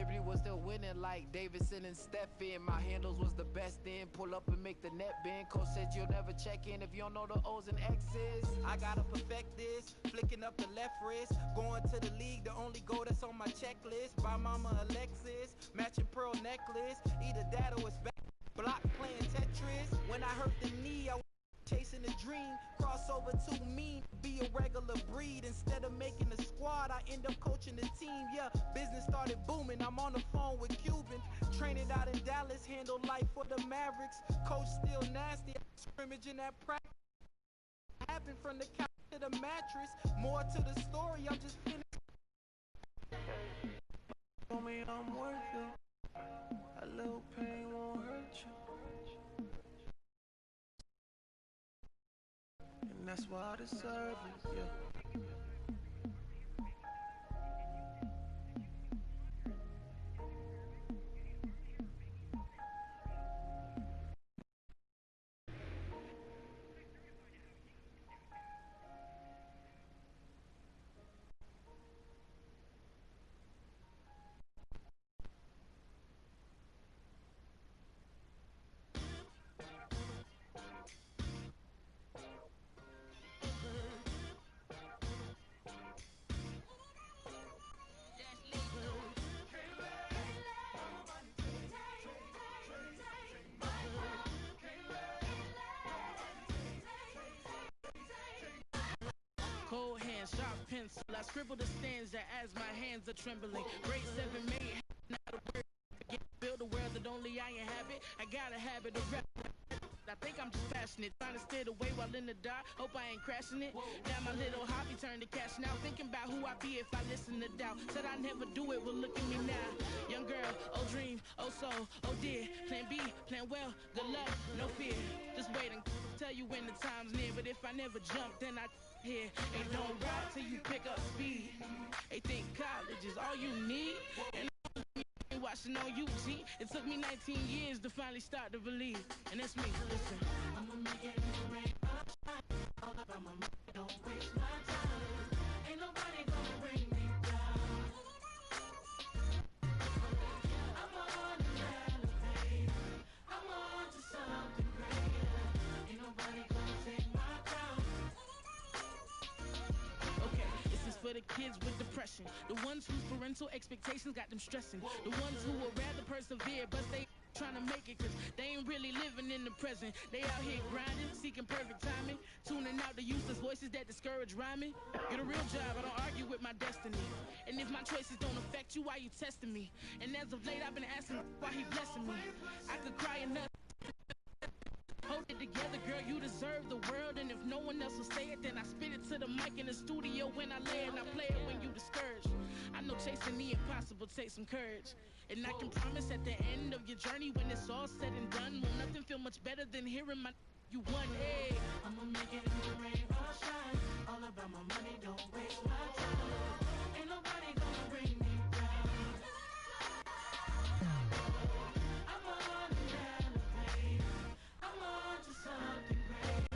creativity was still winning like Davidson and Stephen. My handles was the best in. Pull up and make the net bend. Coach said you'll never check in if you don't know the O's and X's. I gotta perfect this. Flicking up the left wrist. Going to the league, the only goal that's on my checklist. Buy mama a Lexus. Matching pearl necklace. Either that or it's back. Block playing Tetris. When I hurt the knee, I was chasing a dream. Crossover too mean. Be a regular breed. Instead of making a squad, I end up coaching the team. Yeah, business started booming. I'm on the phone with Cuban. Training out in Dallas. Handle life for the Mavericks. Coach still nasty. Scrimmage in that practice. Happened from the couch to the mattress. More to the story. I'm just finished. Told me I'm worth it. A little pain won't hurt you. And that's why I deserve it, yeah. Cold hands, sharp pencil. I scribble the stanza as my hands are trembling. Grade 7 made, not a word. Forget, build a world that only I inhabit. I got a habit of rap. I think I'm just passionate, trying to steer the way while in the dark. Hope I ain't crashing it. Now my little hobby turned to cash now. Thinking about who I'd be if I listen to doubt. Said I never do it, well look at me now. Young girl, oh dream, oh soul, oh dear. Plan B, plan well, good luck, no fear. Just wait and tell you when the time's near. But if I never jump, then I here. Ain't don't ride till you pick up speed. They think college is all you need. And watching on UT. It took me 19 years to finally start to believe. And that's me, listen. I'ma make it in the rain, all about my money, don't waste my time. Ain't nobody gonna bring me down. I'm on an elevator. I'm on to something greater. Ain't nobody gonna take my crown. Okay, this is for the kids with depression. The ones whose parental expectations got them stressing. The ones who would rather persevere, but they trying to make it cause they ain't really living in the present. They out here grinding, seeking perfect timing, tuning out the useless voices that discourage rhyming. Get a real job, I don't argue with my destiny. And if my choices don't affect you, why you testing me? And as of late, I've been asking why he blessing me. I could cry enough. Hold it together, girl, you deserve the world. And if no one else will say it, then I spit it to the mic in the studio when I lay it. And I play it when you discouraged. I know chasing the impossible takes some courage. And I can promise at the end of your journey, when it's all said and done, will nothing feel much better than hearing my you won, hey. I'ma make it in the rain or shine. All about my money, don't waste my time. Ain't nobody gonna bring me down. I'm on an elevator. I'm on to something greater.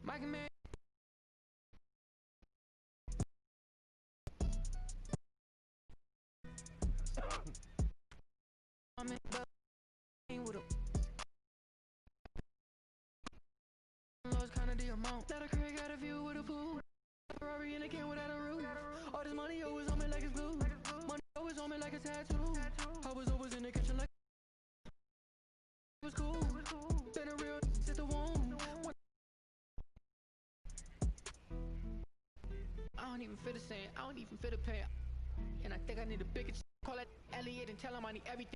Mike and Man. I'm in with a lost kind of the amount. Got a crib, got a view with a pool. Ferrari in a can without a roof. All this money always on me like it's glue. Money always on me like a tattoo. I was always in the kitchen like it was cool. Been a real at the womb. I don't even feel the same. I don't even feel the pain. And I think I need a bigger call that Elliot and tell him I need everything.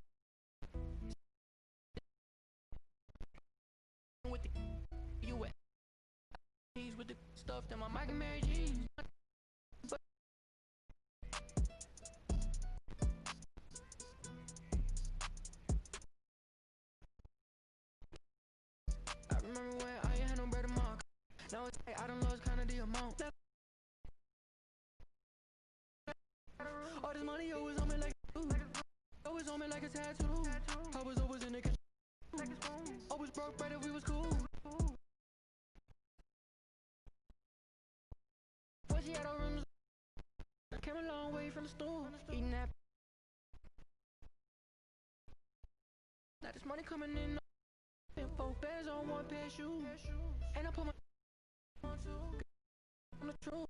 With the you with with the stuff that my Mike and Mary Jeans. I remember when I ain't had no bread in my account. Now it's like I done lost kinda the amount. All this money always on me like always on me like a tattoo. I was always in the kitchen like a spoon. Always broke bread if we was cool. Was she at our rooms? I came a long way from the store. Eating that. Now this money coming in. 4 bands on 1 pair of shoes. And I put my on the truth.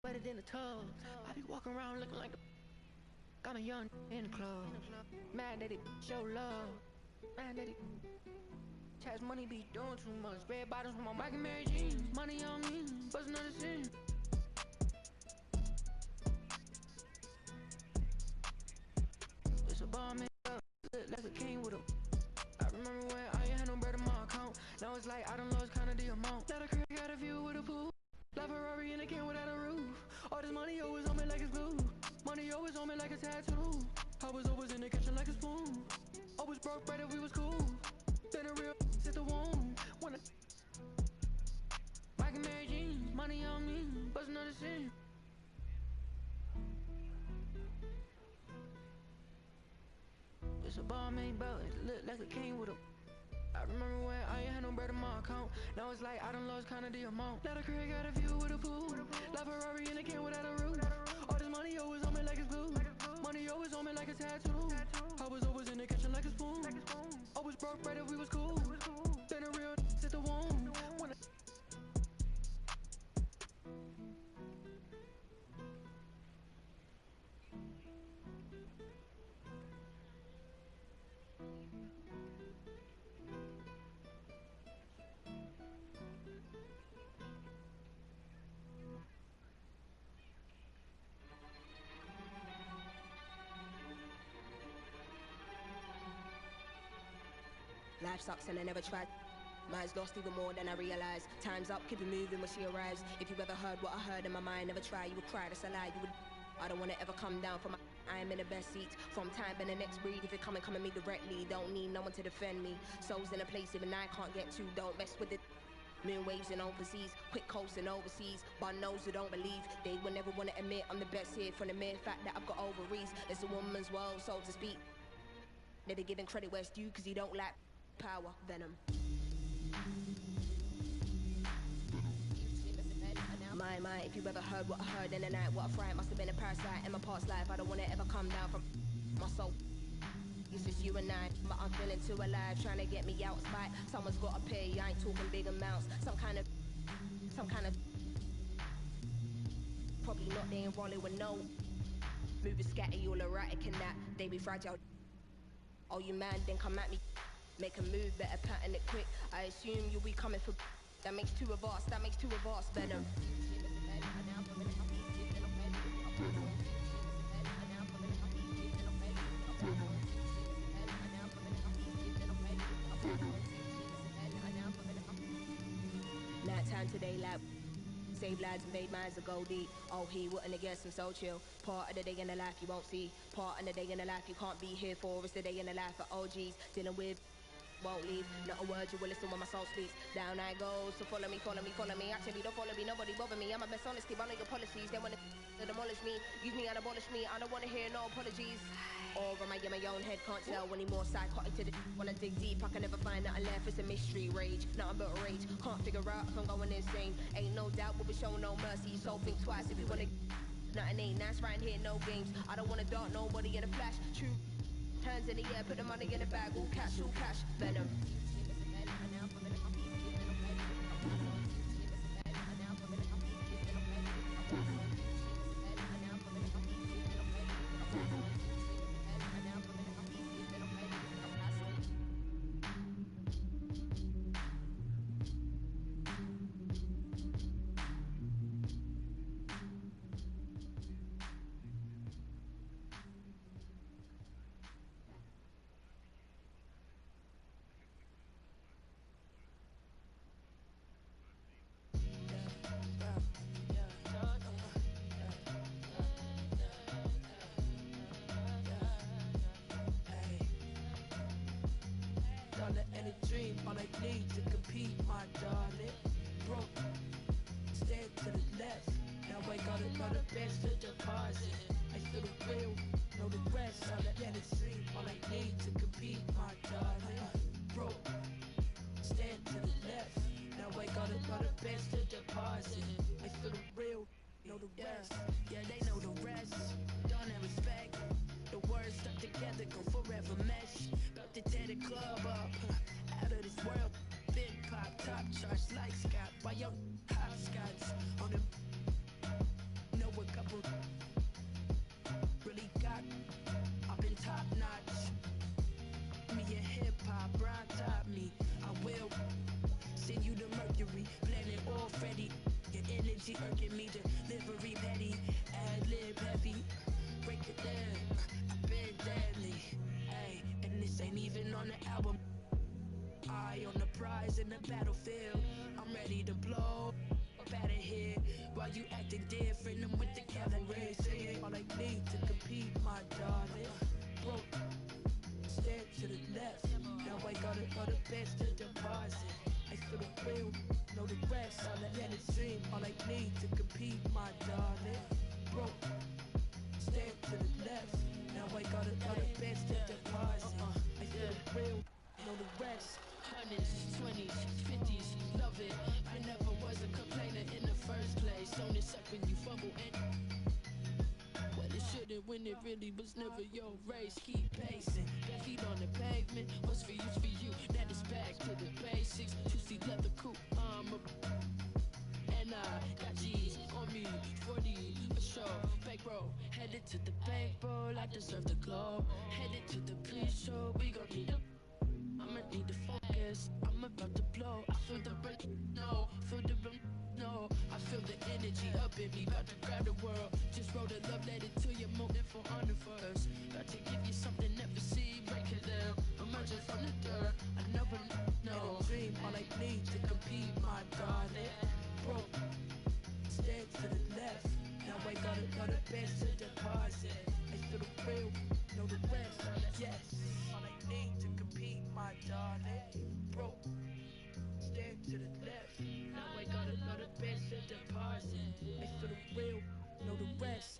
Wetter than a tub. I be walking around looking like got a young in the club. Mad that it show love. Mad that it has money be doing too much. Red bottoms with my Mike and Mary Jeans. Money on me, bust another scene. It's a bomb and look like a king with a. I remember when I ain't had no bread in my account. Now it's like I done lost kinda the amount. Now the crib got a view with a pool. Like Ferrari in a can without a roof. All this money always on me like it's glue. Money always on me like a tattoo. I was always in the kitchen like a spoon. Always broke bread if we was cool. Been a real at the womb. When Mike and Mary Jeans, money on me, bust another scene. It's a bomb ain't belt, it look like a king with a. I remember when I ain't had no bread in my account. Now it's like I done lost kinda the amount. Now the crib got a view with a pool. Like Ferrari in a can without a roof. All this money always on me like it's glue. Money always on me like a tattoo. I was always in the kitchen like a spoon. Always broke bread if we was cool. Been a real at the womb. Life sucks and I never tried. Mine's lost even more than I realized. Time's up, keep it moving when she arrives. If you ever heard what I heard in my mind, never try, you would cry, that's a lie, you would. I don't wanna ever come down from my. I am in the best seat. From time and the next breed. If it come at me directly, don't need no one to defend me. Souls in a place even I can't get to, don't mess with it. Moon waves and overseas, quick coasting overseas. But knows who don't believe, they will never wanna admit I'm the best here. From the mere fact that I've got ovaries. It's a woman's world, so to speak. Never giving credit where it's due, cause you don't like power, venom. My, if you ever heard what I heard in the night, what I fright must have been a parasite in my past life. I don't wanna ever come down from my soul. It's just you and I, but I'm feeling too alive, trying to get me out of spite. Someone's gotta pay, I ain't talking big amounts. Some kind of probably not, they ain't rolling with no. Moving scatty, all erratic and that, they be fragile. Oh, you man, then come at me. Make a move, better pattern it quick. I assume you'll be coming for. That makes two of us, venom. Night time today, like save lives and made minds to go deep. Oh, he wouldn't have guessed I'm so chill. Part of the day in the life you won't see. Part of the day in the life you can't be here for. It's the day in the life of OGs dealing with. Won't leave, not a word you will listen when my soul speaks. Down I go, so follow me. Actually don't follow me, nobody bother me. I'm a best honesty, but I know your policies. They wanna demolish me, use me and abolish me. I don't wanna hear no apologies. Or am I in my own head, can't tell anymore. Psychotic to the wanna dig deep, I can never find nothing left. It's a mystery, rage, nothing but rage. Can't figure out if I'm going insane. Ain't no doubt, but we show no mercy. So think twice if you wanna. Nothing ain't nice right here, no games. I don't wanna dart nobody in a flash. True. Hands in the air, put the money in the bag, all cash, venom. a dream, all I need to compete, my darling. Broke, stand to the left. Now I gotta know the best to deposit. I feel the real, know the rest. All I get is dream, all I need to compete, my darling. Broke, stand to the left. Now I gotta know the best to deposit. I feel the real, know the rest. Yeah, they know the rest. Don't have respect. The words stuck together go forever mesh. About to tear the club up, out of this world. Big pop, top charts like Scott. Why yo hopscotch on them? Know a couple really got up in top notch. Me a hip hop, Brian taught me. I will send you the Mercury, planet all Freddy. Your energy irking me, delivery petty, ad lib heavy. Break it down, I've been deadly. Ay, and this ain't even on the album. Eye on the prize in the battlefield. I'm ready to blow up out of here. While you acting different, I'm with the cavalry. Say all I need to compete, my darling. Broke, stand to the left. Now I gotta know the best to deposit. I feel the real, know the rest. All I get is dream, all I need to compete, my darling. Broke, stand to the left. Now I gotta know the best to deposit. I feel the real, know the rest. 100s, 20s, 50s, love it. I never was a complainer in the first place. Only suck when you fumble and well, it shouldn't when it really was never your race. Keep pacing, bare feet on the pavement. What's for you's for you. Now it's back to the basics. 2-seat leather coupe, and I got G's on me, 40 for sure. Bankroll, headed to the bankroll. I deserve the glow. Headed to the pre-show. We gon' need a I'ma need to focus, I'm about to blow. I feel the no, feel the no. I feel the energy up in me, about to grab the world. Just wrote a love letter to your motive for honor first. About to give you something never seen, break it down. Emerging from the dirt, I never know. Dream, all I need to compete, my darling. Broke, stand to the left. Now I gotta know the best to deposit. I feel the real, know the rest. Yes, all I need to compete, my darling. Broke, stand to the left. Now I gotta know the best to deposit. I feel the real, know the rest.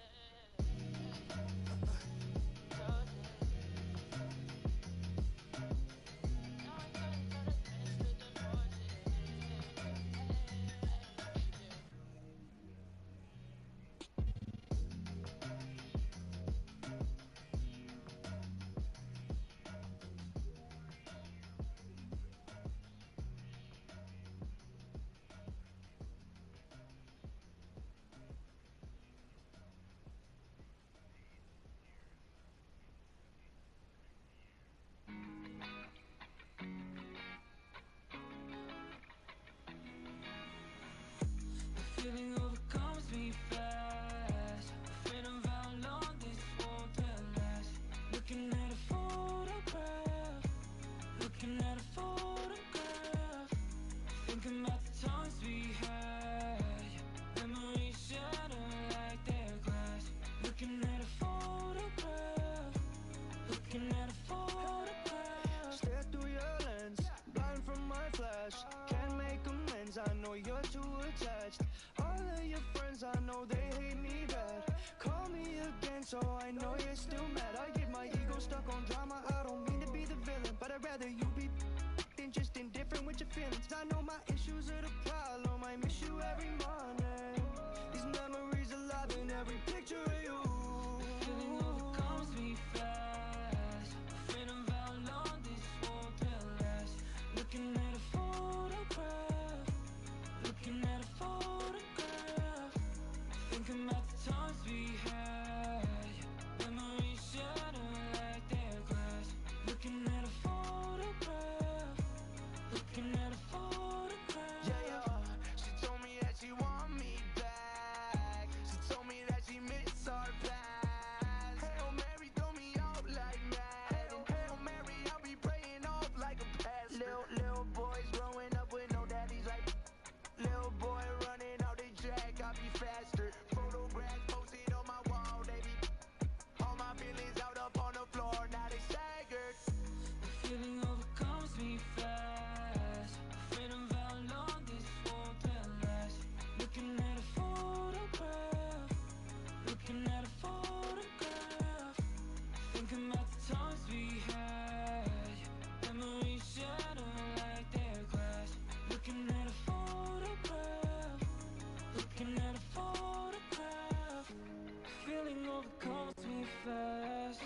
Feeling overcomes me fast. Afraid of how long this won't last. Looking at a photograph. Looking at a photograph. Thinking about the times we had. Memories shatter like their glass. Looking at a photograph. Looking at a photograph. Stare through your lens, blind from my flash. Can't make amends, I know you're too attached. All of your friends, I know they hate me bad. Call me again, so I know you're still mad. I get my ego stuck on drama, I don't mean to be the villain, but I'd rather you be than just indifferent with your feelings. I know my issues are the problem, I miss you every morning. These memories alive in every picture of you. Feeling overcomes me fast. Afraid of how long this won't last. Looking at a photograph. Looking at a photograph. Thinking about the times we had. Memories shatter like their glass. Looking at a photograph. Looking at a photograph. Yeah, she told me that she want me back. She told me that she miss our past. Hail Mary, throw me out about the times we had, memories shadow like their glass. Looking at a photograph, looking at a photograph. Feeling overcomes me fast,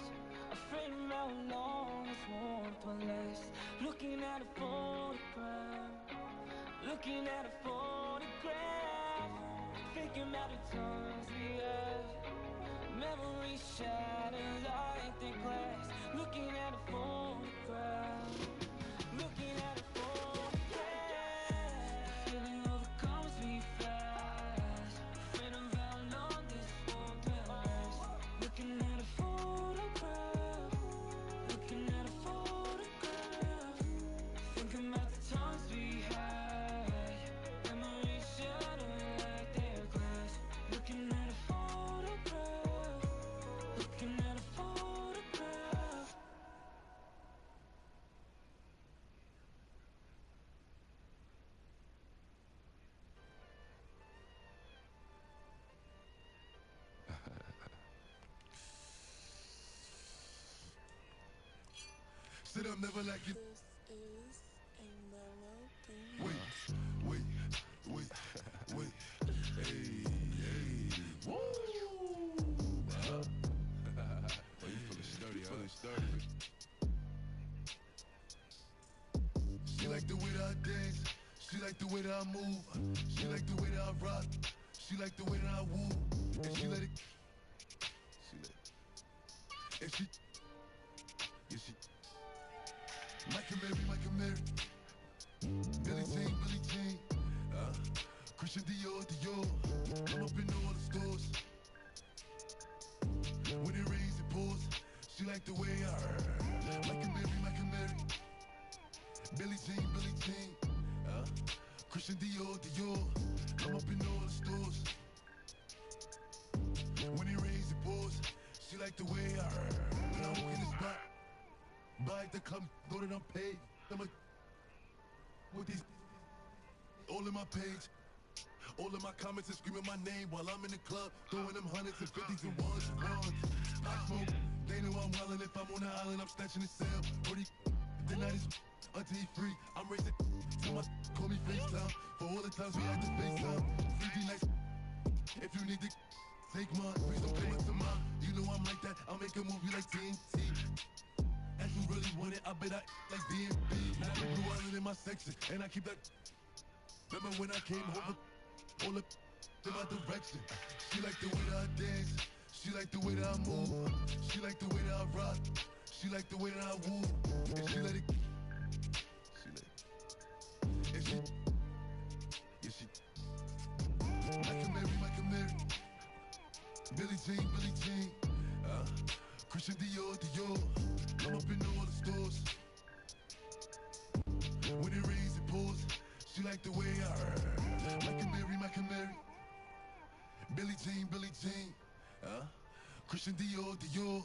afraid of how long this warmth will last. Looking at a photograph, looking at a photograph. Thinking about the times we had, memories shattered like the glass. Looking at a photograph, looking at a photograph. Feeling overcomes me fast, afraid of how long this won't last. Looking at a photograph, looking at a photograph. Thinking about the times we had, memories shattered like their glass. Looking at a photograph, looking at a photograph. Sit up, never like it. This is a melody. Wait, hey, woo! Oh, you feeling sturdy, huh? Feeling sturdy. She like the way that I dance. She like the way that I move. She like the way that I rock. She like the way that I woo. And she let it. And she. Yeah, she. Mike and Mary. Billie Jean. Christian Dior. I'm up in all the stores. When it rains, it pours. She like the way I Mike and Mary. Billie Jean. Christian Dior. I'm up in all the stores. When it rains, it pours. She like the way I when I walk in the spot. Buy at the club, know that I'm paid. I'm a with these all in my page. All of my comments are screaming my name while I'm in the club, throwing them hundreds and fifties and ones. I smoke, they know I'm wildin'. If I'm on the island, I'm snatching the cell. Pretty, the night is until he free. I'm racing till my call me FaceTime. For all the times we had to FaceTime. 3D nights, if you need to take mine, please don't come up to mine. You know I'm like that, I'll make a movie like TNT. And you really want it, I bet I like DMB. Blue Island in my section, and I keep that. Remember when I came home, all up in my direction. She like the way that I dance, she like the way that I move, she like the way that I rock, she like the way that I woo, and she let it. And she, yeah she. Mike and Mary, Billie Jean, Christian Dior. I'm up in all the stores. When it rains, it pours. She like the way I Mike and Mary, Billie Jean, Christian Dior.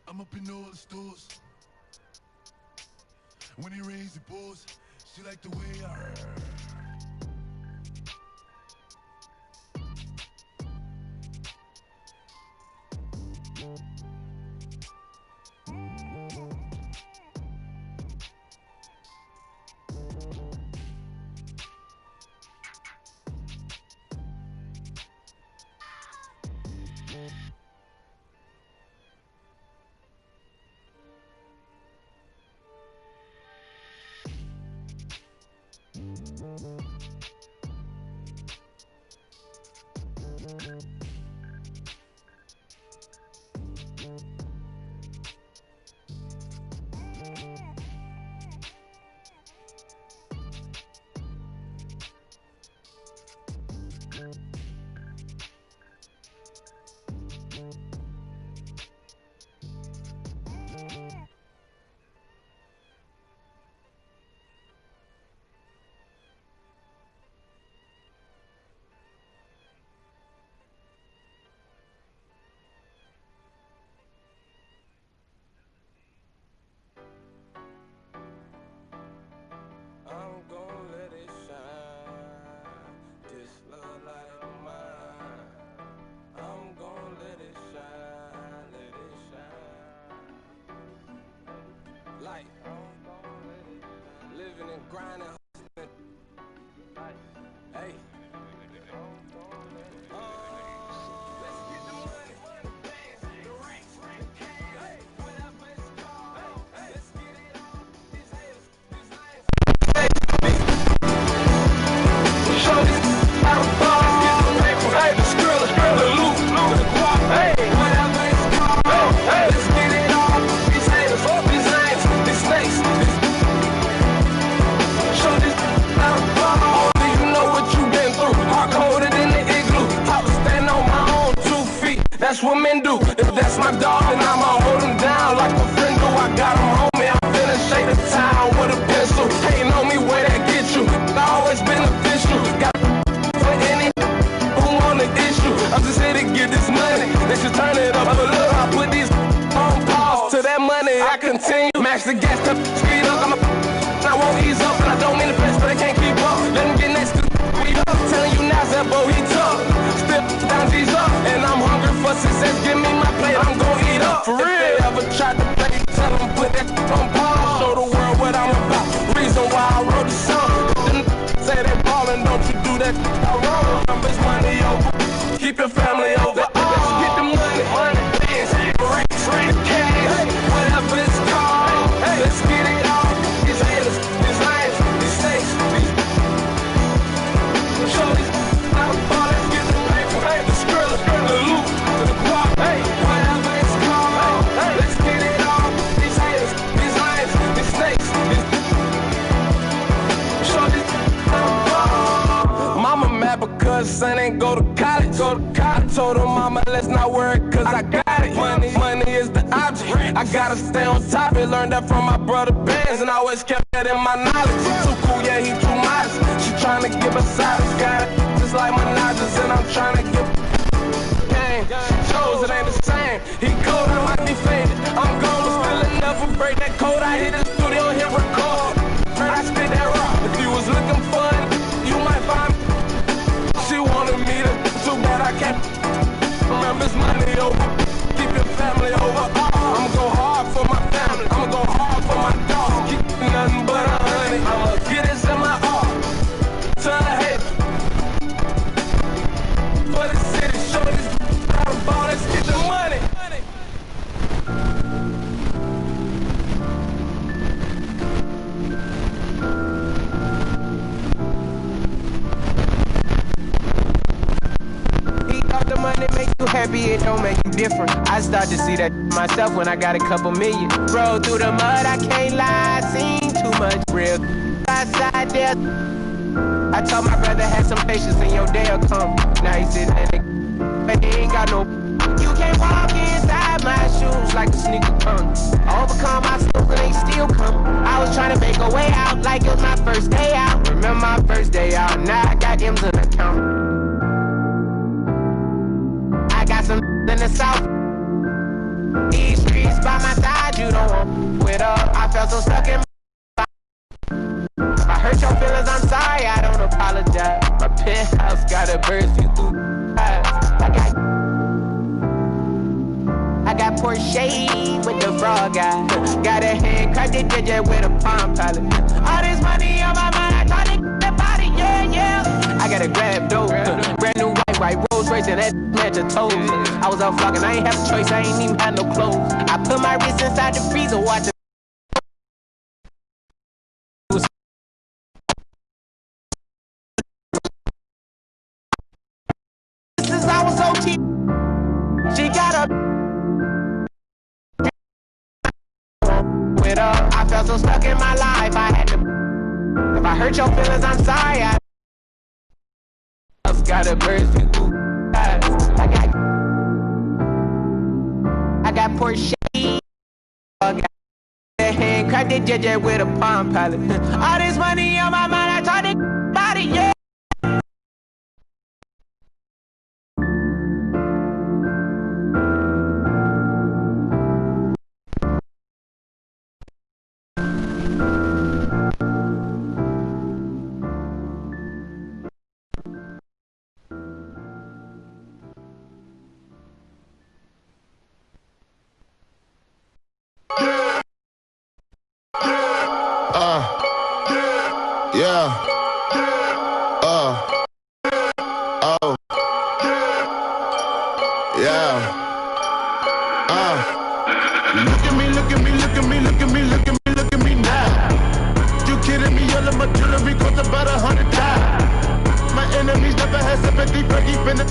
I'm up in all the stores. When it rains, it pours. She like the way I Like, living and grinding, hustling. Hey. Let's get the money, the racks, the cash, whatever it's called. Let's get it on. These haters, these lions. Show this how to ball. Hey, the skrilla, the loot, the guap. Hey, whatever it's called. Let's get it on. These haters, these lions, these snakes. Show this how to ball. Only you know what you been through. Heart colder than the igloo. Taught to stand on my own 2 feet. That's what men do. If that's my dog, then I'ma hold him down like a friend do. I got him homie. I'm finna shake the town with a pencil. Hating on me, where that get you? I always beneficial. Got for any who on the issue. I'm just here to get this money. They should turn it up a little. I put these on pause. To that money, I continue. Match the gas, speed up. I won't ease up, and I don't mean to press, but I can't keep up. Let him get next to we up. Telling you now, that boy, he tough. Still down, G's up. And I'm hungry for success. Give me my plate, I'm gon' eat up. For real. If they ever tried to play, tell them put that on pause. Show the world what I'm about. Reason why I wrote the song. Say they ballin', don't you do that wrong. Numbers, money over. Keep your family over. Let's get the money, bands, racks, cash, whatever it's called. Let's get it on. These haters, these lions, these snakes, show these how to ball. Let's get the paper, the skrilla, the loot, the guap, whatever it's called. Let's get it on. These haters, these lions, these snakes, show these. Mama mad because son ain't go to college. I told her mama let's not worry cause I got it. Money is the object. I gotta stay on top. I learned that from my brother Benz and I always kept that in my knowledge. Too cool, yeah, he too modest. She tryna give us silence. Got it just like my nodges and I'm tryna give game. Shows it ain't the same. He cold, I might be faded. I'm gone, but still enough to break that code. I hit the studio, hit record. I spit that rock. If you was looking fun, you might find me. She wanted me to, too bad I can't. Remember it's money over. Keep your family over. I'ma go hard for my family. I'ma go hard for my dogs. Keep nothing but a honey. I'ma get this in my heart. Tell the hate. For the city, show this how to ball. Let's get the money. The money make you happy, it don't make you different. I start to see that myself when I got a couple million. Roll through the mud, I can't lie, I seen too much real outside there. I told my brother have some patience and your day'll come. Now he sitting there, but he ain't got no. You can't walk inside my shoes like a sneaker punk. Overcome my skills and they still come. I was trying to make a way out like it was my first day out. Remember my first day out, now I got M's in the account. I got some in the south. These streets by my side, you don't want with up. I felt so stuck in my. If I hurt your feelings, I'm sorry, I don't apologize. My penthouse got a bird's view through eyes. I got Porsche with the frog guy. Got a hand cracked it JJ with a palm pilot. All this money on my mind, I try to get that body, yeah. I got a grab dope, brand new white Rolls Royce and that match of toes. I was out flocking, I ain't have a choice, I ain't even had no clothes. I put my wrist inside the freezer, watch it. Since I was so cheap, she got a with her. I felt so stuck in my life, I had to. If I hurt your feelings, I'm sorry. I got a bird's view through eyes. I got Porsche. I got a hand cracked it JJ with a palm pilot. All this money on my mind, I tried to body, yeah. Yeah. Oh. Yeah. Look at me, look at me, look at me, look at me, look at me, look at me now. You kidding me? All of my jewelry cost about 100 times. My enemies never had sympathy for keeping it.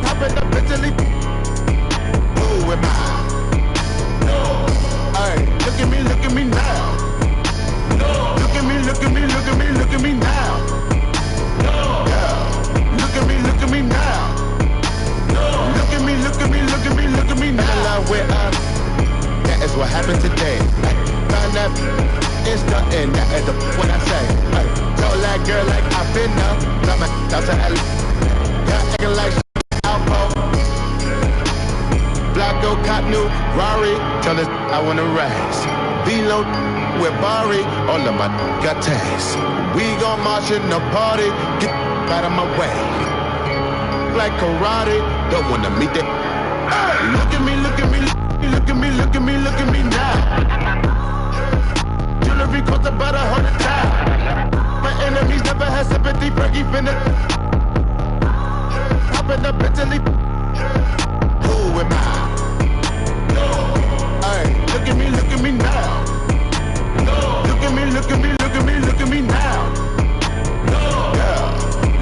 Hopping up mentally. Who am I? Hey, look at me now. Look at me, look at me, look at me, look at me now. Yeah. Look at me now. Look at me, look at me, look at me, look at me now. I love where I'm. That is what happened today. Found that Insta and that is what I say. Told that girl like I've been up. I'm out to LA. Y'all acting like Alpo. Blacko, cop new Rari. Tell us I wanna rise. V-Lo with Bari. All of my got tags. We gon' march in the party. Get out of my way. Like karate. Don't wanna meet that. Look at me, look at me, look at me, look at me, look at me now. Jewelry cost about 100 times. My enemies never had sympathy for keeping it. Hopping up mentally. Who am I? Hey, look at me now. Look at me, look at me, look at me, look at me now. Yeah.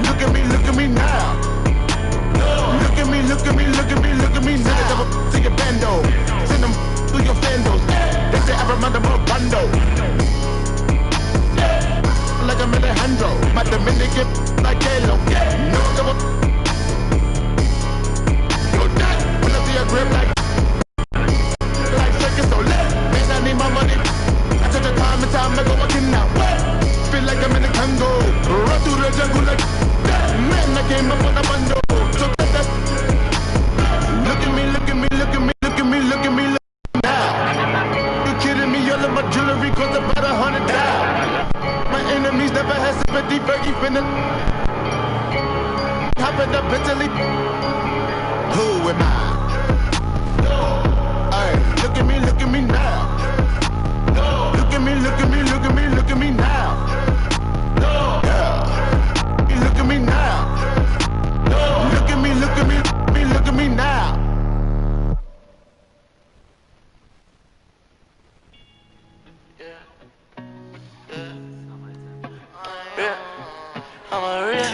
Look at me now. Look at me, look at me, look at me, look at me now. To your bando, send them through your fendos. They say I remind them of Bando. Like I'm Alejandro, my Dominican like Halo. No, come on. Yo, that when I see a grip like circus, so let. Man, I need my money. I took the time and time, I go working out. Feel like I'm in the Congo. Run through the jungle like that. Man, I came up on the Bando. Look at me, look at me, look at me, look at me, look at me, look now. You kidding me? All of my jewelry cost about 100 times. My enemies never had sympathy for keeping it. Hopping up mentally. Who am I? Hey, look at me now. Look at me, look at me, look at me, look at me now. Yeah. Look at me now. Look at me, look at me, look at me now. I'm a real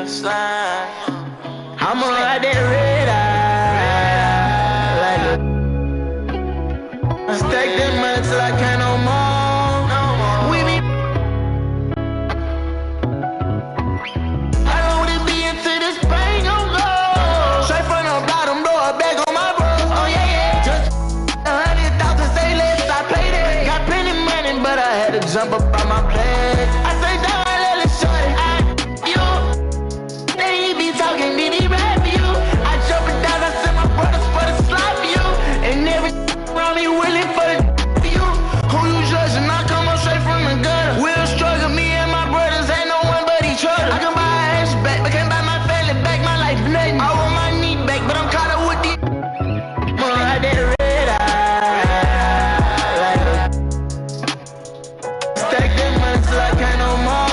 slime. I'm gonna ride that red eye. Like I stack that money till I can't no more. We be I don't wanna be into this bang on go. Straight from the bottom, blow a bag on my bro. Oh yeah. Just 100,000 say less, I played it. Got plenty money, but I had to jump up on my bed. I say down, let it shorty. They be talking, did he rap you? I jump it down, I send my brothers for the slide for you. And every around me willing for the for you. Who you judging? I come up straight from the gutter. We'll struggle, me and my brothers, ain't no one but each other. I can buy a ass back, but can't buy my family back, my life nothing. I want my knee back, but I'm caught up with the I'ma ride that red eye. Like stack that money till I can't no more.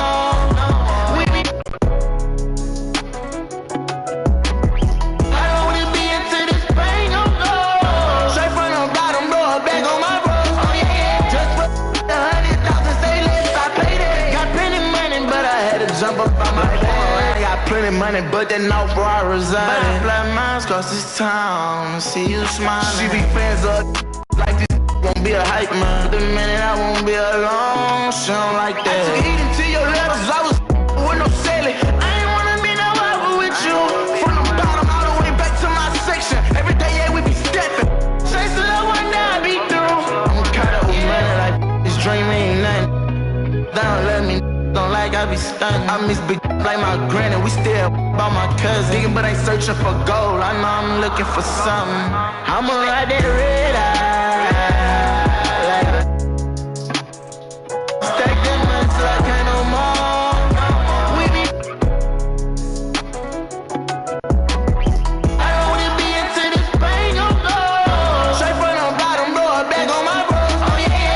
Jump up on my bed. I got plenty money, but that not where I reside. Black minds cross this town, see you smiling. She be fans up like this won't be a hype man. The minute I won't be alone, she don't like that. I took eating to your letters, I was with no selling. I ain't wanna be no other with you. From the bottom all the way back to my section. Every day, yeah, we be stepping. Chasing that one day I be through. I'm caught up with money like this dream ain't nothing. They don't let me. Don't like I be stunning. I miss big like my granny. We still about my cousin. Digging but ain't searching for gold. I know I'm looking for something. I'ma ride that red eye. Like stack that money till I can't no more. We be I don't wanna be into this bang on go. Straight from the bottom, blow a bag on my bro. Oh yeah.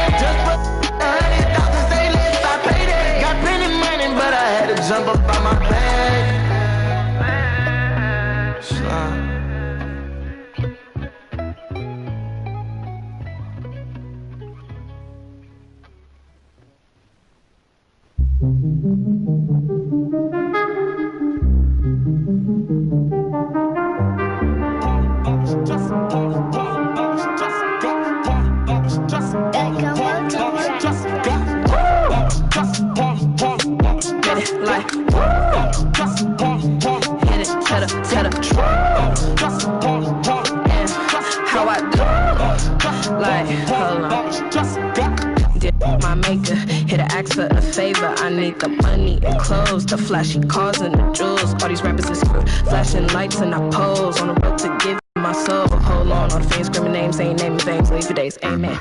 For a favor, I need the money and clothes, the flashy cars and the jewels. All these rappers is flashing lights and I pose on the road to give my soul. Hold on, all the fans screaming names, ain't naming things, leave for days, amen.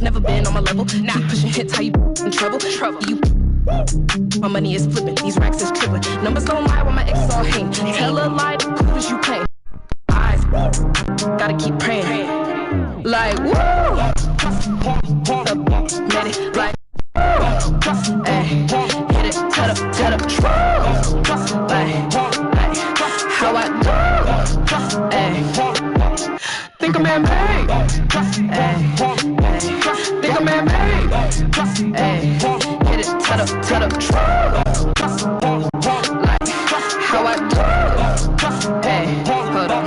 Never been on my level, nah. Keep pushing hits, how you in trouble? You. My money is flipping, these racks is tripling. Numbers don't lie when my ex all hate. Tell a lie to prove as you pay. Eyes, gotta keep praying. Like, woo! Made it, like. Ay, hit it, tell the truth. Like, how I do. Ay, think I'm man-made. Ay, think I'm man-made. Ay, hit it, tell the truth. Like, how I do. Ay, hold on.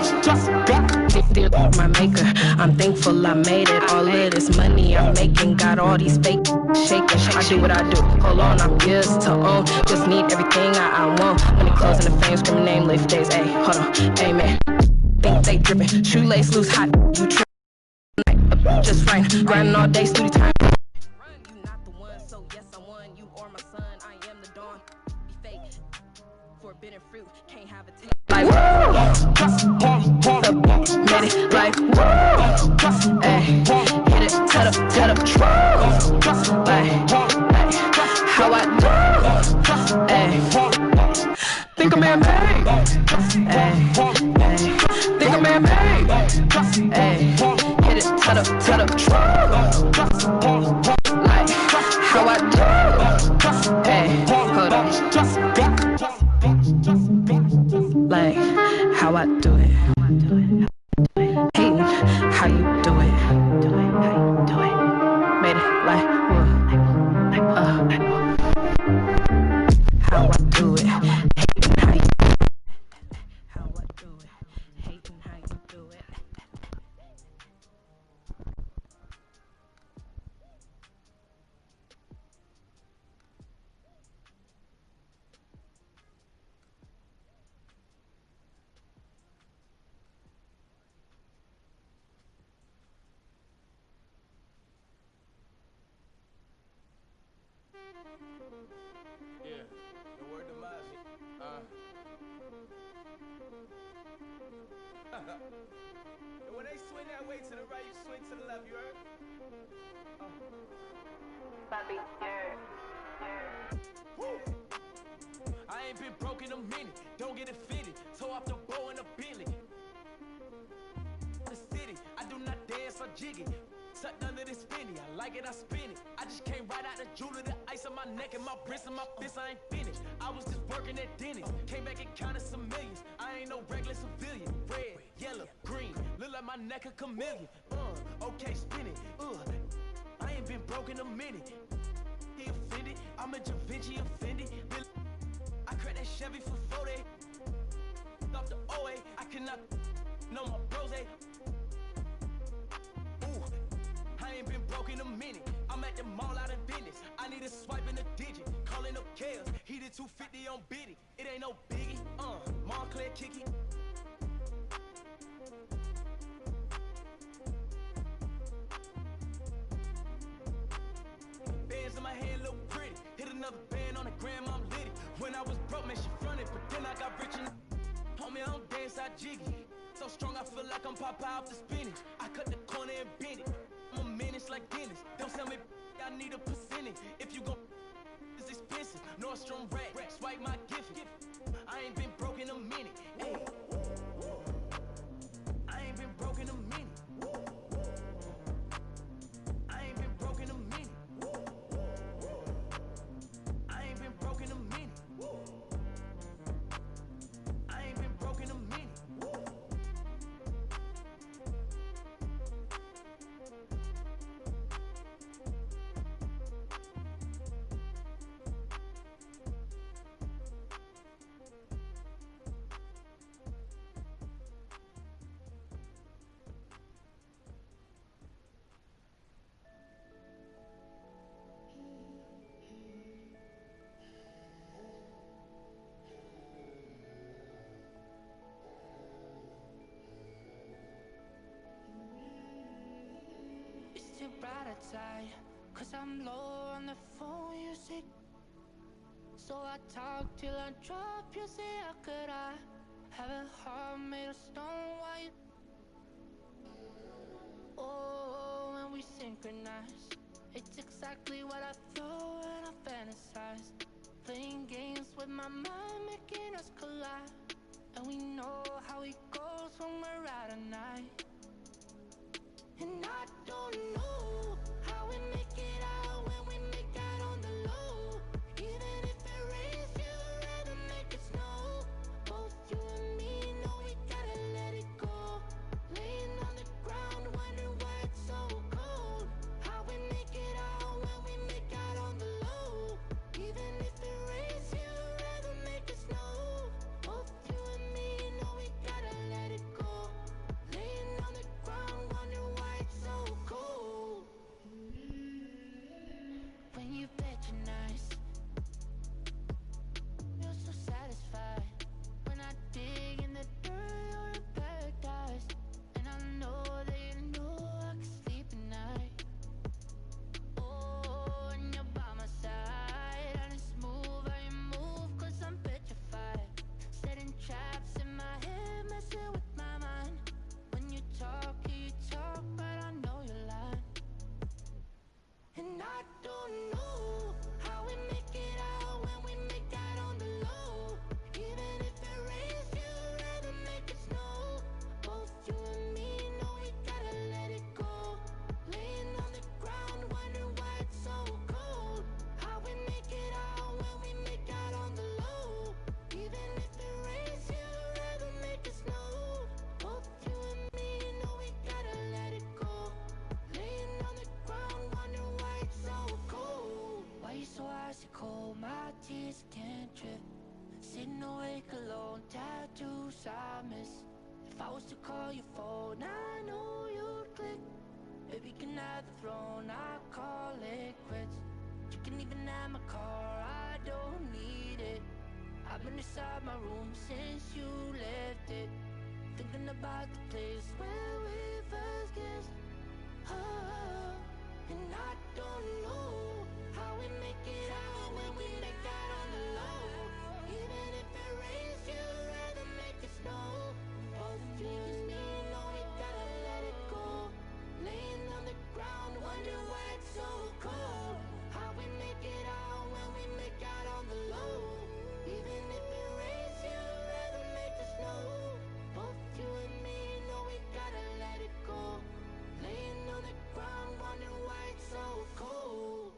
My maker, I'm thankful I made it. All of this money I'm making got all these fake shaking. I do what I do. Hold on, I'm yours to own. Just need everything I want. Money, clothes, and the fame, screaming name, live for days. Ay, hold on, amen. Think they dripping, shoelace loose, hot. You tripping, just right. Grinding all day, studio time. You not the one, so yes I won. You are my son, I am the dawn. Be fake, forbidden fruit, can't have a taste. Like, made it like, ay, hit it, tell the truth. Like, how I do. Ay, think I'm man-made. Ay, think I'm man-made. Ay, hit it, tell the truth. Like, how I do. Ay, hold on. Like, how I do it. Hating, how you do it. Made it like, how I do it. Hating, how you do it. How I do it. Hating, how you do it. Yeah, the word to Mozzie. And when they swing that way to the right, you swing to the left, you heard? Bobby, yeah. Woo! I ain't been broke in a minute, don't get offended. Toe off the bow in a Bentley. The city, I do not dance or jiggy. Tucked under this Fendi, I like it, I spin it. I just came right out the jeweler, the ice on my neck and my wrist and my fist, I ain't finished. I was just working at Dennis, came back and counted some millions. I ain't no regular civilian. Red, yellow, green, look like my neck a chameleon. Okay, spin it, I ain't been broke in a minute. He offended, I'm a Da Vinci offended. I cracked that Chevy for 40. Off the OA, I cannot know my bros, I ain't been broke in a minute. I'm at the mall out in business. I need a swipe in a digit. Calling up Kales. He did 250 on Biddy. It ain't no biggie. Montclair Kiki. Bands in my hand look pretty. Hit another band on the gram, I'm litty. When I was broke, man, she fronted. But then I got rich and homie, I don't dance, I jiggy. So strong, I feel like I'm Popeye off the spinach. I cut the corner and bend it. I'm a menace like Dennis. Don't tell me I need a percentage. If you gon' it's expensive. Nordstrom rack, swipe my gift. I ain't been broke in a minute. Ay. I ain't been broke in a minute. I ain't been broke in a minute. I ain't been broke in a minute. I ain't been broke in a minute. too bright outside, cause I'm low on the phone, you say. So I talk till I drop, you say how could I have a heart made of stone, why you. Oh, when we synchronize, it's exactly what I feel when I fantasize. Playing games with my mind, making us collide. And we know how it goes when we're out at night. And I don't know how we make it out when we make out on the low. Even if it rains, you'd rather make it snow. Both you and me know we gotta let it go. Laying on the ground, wondering why it's so cold. How we make it out when we make out on the low. Even if it rains, you'd rather make it snow. Both you and me know we gotta let it go. Laying on the ground, wondering why it's so cold. When you patronize, you're so satisfied. When I dig in the dirt, you're in paradise. And I know that you know I can sleep at night. Oh, when you're by my side, and it's smooth how you move, cause I'm petrified. Setting traps in my head, messing with my mind. When you talk, but I know you're lying. And I don't know how we make it out when we make out on the low. Even if it rains, you'd rather make it snow. Both you and me know we gotta let it go. Laying on the ground, wondering why it's so cold. How we make it out when we make out on the low. Even if it rains, you'd rather make it snow. Both you and me know we gotta let it go. Laying on the ground, wondering why it's so cold. Why you so icy cold? My tears can't drip. Sitting awake alone, tattoos I miss. If I was to call your phone, I know you'd click. Baby, can I have the throne? I call it quits. You can even have my car, I don't need it. I've been inside my room since you left it, thinking about the place where we first kissed. Oh, and I don't know how we make it out when we make out on the low. Even if it rains, you'd rather make it snow. Both you and me know we gotta let it go. Laying on the ground, wonder why it's so cold. How we make it out when we make out on the low. Even if it rains, you'd rather make it snow. Both you and me know we gotta let it go. Laying on the ground, wondering why it's so cold.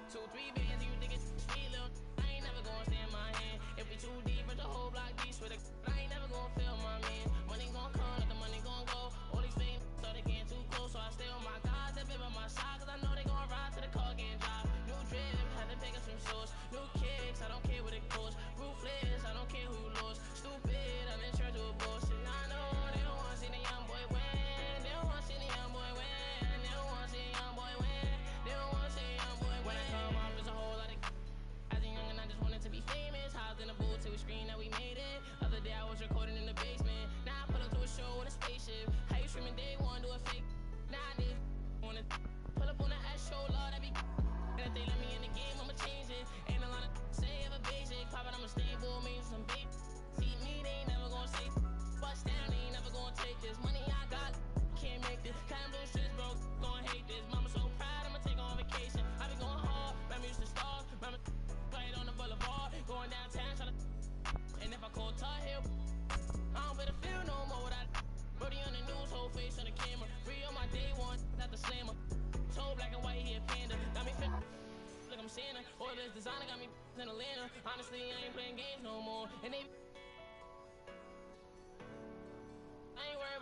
Two, three bands, you think it's sweet, little. I ain't never gonna stand my hand. If we too deep, but the whole block deep, swear to I ain't never gonna feel my man. Money gon' come, let the money gon' go. All these fame thought they getting too close, so I stay on my guys that been by my side, cause I know they gon' ride to the car getting dry. New drip, had to pick up some shoes. New kicks, I don't care what it goes. Ruthless, I don't care who lost. Stupid, I'm in church with bullshit. I know they don't wanna see the young boy win. They don't wanna see the young boy win. They don't wanna see the young boy win. They don't wanna see the young boy win. When I come up, it's a whole lot of. As a youngin', I just wanted to be famous. Housed in a booth till we scream that we made it. Other day I was recording in the basement. Now I put up to a show with a spaceship. How you streaming day one, do a fake. Now I did wanna pull up on the S show, Lord, that be. And if they let me in the game, I'ma change it. Ain't a lot of say ever basic. Poppin', I'ma stay bull, me some bait. See me, they ain't never gonna say. Bust down, they ain't never gonna take this. Money I got, can't make this. Kind of shit's broke, gon' hate this. Mama so proud, I'ma take on vacation. I be going hard, remember used to starve. Remember playing on the boulevard, going downtown, tryna. And if I call Tar Heel, I don't better feel no more without. Brody on the news, whole face on the camera. Free on my day one, not the slammer. Told black and white, he a panda. Got me fit like I'm Santa. All this designer got me in Atlanta. Honestly, I ain't playing games no more. And they I ain't worried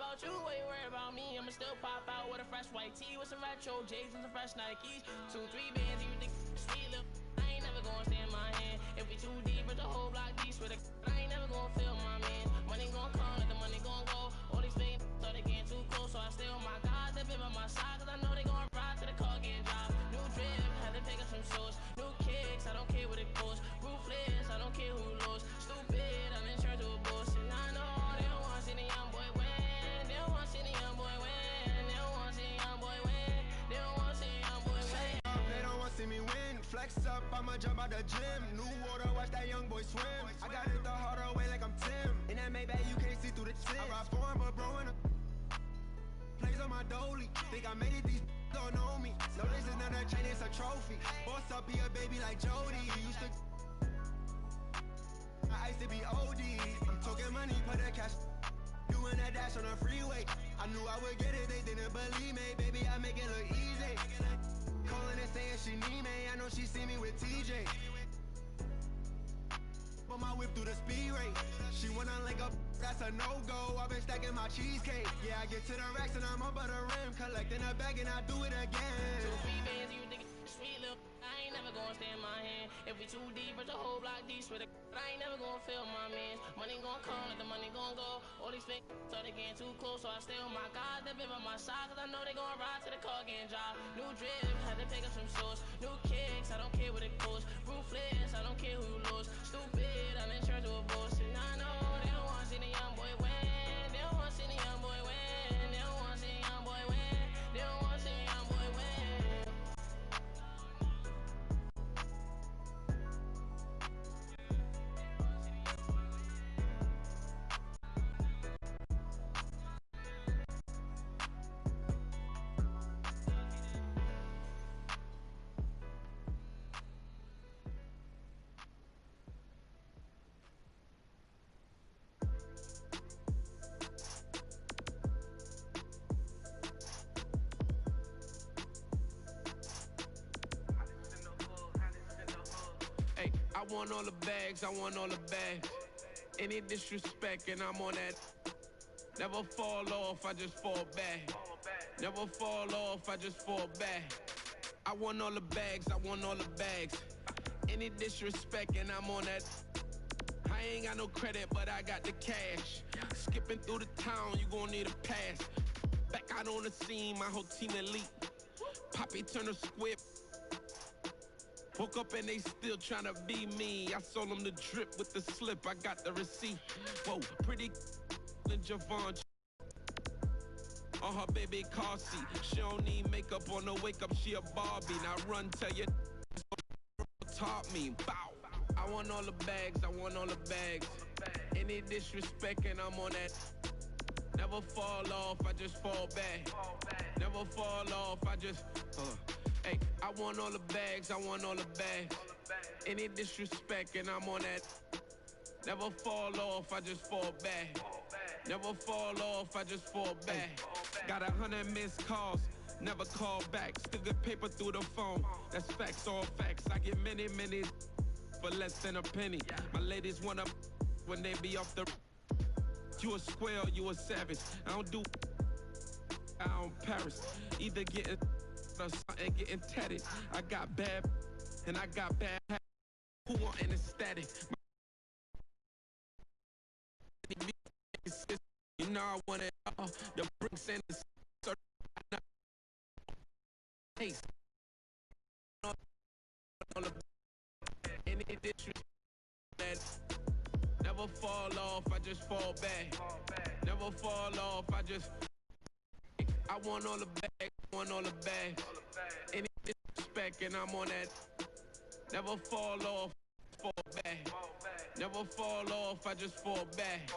me, I'ma still pop out with a fresh white tee with some retro J's and some fresh Nikes. 2, 3 bands, you think sweet little. I ain't never gonna stand my hand. If we too deep, but the whole block deep with a. I ain't never gonna feel my man. Money gon' come, let the money gon' go. All these fake thought they getting too close, so I stay on my guys. They been by my side, cause I know they gon' ride to the car getting dropped. New drip, had to pick up some shoes. New kicks, I don't care what it costs. Ruthless, I don't care who lose. Stupid, I'm in charge of a boss. And I know they don't wanna see the young boy win. They don't wanna see the young boy win. They don't wanna see the young boy win. They don't wanna see the young boy win. They don't wanna see me win. Flex up, I'ma jump out the gym. New water, watch that young boy swim. I got it the harder way like I'm Tim. In that Maybach, you can't see through the tint. I ride foreign, but bro, in a plays on my dolly. Think I made it, these don't know me. No, this is not a chain, it's a trophy. Boss up, be a baby like Jody. Used to I used to be OD. I'm talking money, put the cash. Doing that dash on the freeway. I knew I would get it, they didn't believe me. Baby, I make it look easy. Calling and saying she need me. I know she see me with TJ. Put my whip through the speed rate. She wanna link up, that's a no-go. I've been stacking my cheesecake. Yeah, I get to the racks and I'm up at the rim. Collecting a bag and I do it again. 2, 3 bands, you think sweet little. I ain't never gonna stand my hand. If we too deep, but the whole block deep with a. I ain't never gonna feel my man. Money gon' come, let the money gon' go. All these fake thought they getting too close, so I stay on my guys. They been by my side, cause I know they gon' ride to the car getting dropped. New drip, had to pick up some shoes. New kicks, I don't care what it costs. Ruthless, I don't care who lose. Stupid, I'm in charge of a boss. And I know they don't wanna see the young boy win. They don't wanna see the young boy win. They don't wanna see the young boy win. They don't wanna see the young boy win. Hey, I want all the bags, I want all the bags. Any disrespect and I'm on that. Never fall off, I just fall back. Never fall off, I just fall back. I want all the bags, I want all the bags. Any disrespect and I'm on that. I ain't got no credit, but I got the cash. Skipping through the town, you gon' need a pass. Back out on the scene, my whole team elite. Poppy turn a square. Woke up and they still tryna be me. I sold them the drip with the slip, I got the receipt. Whoa, pretty and Javon on her baby car seat. She don't need makeup on no wake up, she a Barbie. Now run, tell your taught me. Bow. I want all the bags, I want all the bags. Any disrespect and I'm on that. Never fall off, I just fall back. Never fall off, I just hey, I want all the bags, I want all the bags. Any disrespect and I'm on that. Never fall off, I just fall back. Never fall off, I just fall back. Got 100 missed calls, never call back. Still get paper through the phone, that's facts, all facts. I get many for less than a penny. My ladies wanna when they be off the. You a square or you a savage. I don't do out in Paris. Either getting or something getting tatted. I got bad and I got bad habits. Who want an ecstatic? You know I want it all. The bricks and the taste. Any disrespect. Never fall off, I just fall back. Never fall off, I just. I want all the bags, I want all the bags. Any disrespect and I'm on that. Never fall off, fall back. Never fall off, I just fall back.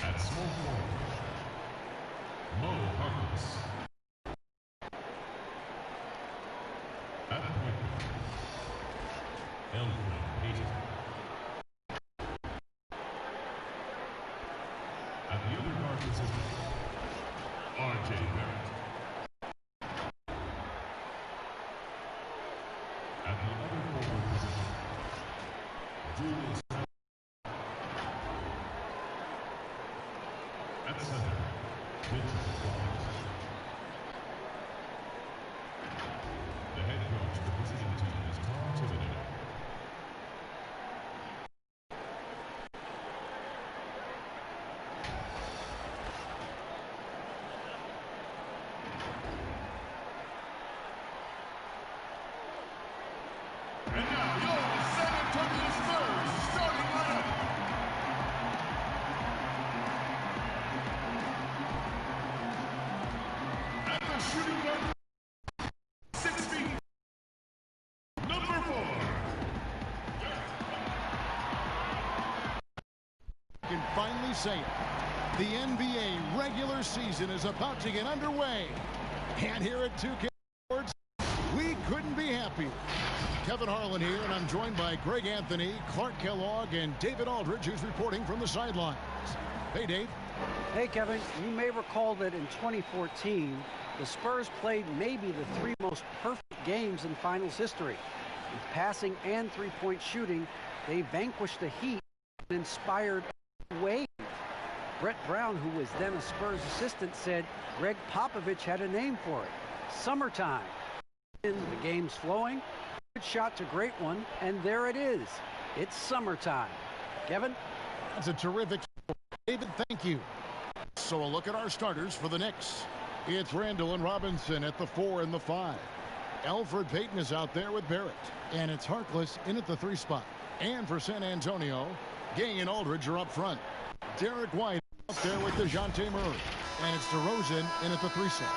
At small forward, Mo Harkless. At point guard, Elfrid Payton. At the other guard position, R.J. Barrett. At the other forward position, Julius. At center, Mitchell Wallace. The head coach of the visiting team is Tom Thibodeau. And now, your San Antonio Spurs starting lineup. At the shooting guard, 6 feet, number 4. Can finally say it. The NBA regular season is about to get underway. And here at 2K Sports, we couldn't be happier. Kevin Harlan here, and I'm joined by Greg Anthony, Clark Kellogg, and David Aldridge, who's reporting from the sidelines. Hey, Dave. Hey, Kevin. You may recall that in 2014, the Spurs played maybe the 3 most perfect games in finals history. With passing and three-point shooting, they vanquished the Heat and inspired a wave. Brett Brown, who was then a Spurs assistant, said Greg Popovich had a name for it. Summertime. The game's flowing. Good shot to great one, and there it is. It's summertime. Kevin? That's a terrific score. David, thank you. So a look at our starters for the Knicks. It's Randall and Robinson at the 4 and the 5. Elfrid Payton is out there with Barrett. And it's Harkless in at the 3 spot. And for San Antonio, Gay and Aldridge are up front. Derek White up there with DeJounte Murray. And it's DeRozan in at the 3 slot.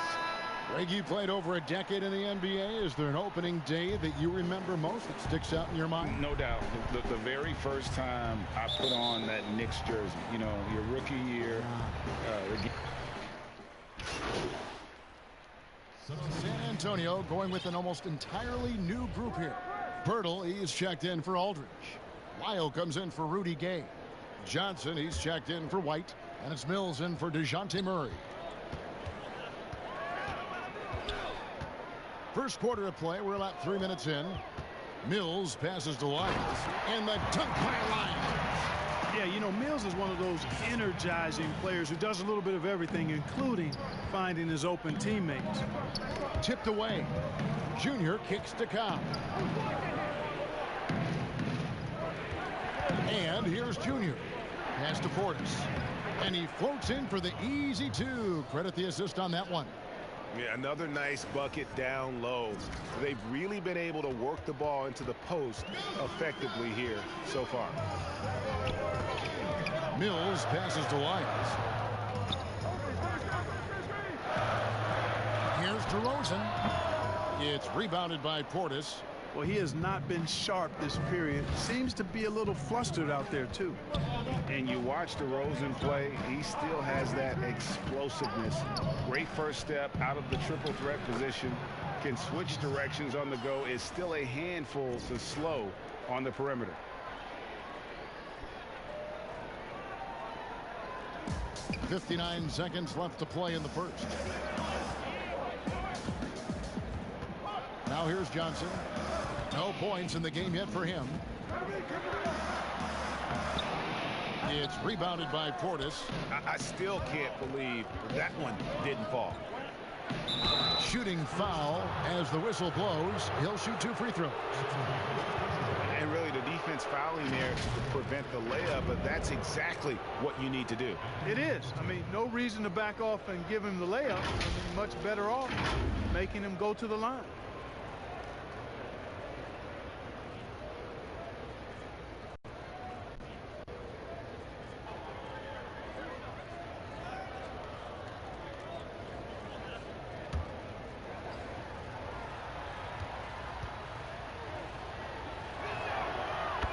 Greg, you played over a decade in the NBA. Is there an opening day that you remember most that sticks out in your mind? No doubt. The very first time I put on that Knicks jersey, you know, your rookie year. San Antonio going with an almost entirely new group here. Pirtle, he's checked in for Aldridge. Lyle comes in for Rudy Gay. Johnson, he's checked in for White. And it's Mills in for DeJounte Murray. First quarter of play, we're about 3 minutes in. Mills passes to Lyons, and the dunk by Lyons. Yeah, you know, Mills is one of those energizing players who does a little bit of everything, including finding his open teammates. Tipped away. Junior kicks to Cobb. And here's Junior. Pass to Portis. And he floats in for the easy 2. Credit the assist on that one. Yeah, another nice bucket down low. They've really been able to work the ball into the post effectively here so far. Mills passes to Lyons. Here's DeRozan. It's rebounded by Portis. Well, he has not been sharp this period. Seems to be a little flustered out there, too. And you watch DeRozan play, he still has that explosiveness. Great first step out of the triple threat position. Can switch directions on the go. Is still a handful to slow on the perimeter. .59 seconds left to play in the first. Now here's Johnson. No points in the game yet for him. It's rebounded by Portis. I still can't believe that one didn't fall. Shooting foul as the whistle blows. He'll shoot 2 free throws. And really the defense fouling there to prevent the layup, but that's exactly what you need to do. It is. I mean, no reason to back off and give him the layup. I mean, much better off making him go to the line.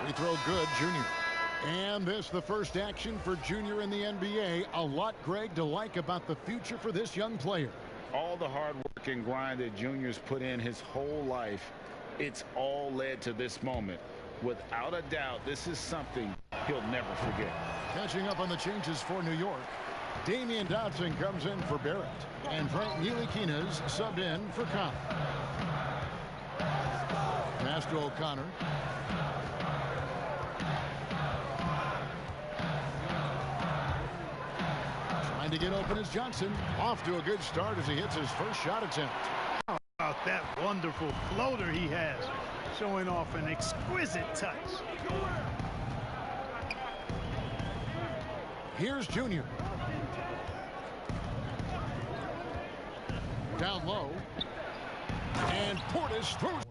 Free throw good, Junior. And this, the first action for Junior in the NBA. A lot, Greg, to like about the future for this young player. All the hard work and grind that Junior's put in his whole life, it's all led to this moment. Without a doubt, this is something he'll never forget. Catching up on the changes for New York. Damian Dotson comes in for Barrett. And Frank Ntilikina's subbed in for Connor. Pass to O'Connor. Trying to get open is Johnson. Off to a good start as he hits his first shot attempt. How about that wonderful floater he has, showing off an exquisite touch. Here's Junior. Down low. And Portis throws.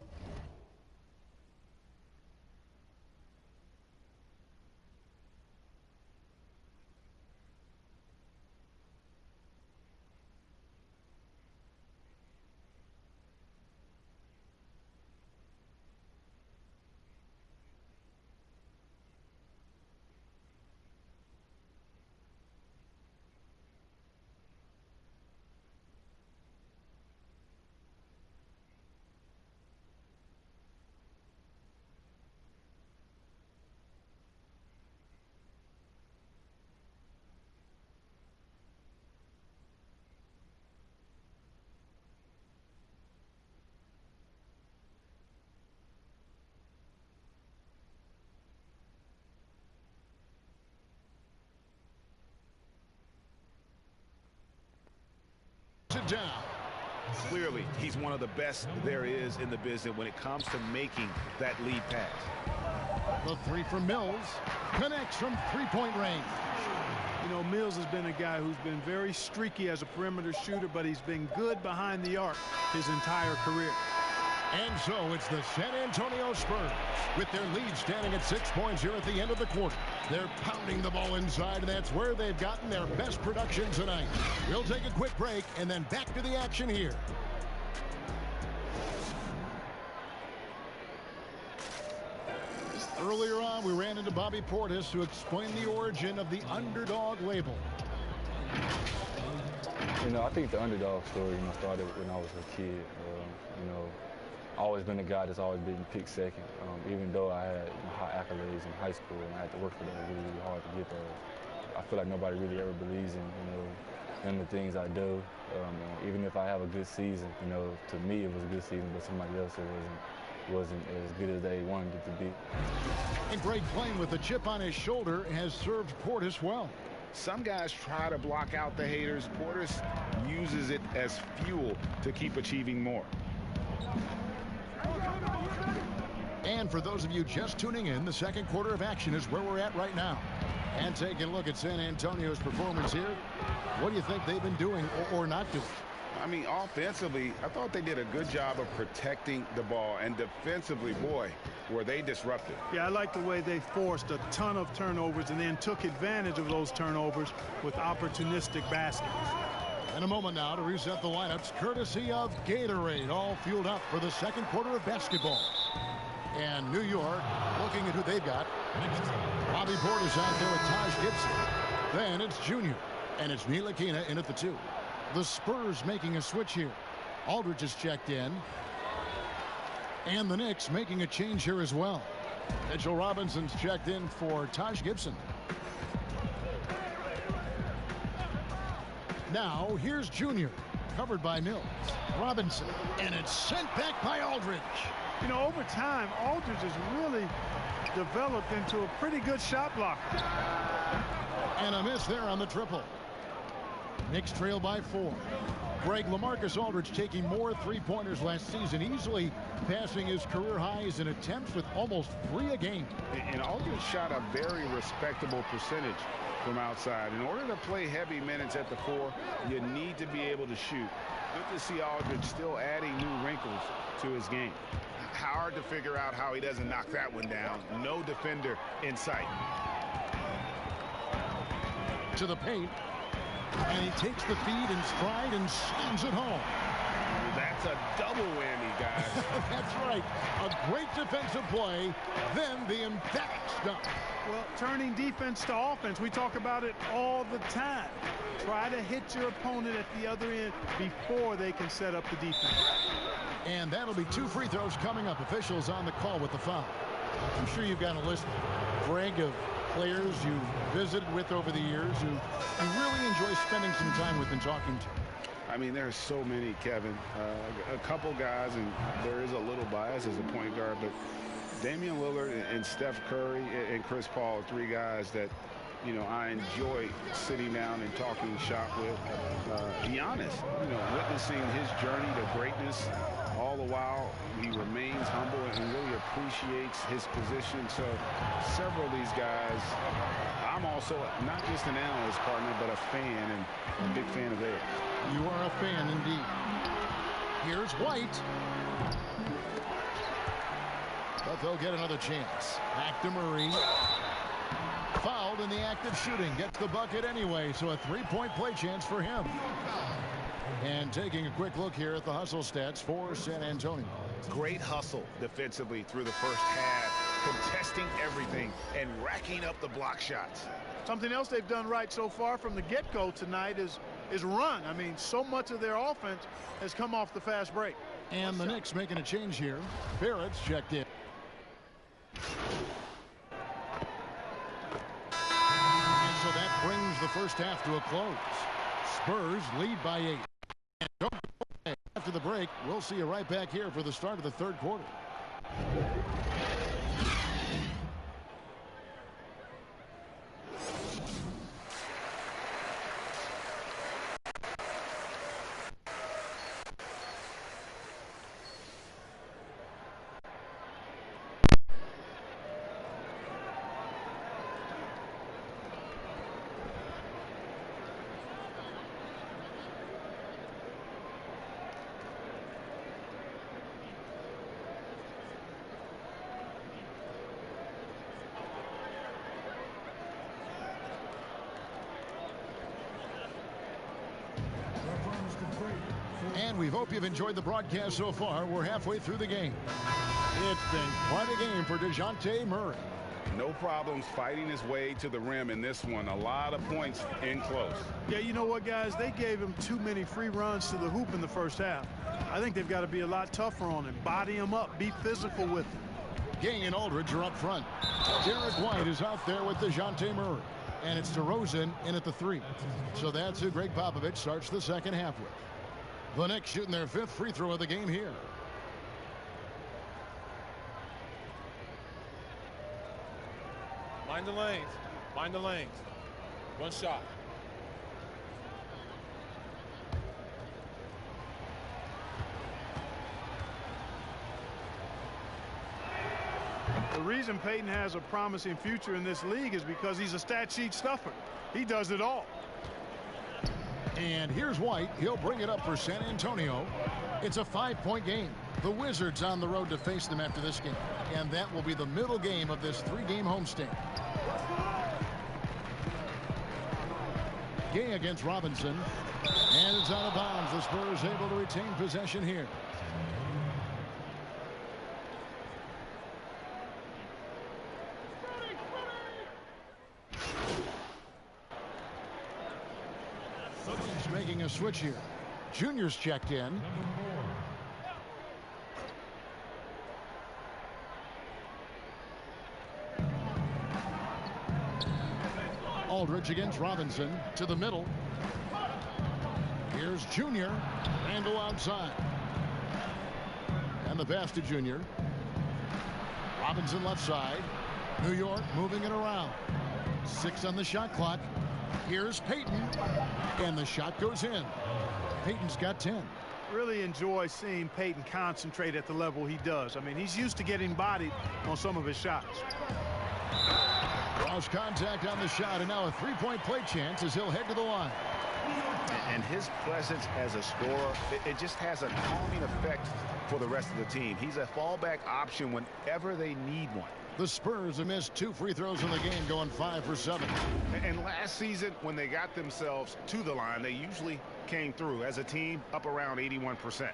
Down. Clearly, he's one of the best there is in the business when it comes to making that lead pass. The three from Mills connects from three-point range. You know, Mills has been a guy who's been very streaky as a perimeter shooter, but he's been good behind the arc his entire career. And so it's the San Antonio Spurs with their lead standing at 6 points here at the end of the quarter. They're pounding the ball inside, and that's where they've gotten their best production tonight. We'll take a quick break and then back to the action here. Earlier on, we ran into Bobby Portis to explain the origin of the underdog label. You know, I think the underdog story, started when I was a kid. Always been a guy that's always been picked second. Even though I had high accolades in high school and I had to work for that really, really hard to get those. I feel like nobody really ever believes in the things I do. Even if I have a good season, to me it was a good season, but somebody else it wasn't as good as they wanted it to be. And Greg, playing with a chip on his shoulder, has served Portis well. Some guys try to block out the haters. Portis uses it as fuel to keep achieving more. And for those of you just tuning in, the second quarter of action is where we're at right now. And taking a look at San Antonio's performance here, what do you think they've been doing or not doing? I mean, offensively, I thought they did a good job of protecting the ball. And defensively, boy, were they disruptive. Yeah, I like the way they forced a ton of turnovers and then took advantage of those turnovers with opportunistic baskets. In a moment now to reset the lineups, courtesy of Gatorade, all fueled up for the second quarter of basketball. And New York looking at who they've got. Bobby Portis out there with Taj Gibson. Then it's Junior, and it's Ntilikina in at the 2. The Spurs making a switch here. Aldridge is checked in. And the Knicks making a change here as well. Mitchell Robinson's checked in for Taj Gibson. Now here's Junior, covered by Mills. Robinson, and it's sent back by Aldridge. You know, over time, Aldridge has really developed into a pretty good shot blocker. And a miss there on the triple. Knicks trail by 4. Greg, LaMarcus Aldridge taking more three-pointers last season, easily passing his career highs in attempts with almost 3 a game. And Aldridge shot a very respectable percentage from outside. In order to play heavy minutes at the 4, you need to be able to shoot. Good to see Aldridge still adding new wrinkles to his game. Hard to figure out how he doesn't knock that one down. No defender in sight. To the paint. And he takes the feed in stride and slams it home. That's a double whammy, guys. That's right. A great defensive play, then the emphatic stop. Well, turning defense to offense. We talk about it all the time. Try to hit your opponent at the other end before they can set up the defense. And that'll be 2 free throws coming up. Officials on the call with the foul. I'm sure you've got a list, Greg, of players you visited with over the years who you really enjoy spending some time with and talking to. I mean, there's so many, Kevin. A couple guys, and there is a little bias as a point guard, but Damian Lillard and Steph Curry and Chris Paul are 3 guys that, you know, I enjoy sitting down and talking shop with. Giannis, you know, witnessing his journey to greatness, all the while he remains humble and really appreciates his position. So several of these guys, I'm also not just an analyst partner, but a fan, and a big fan of theirs. You are a fan indeed. Here's White. But they'll get another chance. Back to Murray. Fouled in the act of shooting. Gets the bucket anyway, so a 3-point play chance for him. And taking a quick look here at the hustle stats for San Antonio. Great hustle defensively through the first half, contesting everything and racking up the block shots. Something else they've done right so far from the get-go tonight is run. I mean, so much of their offense has come off the fast break. And the Knicks making a change here. Barrett's checked in. And so that brings the first half to a close. Spurs lead by 8. And don't go away. After the break, we'll see you right back here for the start of the third quarter. And we hope you've enjoyed the broadcast so far. We're halfway through the game. It's been quite a game for DeJounte Murray. No problems fighting his way to the rim in this one. A lot of points in close. Yeah, you know what, guys? They gave him too many free runs to the hoop in the first half. I think they've got to be a lot tougher on him. Body him up. Be physical with him. Gang and Aldridge are up front. Derek White is out there with DeJounte Murray. And it's DeRozan in at the 3. So that's who Greg Popovich starts the second half with. The Knicks shooting their 5th free throw of the game here. Mind the lanes. Mind the lanes. One shot. The reason Peyton has a promising future in this league is because he's a stat sheet stuffer. He does it all. And here's White. He'll bring it up for San Antonio. It's a 5-point game. The Wizards on the road to face them after this game. And that will be the middle game of this 3-game homestand. Gay against Robinson. And it's out of bounds. The Spurs able to retain possession here. Making a switch here. Junior's checked in. Aldridge against Robinson to the middle. Here's Junior. Randall outside. And the pass to Junior. Robinson left side. New York moving it around. 6 on the shot clock. Here's Peyton, and the shot goes in. Peyton's got 10. Really enjoy seeing Peyton concentrate at the level he does. I mean, he's used to getting bodied on some of his shots. Draws contact on the shot, and now a 3-point play chance as he'll head to the line. And his presence as a scorer, it just has a calming effect for the rest of the team. He's a fallback option whenever they need one. The Spurs have missed 2 free throws in the game, going 5 for 7. And last season, when they got themselves to the line, they usually came through as a team up around 81%.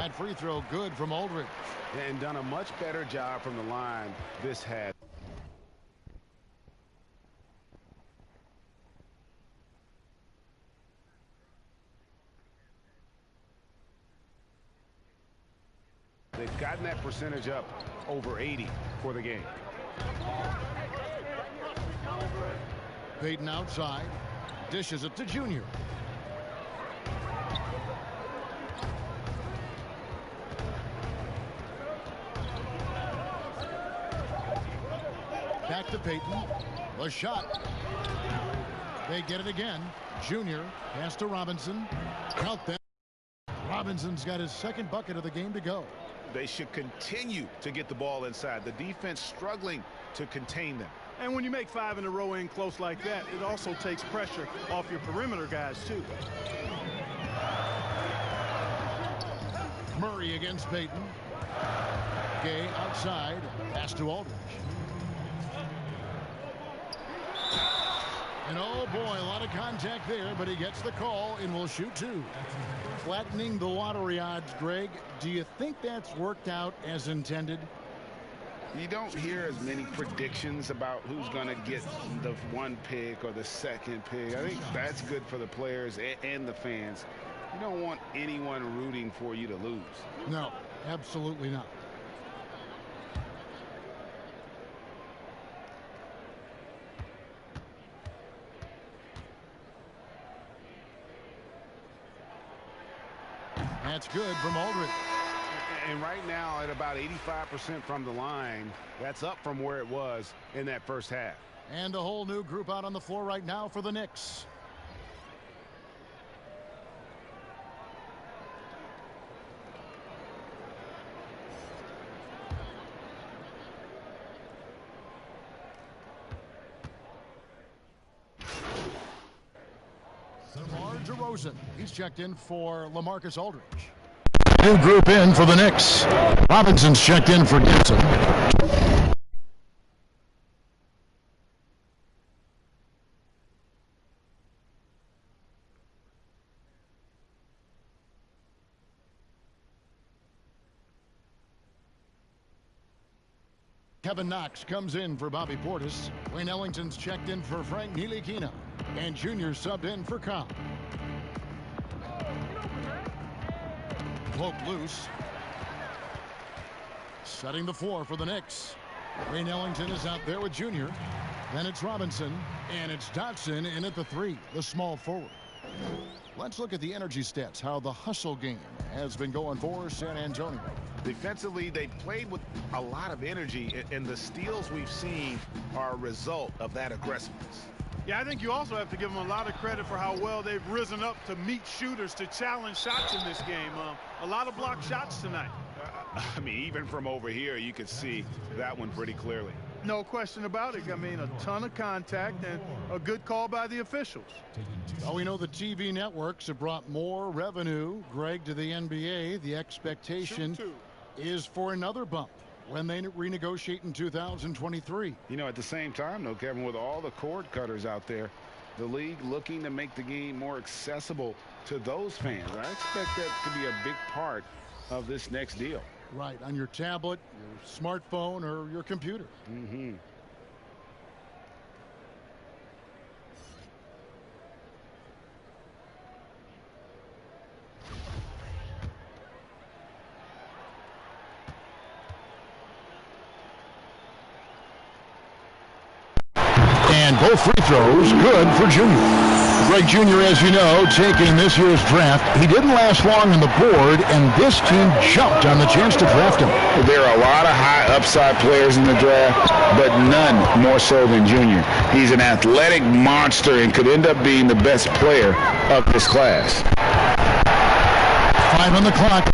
That free throw good from Aldridge. And done a much better job from the line this had. They've gotten that percentage up over 80 for the game. Payton outside. Dishes it to Junior. Back to Payton. The shot. They get it again. Junior pass to Robinson. Count them. Robinson's got his second bucket of the game to go. They should continue to get the ball inside. The defense struggling to contain them. And when you make 5 in a row in close like that, it also takes pressure off your perimeter guys, too. Murray against Payton. Gay outside. Pass to Aldridge. And oh boy, a lot of contact there, but he gets the call and will shoot 2. Flattening the lottery odds, Greg. Do you think that's worked out as intended? You don't hear as many predictions about who's going to get the 1 pick or the 2nd pick. I think that's good for the players and the fans. You don't want anyone rooting for you to lose. No, absolutely not. That's good from Aldridge. And right now at about 85% from the line, that's up from where it was in that first half. And a whole new group out on the floor right now for the Knicks. DeMar DeRozan. He's checked in for LaMarcus Aldridge. New group in for the Knicks. Robinson's checked in for Gibson. Kevin Knox comes in for Bobby Portis. Wayne Ellington's checked in for Frank Ntilikina. And Junior subbed in for Cobb. Poke loose. Setting the floor for the Knicks. Wayne Ellington is out there with Junior. Then it's Robinson. And it's Dotson in at the 3, the small forward. Let's look at the energy stats, how the hustle game has been going for San Antonio. Defensively, they played with a lot of energy, and the steals we've seen are a result of that aggressiveness. Yeah, I think you also have to give them a lot of credit for how well they've risen up to meet shooters to challenge shots in this game. A lot of blocked shots tonight. I mean, even from over here, you could see that one pretty clearly. No question about it. I mean, a ton of contact and a good call by the officials. Well, we know the TV networks have brought more revenue, Greg, to the NBA. The expectation is for another bump when they renegotiate in 2023. You know, at the same time, though, Kevin, with all the cord cutters out there, the league looking to make the game more accessible to those fans. I expect that to be a big part of this next deal. Right, on your tablet, your smartphone, or your computer. Mm-hmm. And both free throws good for Junior. Greg Jr., as you know, taking this year's draft. He didn't last long on the board, and this team jumped on the chance to draft him. There are a lot of high upside players in the draft, but none more so than Junior. He's an athletic monster and could end up being the best player of this class. 5 on the clock.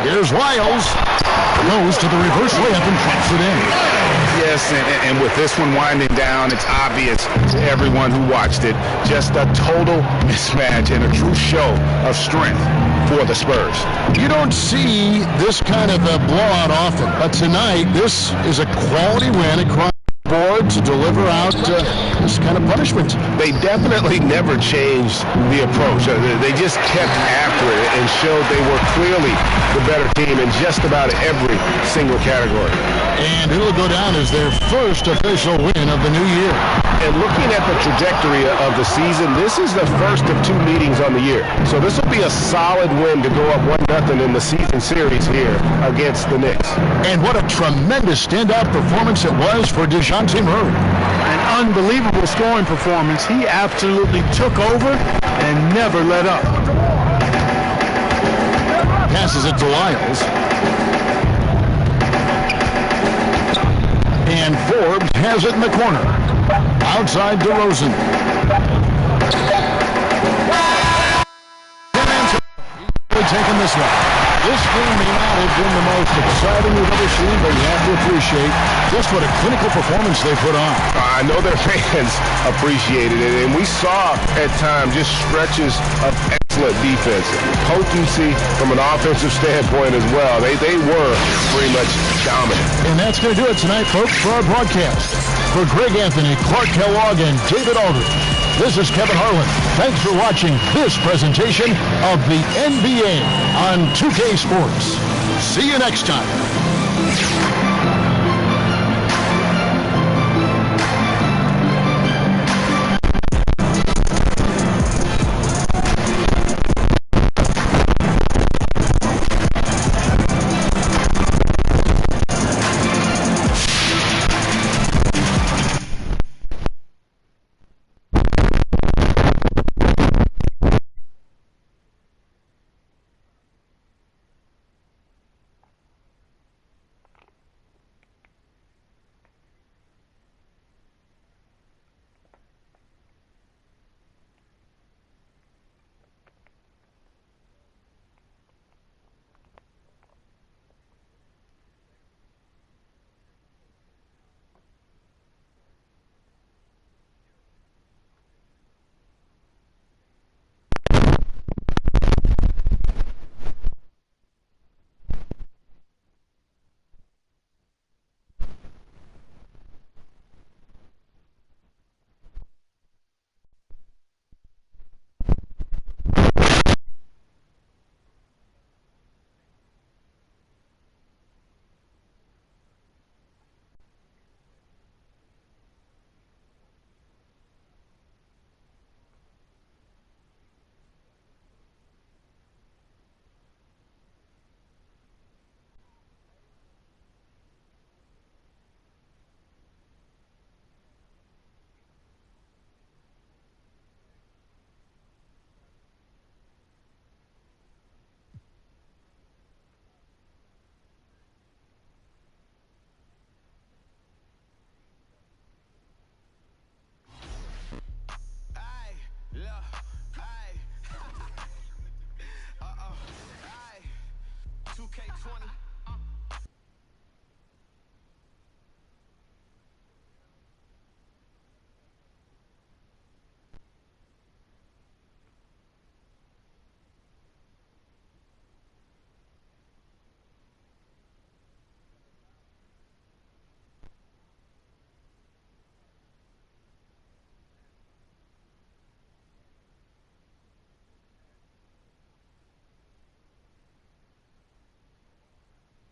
Here's Wiles. Goes to the reverse layup and drops it in. Yes, and with this one winding down, it's obvious to everyone who watched it. Just a total mismatch and a true show of strength for the Spurs. You don't see this kind of a blowout often, but tonight this is a quality win across. board to deliver out this kind of punishment. They definitely never changed the approach. They just kept after it and showed they were clearly the better team in just about every single category. And it'll go down as their first official win of the new year. And looking at the trajectory of the season, this is the first of 2 meetings on the year. So this will be a solid win to go up 1-0 in the season series here against the Knicks. And what a tremendous standout performance it was for DeJounte Murray. An unbelievable scoring performance. He absolutely took over and never let up. Passes it to Lyles. And Forbes has it in the corner. Outside DeRozan. Taking this one. This game may not have been the most exciting we've ever seen, but you have to appreciate just what a clinical performance they put on. I know their fans appreciated it, and we saw at times just stretches of excellent defense, potency from an offensive standpoint as well. They were pretty much dominant. And that's going to do it tonight, folks, for our broadcast. For Greg Anthony, Clark Kellogg, and David Aldridge, this is Kevin Harlan. Thanks for watching this presentation of the NBA on 2K Sports. See you next time.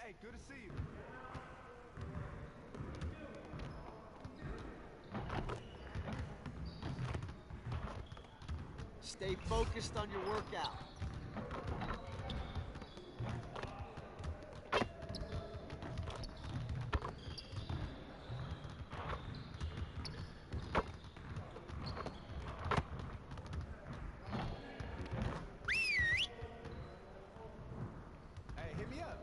Hey, good to see you. Stay focused on your workout. Hey, hit me up.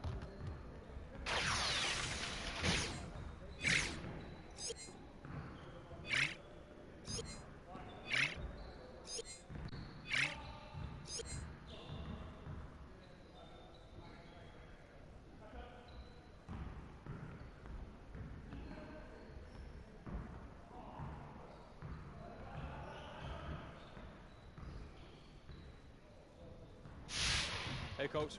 Hey, Coach.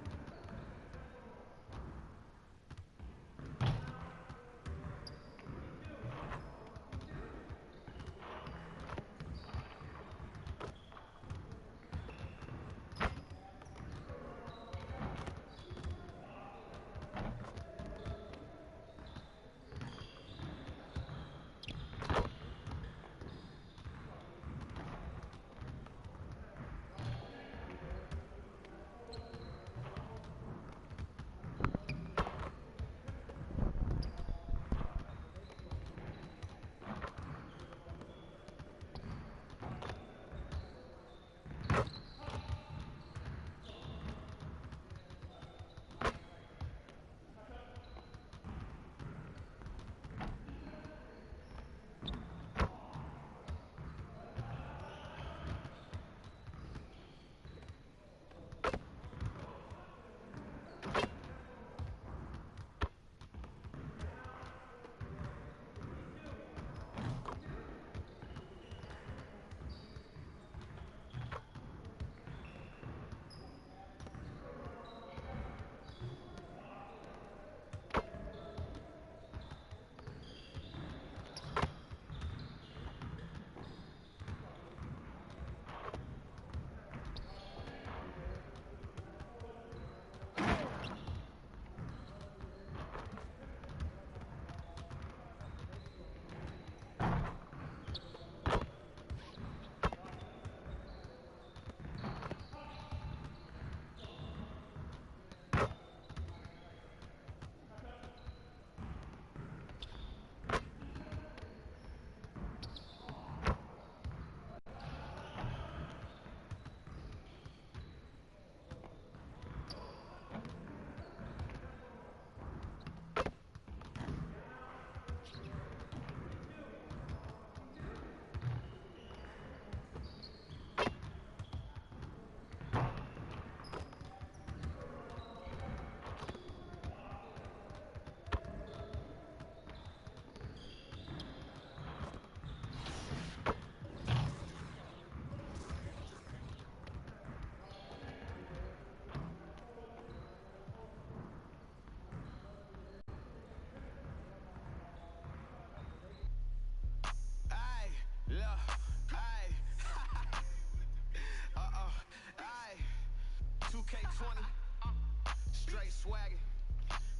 swaggin'.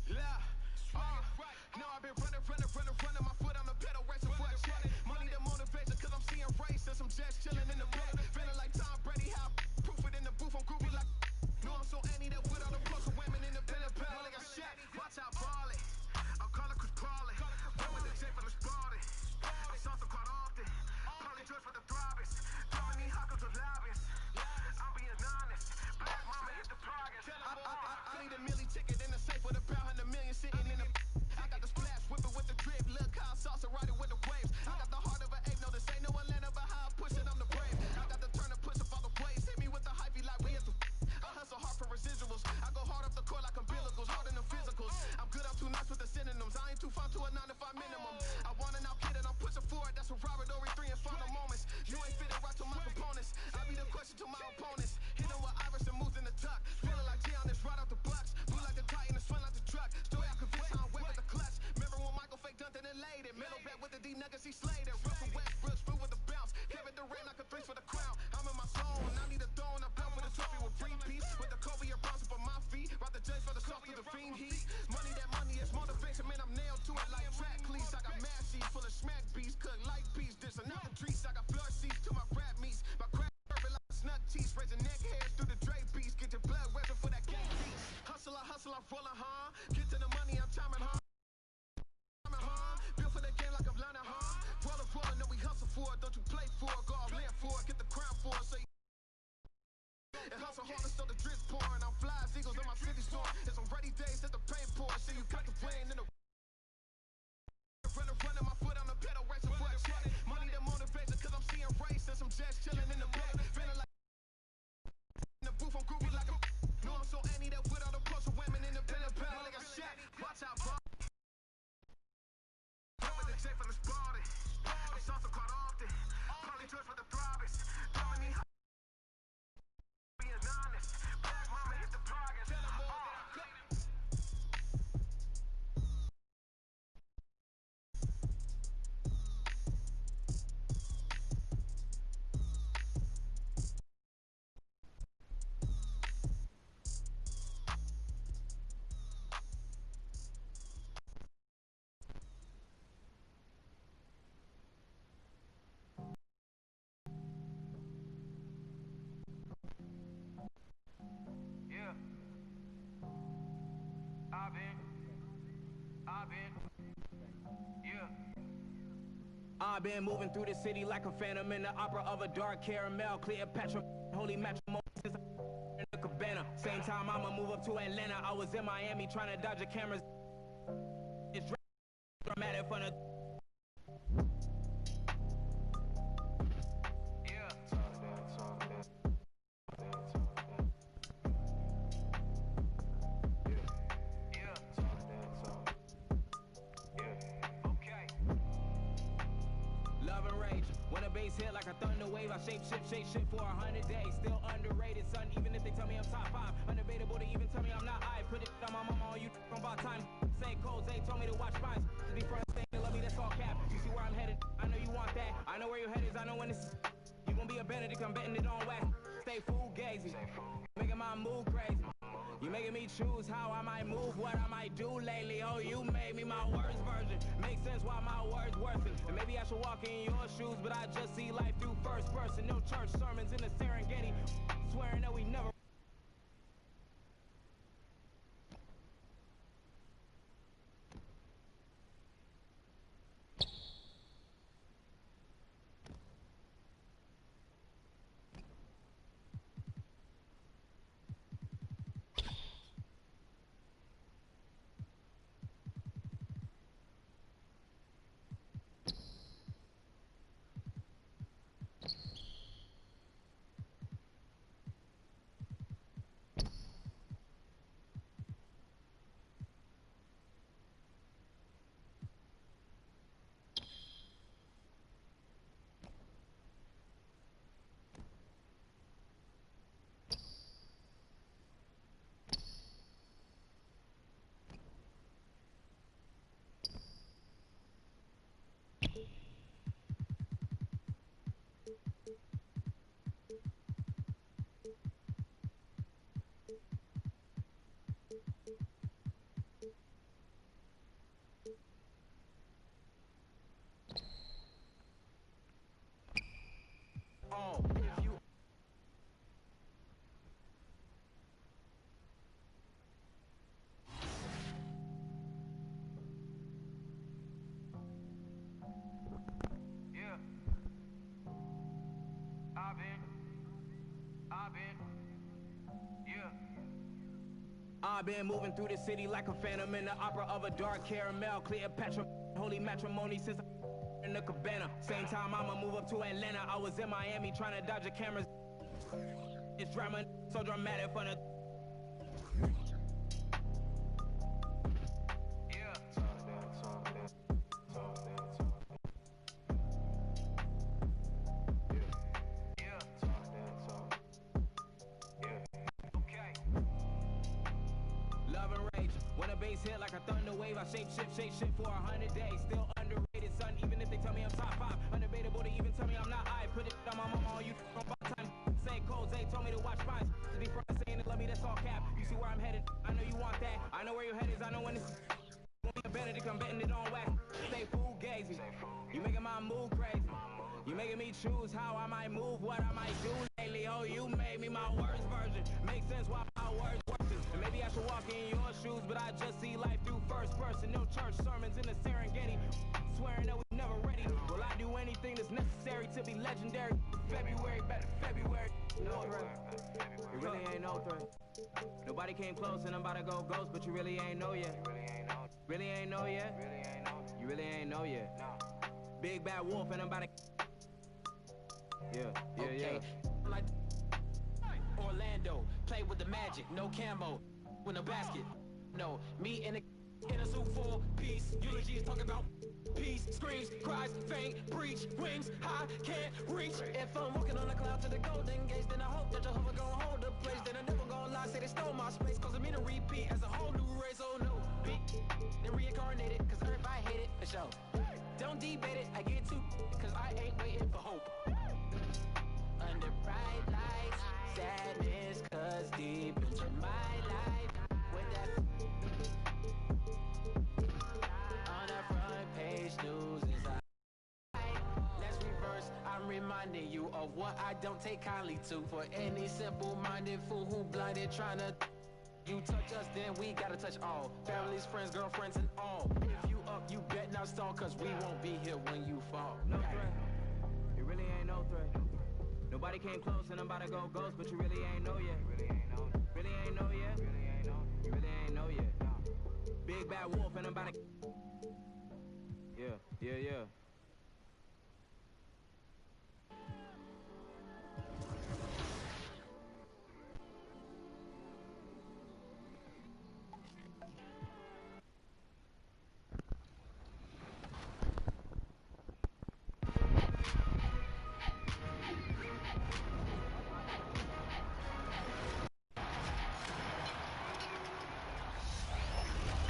Yeah. No, I've been running, my foot on the pedal, racing for a check. Money the motivation, cause I'm seeing race and some jets chilling in the back. Feeling like Tom Brady, how proof it in the booth, I'm groovy like. No, I'm so anti that with all the plus of women in the pen pal, like a Shaq. Watch out, ballin'. I'm calling Chris Paulin. Run with the J from the Spartan. I saw some caught often. Probably judge for the thrivers. Throwing these hockers to lobbyists. I'm being honest. Black mama hit the progress. I need a milli ticket in the safe with about 100 million sitting in the. I got the splash, whipping with the drip, look how salsa riding with the waves. I got the heart of an ape, no, this ain't no Atlanta, but how I push it, I'm the brave. I got the turn to push up all the plays, hit me with the hypey like we at the. I hustle hard for residuals, I go hard up the court like umbilicals, hard in the physicals. I'm good, I'm too nice with the synonyms, I ain't too far to a 9 to 5 minimum. I want an out kid and I'm pushing forward, that's what Robert Ory 3 and final moments. You ain't fitting right to my components, I be the question to my opponents. Hit him with Iverson moves in the tuck, feeling like Giannis right out the blocks. Move like the Titan and swing like the truck, story I convince how I'm wet with the clutch. Remember when Michael fake dunked and laid it? Middle back with the D nuggets, he slayed it. Russell Westbrook, smooth with the bounce. Kevin Durant like a three for the crown. I'm in my zone, I need a throne. I'm built for the trophy with three piece. With the Kobe or Bronson for my feet. Rock the J's for the soft to the fiend heat. Money, that money is motivation, man. I'm nailed to it like track cleats. I got mad sheets full of smack beats, cook like beats. Dish another treats. I got floor seats to my rap meets. My crack perfect like snug teeth. Raising neck hairs through the Dre beats. Get your blood resin for that gang beat. Hustle, I'm rolling, huh? Get to the money, I'm chiming, huh? Built for the game like I'm learning, huh? Rollin', know we hustle for it. Don't you play for it, go off land for it, get the crown for it. So you and hustle harder so the drip's pouring. I'm flies, eagles in my city storm. It's on ready days that the pain pours. See you cut the plane in the running, my foot on the pedal, racing for a check. Money the motivation, cause I'm seeing race and some jets chilling in the back. Feeling like in the booth, I'm groovy like a. No, I'm so anti that with all the plus of women in the pen pal, like a Shaq. Watch out, bro. With the J from the Spartan. I saw some caught often. Probably judge for the thrivers. Throwing these being honest. Black mama hit the progress. I've been moving through the city like a phantom in the opera of a dark caramel. Cleopatra, holy matrimony since I'm in the cabana. Same time I'ma move up to Atlanta. I was in Miami trying to dodge the cameras. It's dramatic for the. Hit like a thunder wave, I shape shift for 100 days. Still underrated, son, even if they tell me I'm top 5. Undebatable to even tell me I'm not. I put it on my mama, on you on about time. Say codes, they told me to watch mine. To be front, saying they love me, that's all cap. You see where I'm headed, I know you want that. I know where your head is, I know when it's. You gon' be a Benedict, I'm betting it on wax. Stay fugazi, making my move crazy. You making me choose how I might move, what I might do lately. Oh, you made me my worst version. Makes sense why my words worth it. And maybe I should walk in your shoes, but I just see life through first person. No church sermons in the Serengeti, swearing that we never. I've been moving through the city like a phantom in the opera of a dark caramel. Cleopatra, holy matrimony since in the cabana. Same time I'ma move up to Atlanta. I was in Miami trying to dodge the cameras. It's drama, so dramatic for the. Hit like a thunder wave, I shape shift for 100 days. Still underrated, son, even if they tell me I'm top 5. Undebatable to even tell me I'm not. I put it on my mama on you on by time. Say codes, they told me to watch mine. Before I saying it, love me, that's all cap. You see where I'm headed, I know you want that. I know where your head is, I know when it's won't be a Benedict, I'm betting it on wax. Stay fugazi, you making my move crazy. You making me choose how I might move, what I might do lately. Oh, you made me my worst version. Makes sense why my words work. And maybe I should walk in your shoes, but I just see life through first person. No church sermons in the Serengeti. Swearing that we're never ready. Will I do anything that's necessary to be legendary? February, back to February. No threat. It really ain't no threat. Nobody came close and I'm about to go ghost, but you really ain't know yet. Really ain't know yet. You really ain't know yet. Big bad wolf and I'm about to. Yeah. Like Orlando, play with the magic, no camo, with no basket. No, me in a suit full piece. Eulogies talking about peace, screams, cries, faint, breach, wings, high, can't reach. If I'm walking on a cloud to the golden gates, then I hope that Jehovah gon' hold the place. Then I never gon' lie, say they stole my space, causing me to repeat as a whole new race. Oh no, then reincarnated, cause everybody hate it for sure. Don't debate it, I get too, cause I ain't waiting for hope. Under bright lights, sadness, cause deep into my life, with that on the front page news is let's reverse, I'm reminding you of what I don't take kindly to. For any simple-minded fool who blinded trying to you touch us, then we gotta touch all. Families, friends, girlfriends, and all. If you up, you bet not stall, cause we won't be here when you fall. No threat. It really ain't no threat. Nobody came close and I'm about to go ghost, but you really ain't know yet. Really ain't know yet. You really ain't know yet. Big bad wolf and I'm about to. Yeah.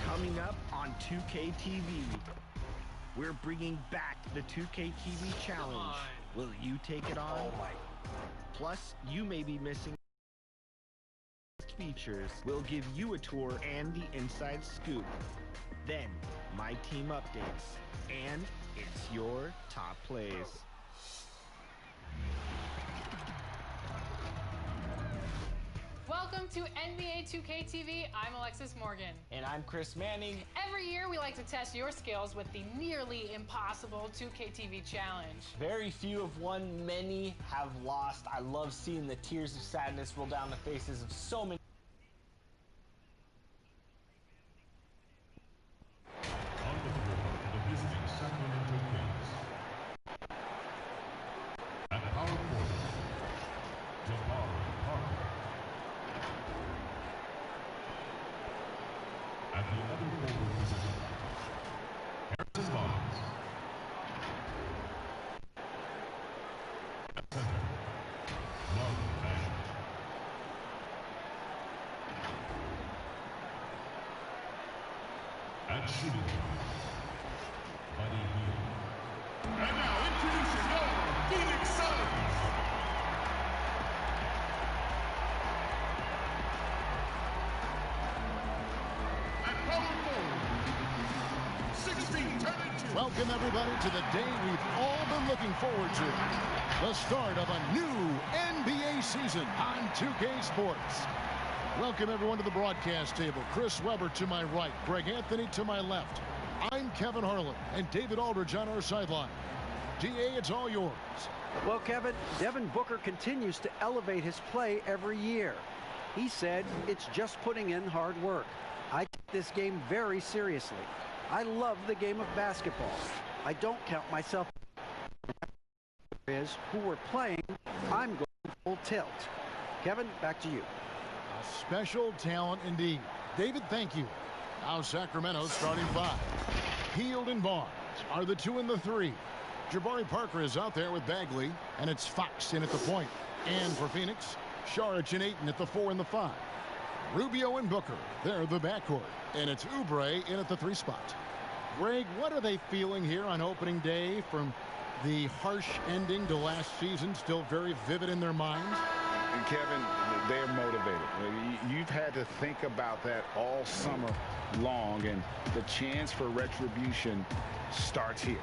Coming up on 2K TV, we're bringing back the 2K TV challenge. Will you take it on? Plus, you may be missing features. We'll give you a tour and the inside scoop. Then, my team updates, and it's your top plays. Welcome to NBA 2K TV. I'm Alexis Morgan. And I'm Chris Manning. Every year we like to test your skills with the nearly impossible 2K TV challenge. Very few have won, many have lost. I love seeing the tears of sadness roll down the faces of so many. And now introducing your Phoenix Suns. At power forward, 16-10. Welcome everybody to the day we've all been looking forward to. The start of a new NBA season on 2K Sports. Welcome everyone to the broadcast table. Chris Webber to my right, Greg Anthony to my left. I'm Kevin Harlan and David Aldridge on our sideline. DA, it's all yours. Well, Kevin, Devin Booker continues to elevate his play every year. He said, "It's just putting in hard work. I take this game very seriously. I love the game of basketball. I don't count myself as who we're playing. I'm going full tilt." Kevin, back to you. A special talent indeed. David, thank you. Now Sacramento's starting five. Hield and Barnes are the 2 and the 3. Jabari Parker is out there with Bagley, and it's Fox in at the point. And for Phoenix, Saric and Ayton at the 4 and the 5. Rubio and Booker, they're the backcourt. And it's Oubre in at the 3 spot. Greg, what are they feeling here on opening day from the harsh ending to last season, still very vivid in their minds? And Kevin, they're motivated. You've had to think about that all summer long, and the chance for retribution starts here.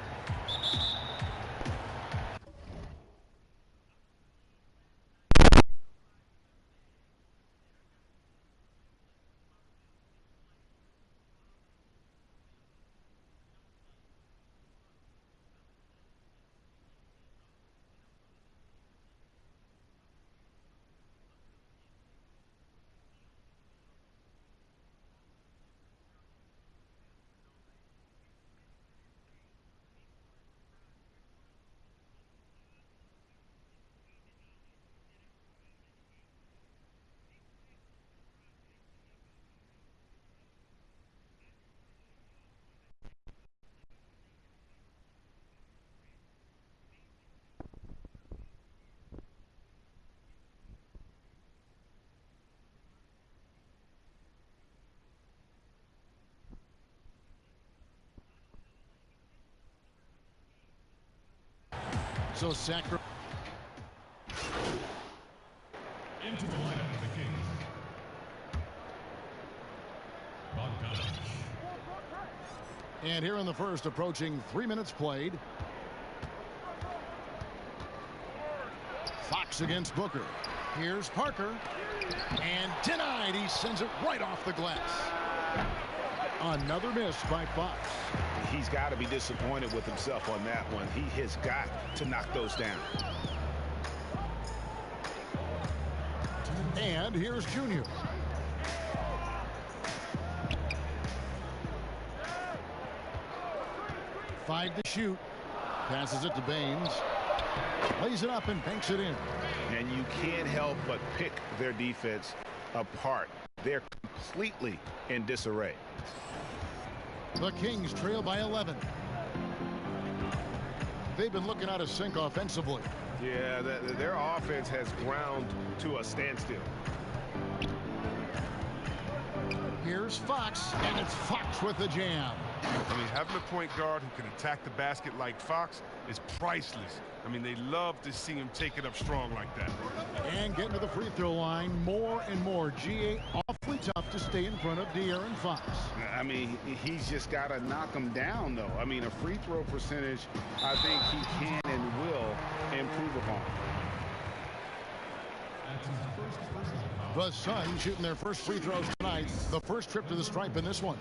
So Sacramento into the lineup of the Kings. And here in the first, approaching 3 minutes played. Fox against Booker. Here's Parker. And denied. He sends it right off the glass. Another miss by Fox. He's got to be disappointed with himself on that one. He has got to knock those down. And here's Junior. Five to shoot. Passes it to Baines. Lays it up and banks it in. And you can't help but pick their defense apart. They're completely in disarray. The Kings trail by 11. They've been looking out of sync offensively. Yeah, their offense has ground to a standstill. Here's Fox, and it's Fox with the jam. I mean, having a point guard who can attack the basket like Fox is priceless. I mean, they love to see him take it up strong like that. And getting to the free throw line more and more. GA awfully tough to stay in front of De'Aaron Fox. I mean, he's just got to knock him down, though. I mean, a free throw percentage, I think he can and will improve upon. The Suns shooting their first free throws tonight. The first trip to the stripe in this one.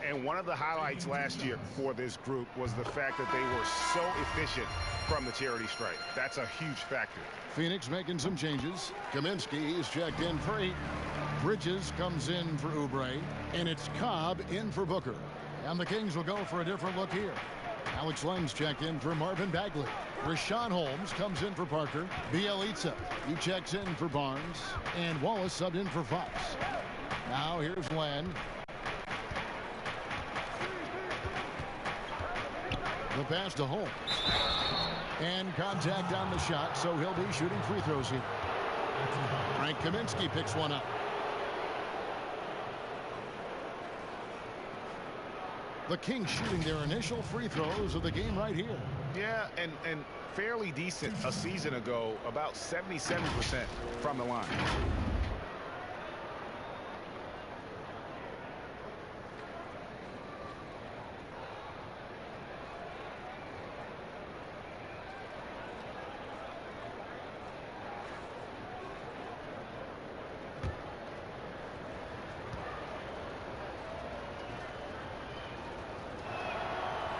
And one of the highlights last year for this group was the fact that they were so efficient from the charity stripe. That's a huge factor. Phoenix making some changes. Kaminsky is checked in for 8. Bridges comes in for Oubre. And it's Cobb in for Booker. And the Kings will go for a different look here. Alex Len's checked in for Marvin Bagley. Rashawn Holmes comes in for Parker. Bielitsa, he checks in for Barnes. And Wallace subbed in for Fox. Now here's Len. The pass to Holmes. And contact on the shot, so he'll be shooting free throws here. Frank Kaminsky picks one up. The Kings shooting their initial free throws of the game right here. Yeah, and fairly decent a season ago, about 77% from the line.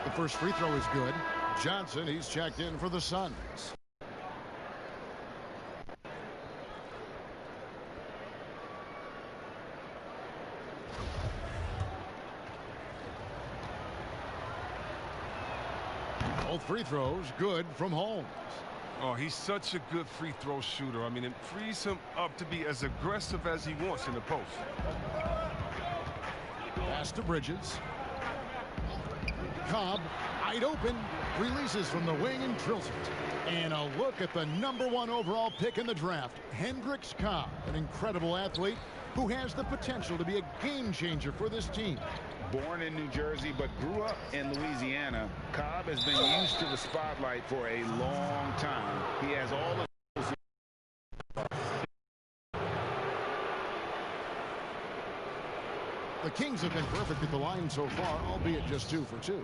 The first free throw is good. Johnson, he's checked in for the Suns. Both free throws good from Holmes. Oh, he's such a good free throw shooter. I mean, it frees him up to be as aggressive as he wants in the post. Pass to Bridges. Cobb, wide open, releases from the wing and drills it. And a look at the #1 overall pick in the draft, Hendricks Cobb, an incredible athlete who has the potential to be a game changer for this team. Born in New Jersey but grew up in Louisiana, Cobb has been used to the spotlight for a long time. He has all of the Kings have been perfect at the line so far, albeit just 2 for 2.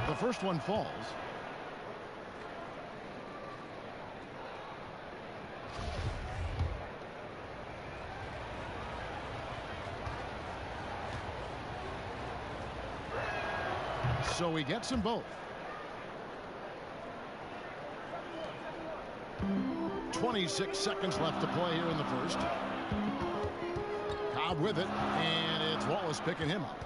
The first one falls. So he gets them both. 26 seconds left to play here in the first. Cobb with it, and it's Wallace picking him up.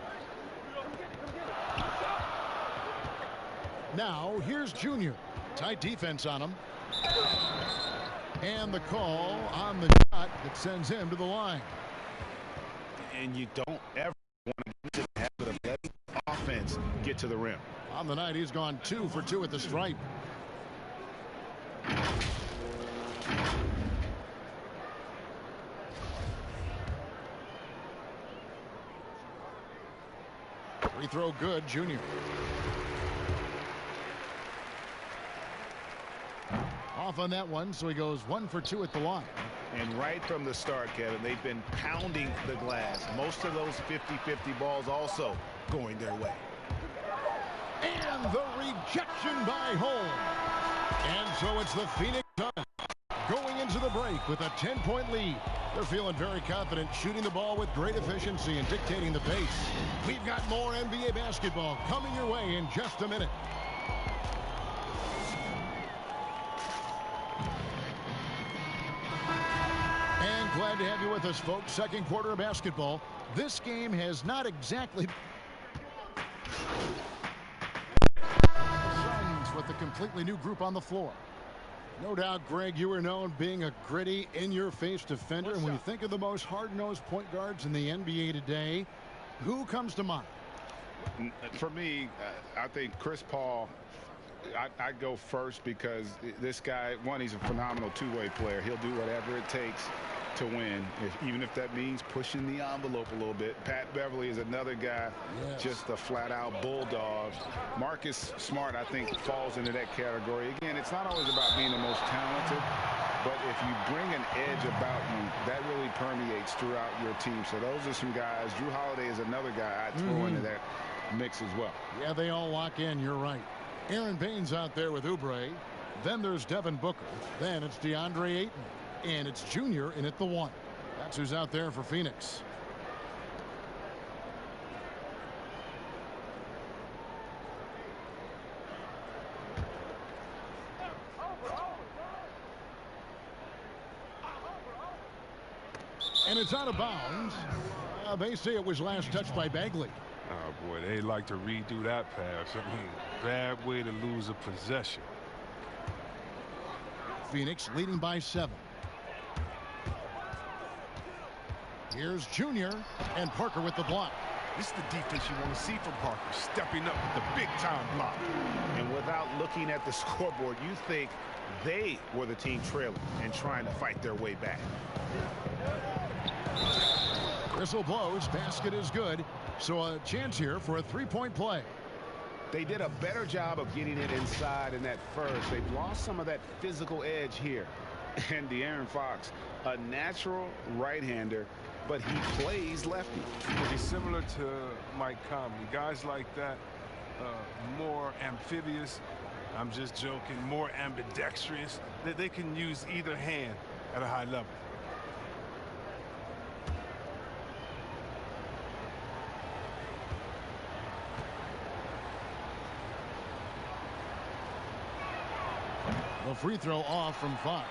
Now, here's Junior. Tight defense on him. And the call on the shot that sends him to the line. And you don't ever want to get into the habit of letting offense get to the rim. On the night, he's gone 2 for 2 at the stripe. Free throw good, Junior. Off on that one, so he goes 1 for 2 at the line. And right from the start, Kevin, they've been pounding the glass. Most of those 50-50 balls also going their way. And the rejection by Holmes. And so it's the Phoenix Suns going into the break with a 10-point lead. They're feeling very confident, shooting the ball with great efficiency and dictating the pace. We've got more NBA basketball coming your way in just a minute. And glad to have you with us, folks. Second quarter of basketball. This game has not exactly... Suns with a completely new group on the floor. No doubt, Greg, you are known being a gritty, in-your-face defender. And when you think of the most hard-nosed point guards in the NBA today, who comes to mind? For me, I think Chris Paul, I'd go first because this guy, one, he's a phenomenal two-way player. He'll do whatever it takes to win, even if that means pushing the envelope a little bit. Pat Beverly is another guy, just a flat-out bulldog. Marcus Smart, I think, falls into that category. Again, it's not always about being the most talented, but if you bring an edge about you, that really permeates throughout your team. So those are some guys. Drew Holiday is another guy I'd throw into that mix as well. Yeah, they all lock in. You're right. Aaron Baines out there with Oubre. Then there's Devin Booker. Then it's DeAndre Ayton. And it's Junior in at the 1. That's who's out there for Phoenix. And it's out of bounds. They say it was last touched by Bagley. Oh, boy, they like to redo that pass. I mean, bad way to lose a possession. Phoenix leading by 7. Here's Junior, and Parker with the block. This is the defense you want to see from Parker, stepping up with the big-time block. And without looking at the scoreboard, you think they were the team trailing and trying to fight their way back. Whistle blows, basket is good, so a chance here for a three-point play. They did a better job of getting it inside in that first. They've lost some of that physical edge here. And De'Aaron Fox, a natural right-hander, but he plays lefty. He's similar to Mike Conley. Guys like that, more amphibious. I'm just joking. More ambidextrous. They can use either hand at a high level. The free throw off from Fox.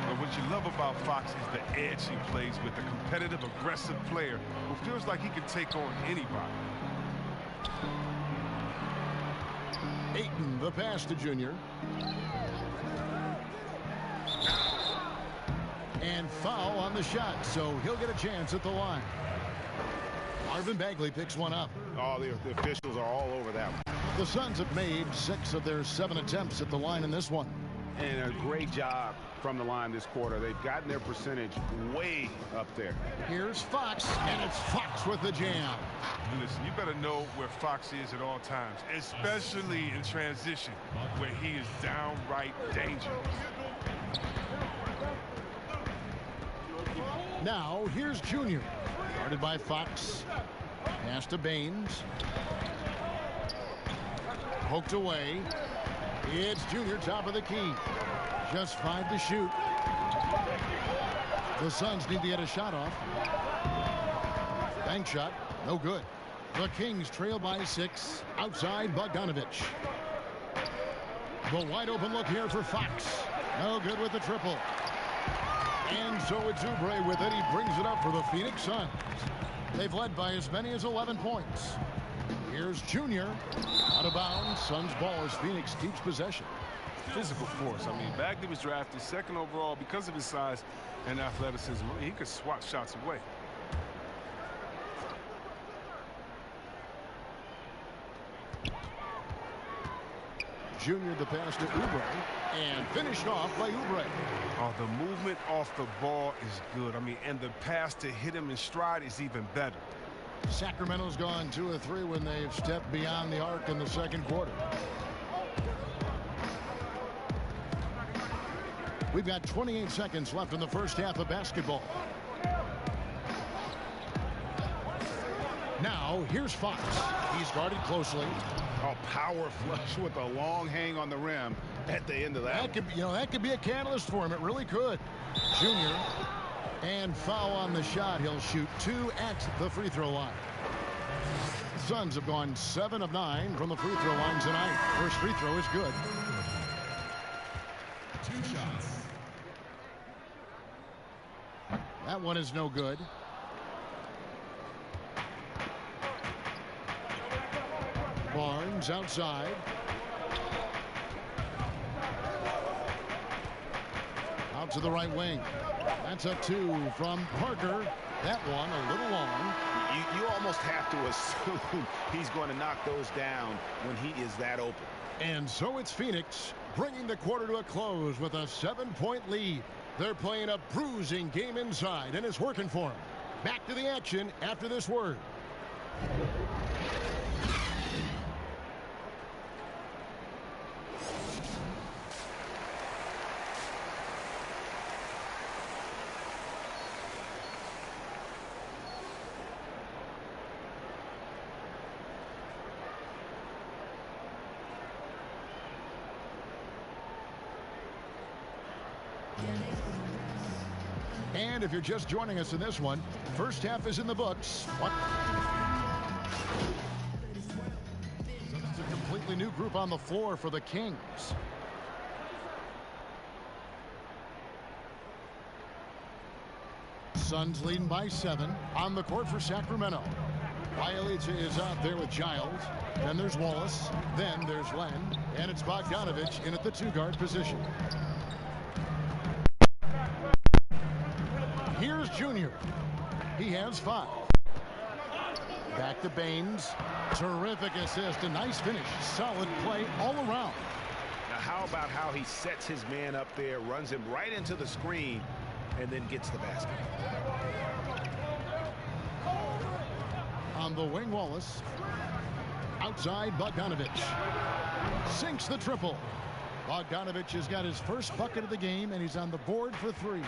But what you love about Fox is the edge he plays with, a competitive, aggressive player who feels like he can take on anybody. Ayton, the pass to Junior. And foul on the shot, so he'll get a chance at the line. Marvin Bagley picks one up. Oh, the officials are all over that one. The Suns have made 6 of their 7 attempts at the line in this one. And a great job from the line this quarter. They've gotten their percentage way up there. Here's Fox, and it's Fox with the jam. Listen, you better know where Fox is at all times, especially in transition, where he is downright dangerous. Now, here's Junior. Guarded by Fox. Pass to Baines. Poked away. It's Junior, top of the key. Just 5 to shoot. The Suns need to get a shot off. Bank shot, no good. The Kings trail by 6. Outside, Bogdanovich. The wide open look here for Fox. No good with the triple. And so it's Oubre with it. He brings it up for the Phoenix Suns. They've led by as many as 11 points. Here's Junior. Out of bounds. Suns ball as Phoenix keeps possession. Physical force. I mean, Bagley was drafted 2nd overall because of his size and athleticism. He could swat shots away. Junior, the pass to Oubre, and finished off by Oubre. Oh, the movement off the ball is good. I mean, and the pass to hit him in stride is even better. Sacramento's gone 2 of 3 when they've stepped beyond the arc in the second quarter. We've got 28 seconds left in the first half of basketball. Now, here's Fox. He's guarded closely. Oh, power flush with a long hang on the rim at the end of that. That could be a catalyst for him. It really could. Junior. And foul on the shot. He'll shoot 2 at the free throw line. Suns have gone 7 of 9 from the free throw line tonight. First free throw is good. 2 shots. That one is no good. Barnes outside. Out to the right wing. That's a 2 from Parker. That one a little long. You almost have to assume he's going to knock those down when he is that open. And so it's Phoenix bringing the quarter to a close with a 7-point lead. They're playing a bruising game inside, and it's working for them. Back to the action after this word. And if you're just joining us in this one, first half is in the books. It's a completely new group on the floor for the Kings. Suns leading by 7 on the court for Sacramento. Bjelica is out there with Giles. Then there's Wallace. Then there's Len. And it's Bogdanovich in at the 2-guard position. Here's Junior. He has 5. Back to Baines. Terrific assist. A nice finish. Solid play all around. Now, how about how he sets his man up there, runs him right into the screen, and then gets the basket. On the wing, Wallace. Outside, Bogdanovich. Sinks the triple. Bogdanovich has got his first bucket of the game, and he's on the board for 3.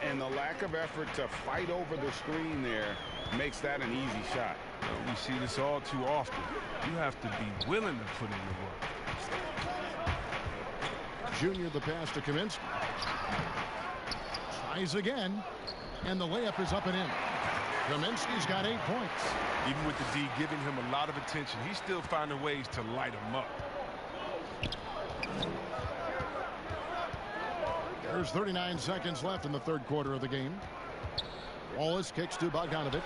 And the lack of effort to fight over the screen there makes that an easy shot. We see this all too often. You have to be willing to put in the work. Jr. the pass to Kaminsky. Tries again, and the layup is up and in. Kaminsky's got 8 points. Even with the D giving him a lot of attention, he's still finding ways to light him up. There's 39 seconds left in the third quarter of the game. Wallace kicks to Bogdanovich.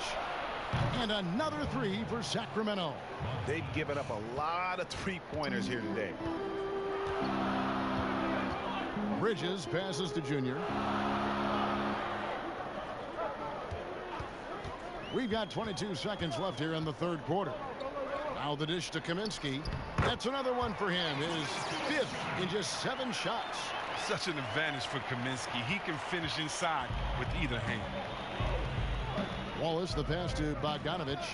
And another three for Sacramento. They've given up a lot of three-pointers here today. Bridges passes to Junior. We've got 22 seconds left here in the third quarter. Now the dish to Kaminsky. That's another one for him. His fifth in just 7 shots. Such an advantage for Kaminsky. He can finish inside with either hand. Wallace the pass to Bogdanovich.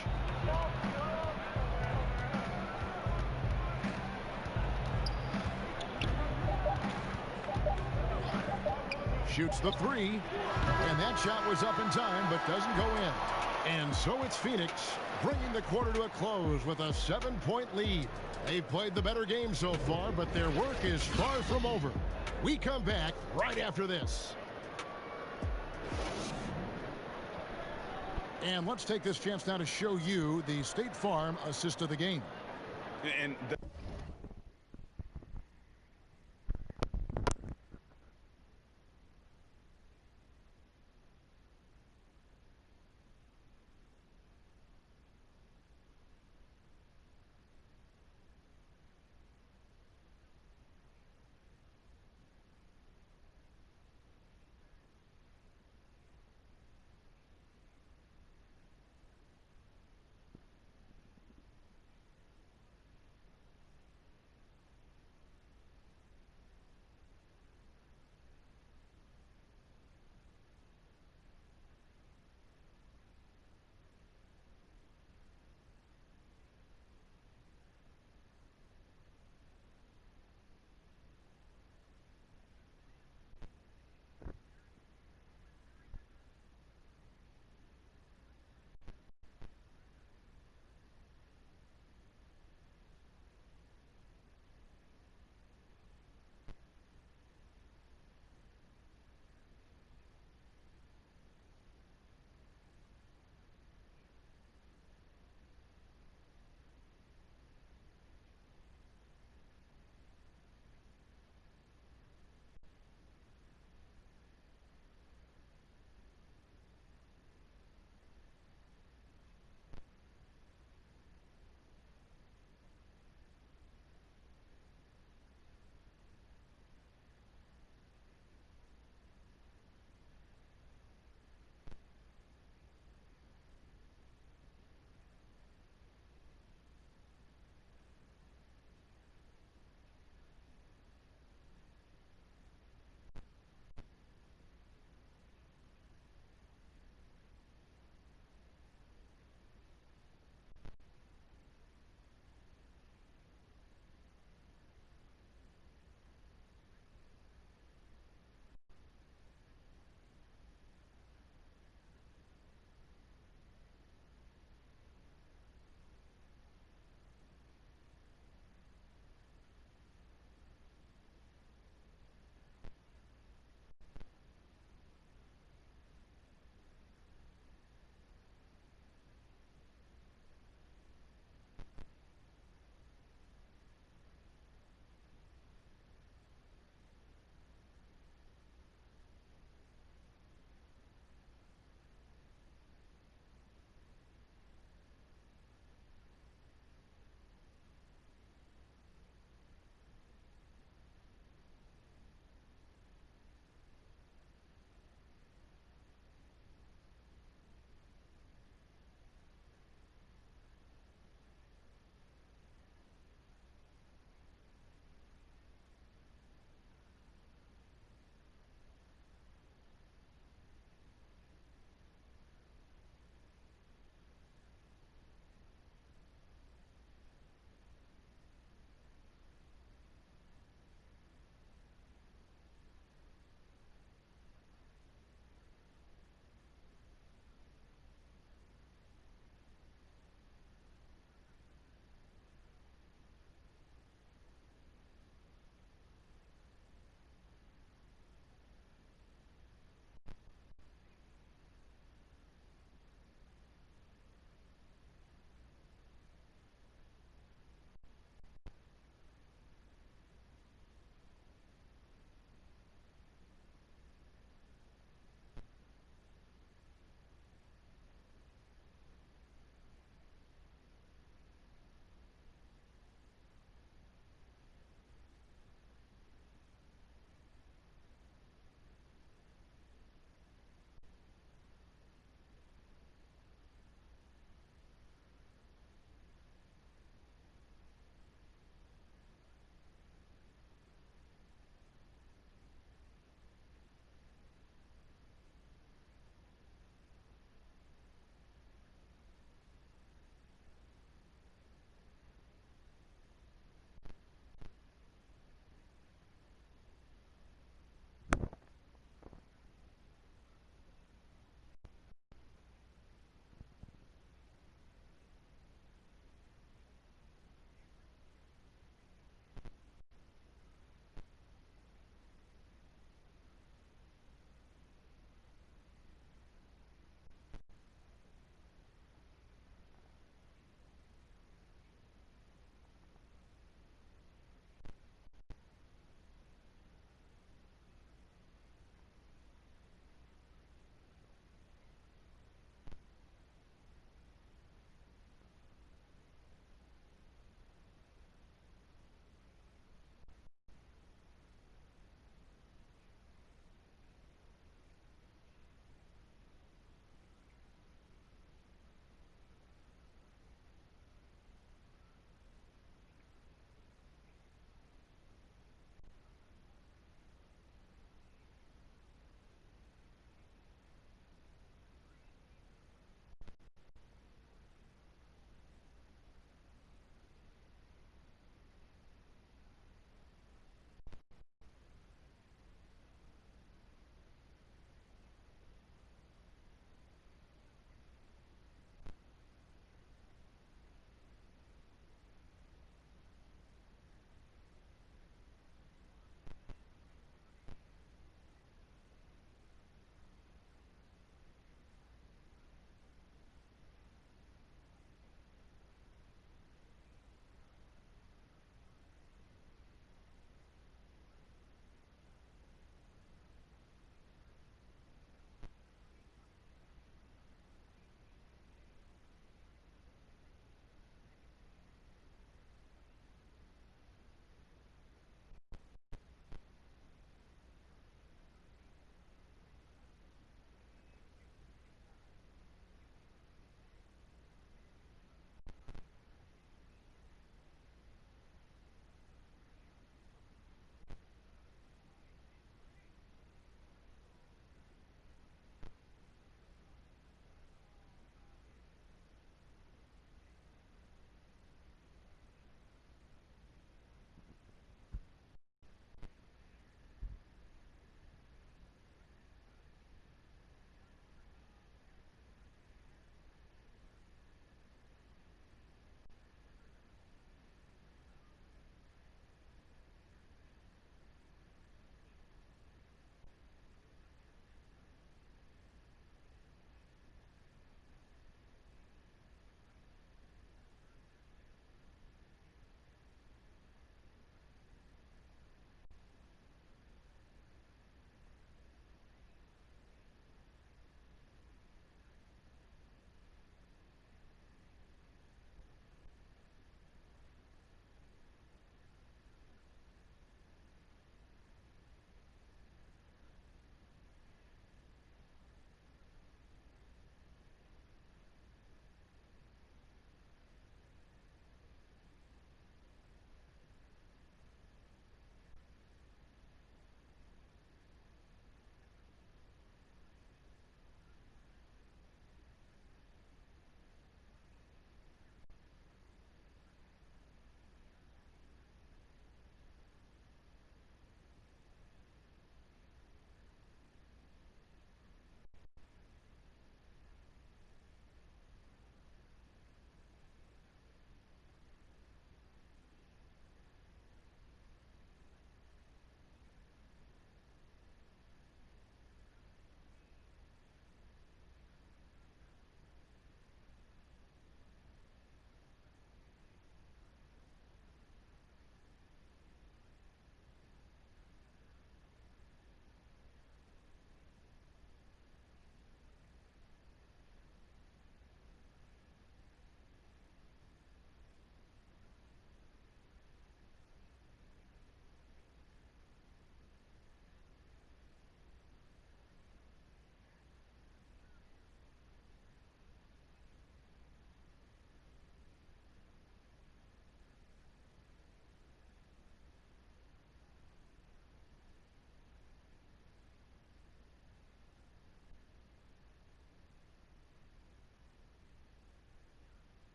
Shoots the three, and that shot was up in time but doesn't go in. And so it's Phoenix bringing the quarter to a close with a 7-point lead. They've played the better game so far, but their work is far from over. We come back right after this. And let's take this chance now to show you the State Farm assist of the game. And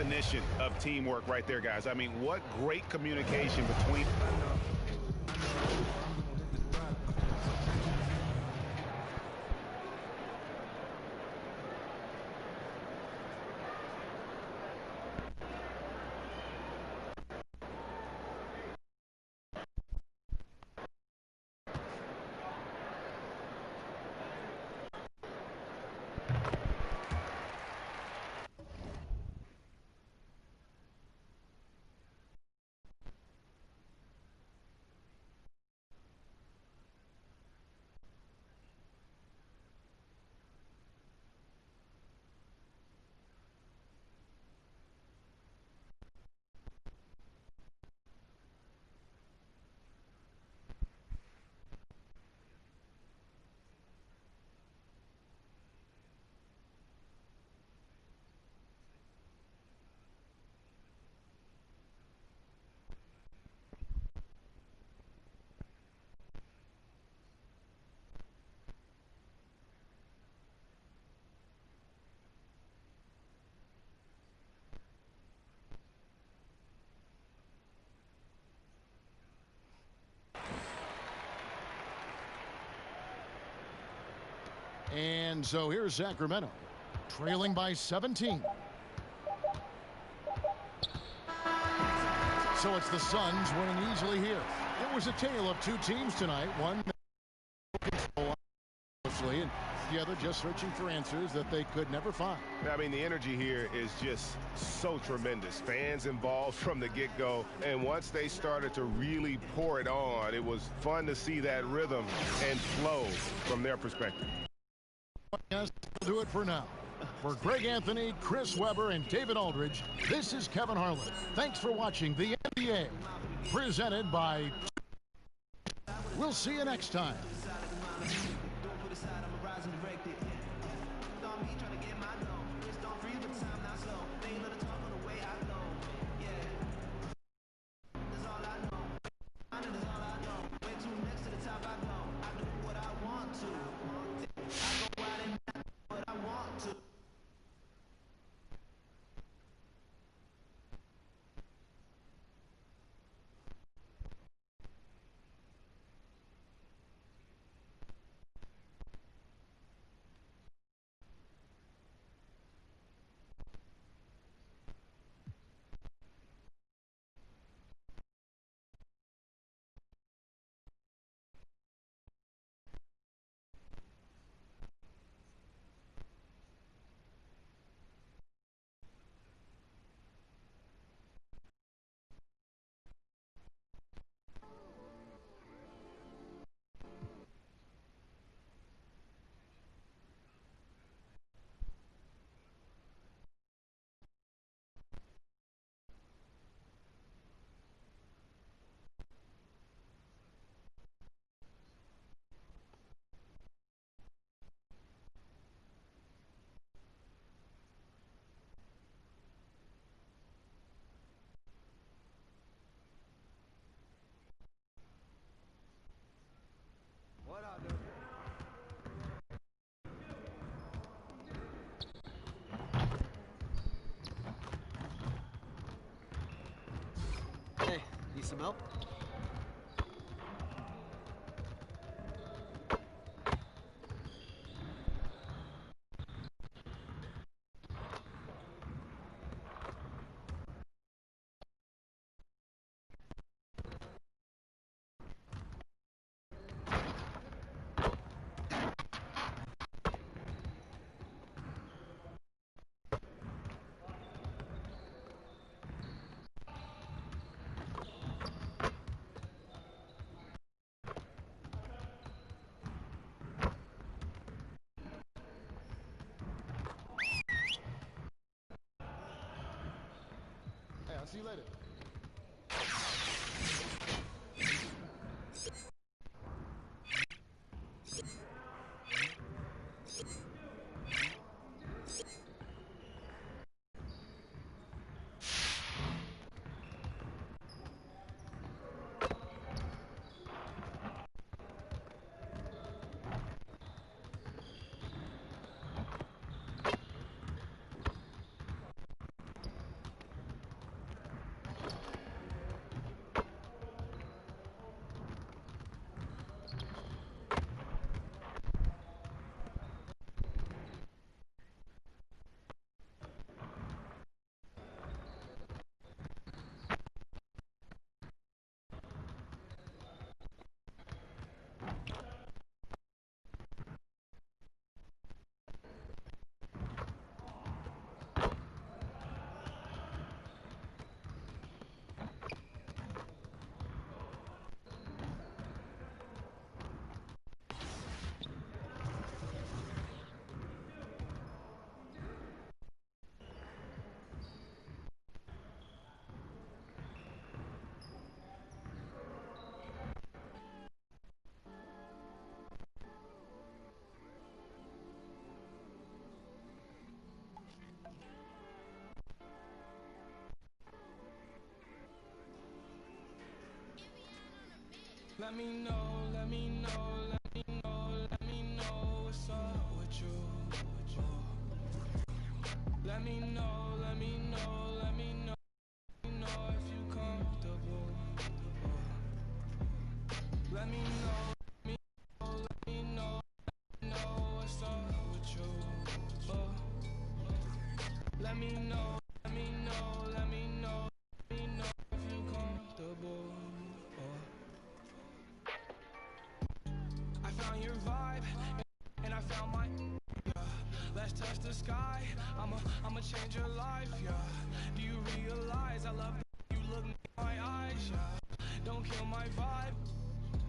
definition of teamwork right there, guys. I mean, what great communication between... And so here's Sacramento, trailing by 17. So it's the Suns winning easily here. It was a tale of two teams tonight. One control, and the other just searching for answers that they could never find. I mean, the energy here is just so tremendous. Fans involved from the get-go, and once they started to really pour it on, it was fun to see that rhythm and flow from their perspective. Yes, we'll do it for now. For Greg Anthony, Chris Webber, and David Aldridge, this is Kevin Harlan. Thanks for watching the NBA, presented by... We'll see you next time. Hey, need some help? Hey, I'll see you later. Let me know, let me know, let me know, let me know what's up with you. Let me know, let me know, let me know if you comfortable. Let me know, let me know what's up with you. Let me know, let me know, let me know if you comfortable. I found your vibe, and I found my, yeah. Let's touch the sky, I'ma change your life, yeah. Do you realize I love you look in my eyes, yeah. Don't kill my vibe,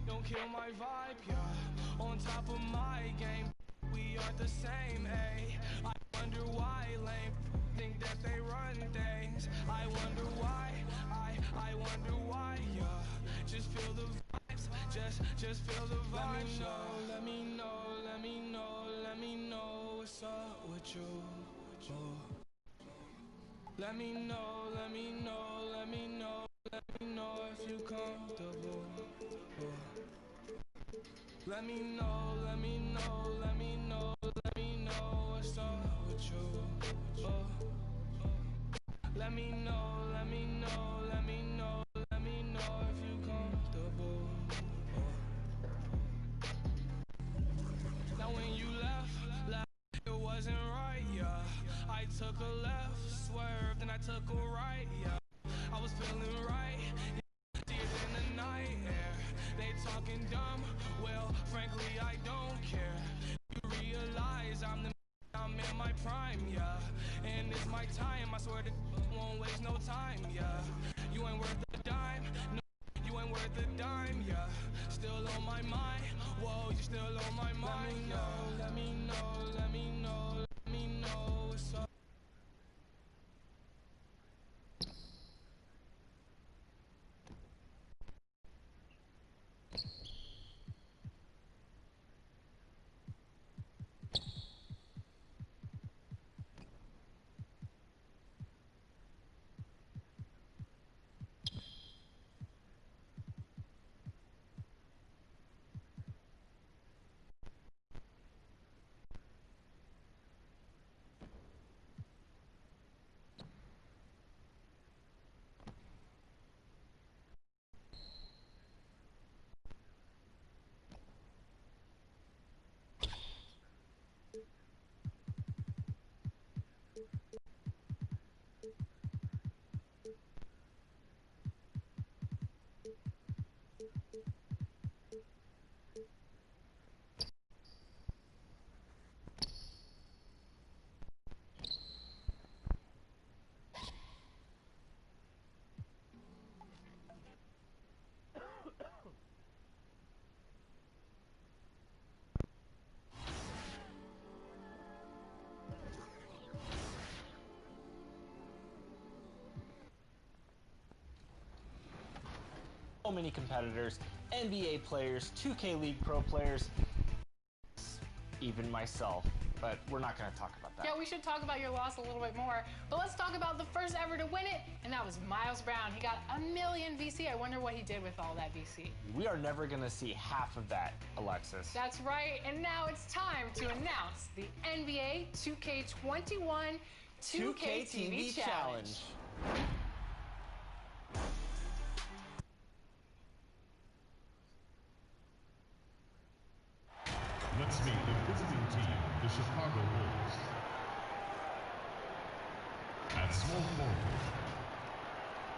don't kill my vibe, yeah. On top of my game, we aren't the same, ayy. I wonder why lame think that they run things. I wonder why, I wonder why, yeah. Just feel the vibes, just feel the vibes. Let me know, let me know, let me know what's up with you. Let me know, let me know, let me know, let me know if you comfortable. Let me know, let me know, let me know, let me know what's up with you. Let me know, let me know, let me know, let me know if you comfortable. Now when you left, it wasn't right, yeah. I took a left, swerved, and I took a right, yeah. I was feeling right, yeah, did it in the night air. They talking dumb, well, frankly, I don't care. You realize I'm in my prime, yeah. And it's my time, I swear that won't waste no time, yeah. You ain't worth a dime, no, you ain't worth a dime, yeah. Still on my mind, whoa, you still on my mind, yeah. Let me know, let me know, let me know what's up. So many competitors, NBA players, 2K League Pro players, even myself, but we're not going to talk about that. Yeah, we should talk about your loss a little bit more, but let's talk about the first ever to win it, and that was Miles Brown. He got 1 million VC. I wonder what he did with all that VC. We are never going to see half of that, Alexis. That's right, and now it's time to announce the NBA 2K21 2K TV Challenge. Let's meet the visiting team, the Chicago Bulls. At small forward,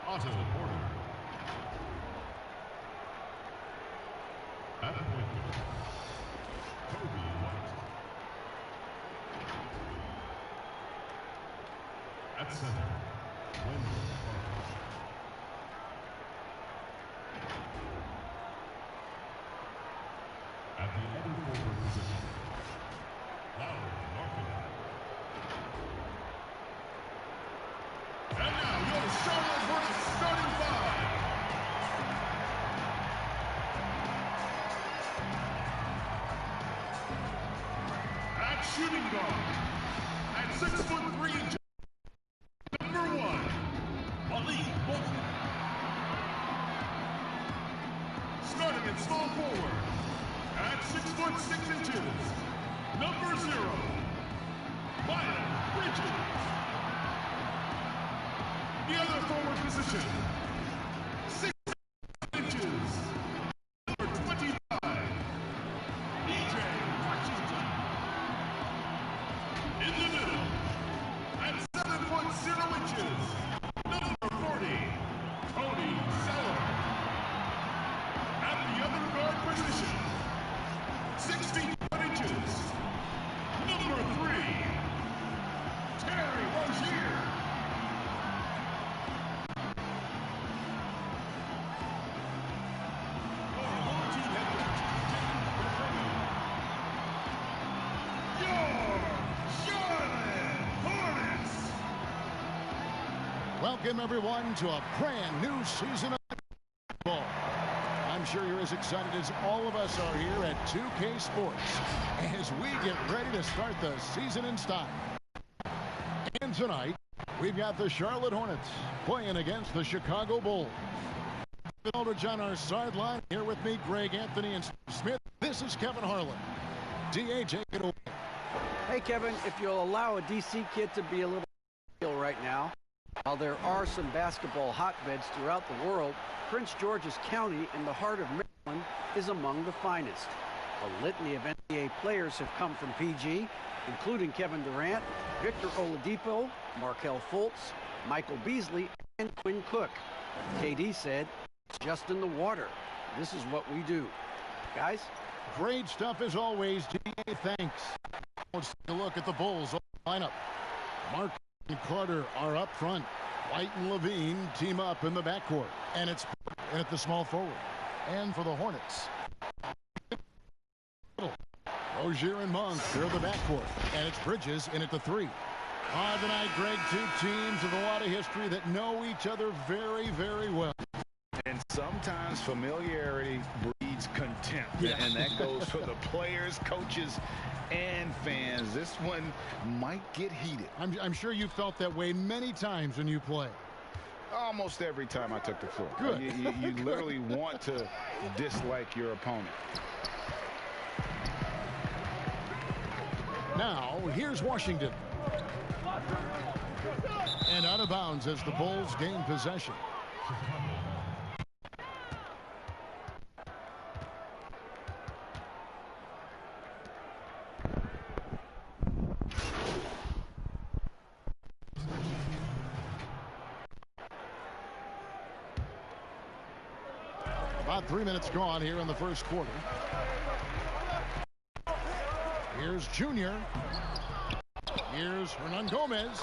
Otto Porter. At point guard, Kobe White. At center, Wendell Carter. At the other forward position, Lauri Markkanen. And now your Charlotte Hornets starting five. At shooting guard, at 6'3", number 1, Malik Monk. Starting in at small forward. At 6'6" number 0, Miles Bridges. The other forward position, 6 inches, number 25, EJ Washington. In the middle, at 7'0", number 40, Tony Seller. At the other guard position, 61 inches, number 3, Terry Rozier. Welcome, everyone, to a brand new season of football. I'm sure you're as excited as all of us are here at 2K Sports as we get ready to start the season in style. And tonight, we've got the Charlotte Hornets playing against the Chicago Bulls. Aldridge on our sideline. Here with me, Greg Anthony and Smith. This is Kevin Harlan. DA, take it away. Hey, Kevin, if you'll allow a DC kid to be a little ill right now, while there are some basketball hotbeds throughout the world, Prince George's County in the heart of Maryland is among the finest. A litany of NBA players have come from PG, including Kevin Durant, Victor Oladipo, Markelle Fultz, Michael Beasley, and Quinn Cook. KD said, "It's just in the water. This is what we do." Guys? Great stuff as always, DA. Thanks. Let's take a look at the Bulls lineup. Mark and Carter are up front. White and Levine team up in the backcourt. And it's in at the small forward. And for the Hornets, Rozier and Monk, they're the backcourt. And it's Bridges in at the 3. Tonight, Greg, two teams with a lot of history that know each other very, very well. And sometimes familiarity breeds contempt. Yeah. And that goes for the players, coaches, and fans. This one might get heated. I'm sure you felt that way many times when you play. Almost every time I took the floor. Good. You literally want to dislike your opponent. Now, here's Washington. And out of bounds as the Bulls gain possession. About 3 minutes gone here in the first quarter. Here's Junior. Here's Hernan Gomez.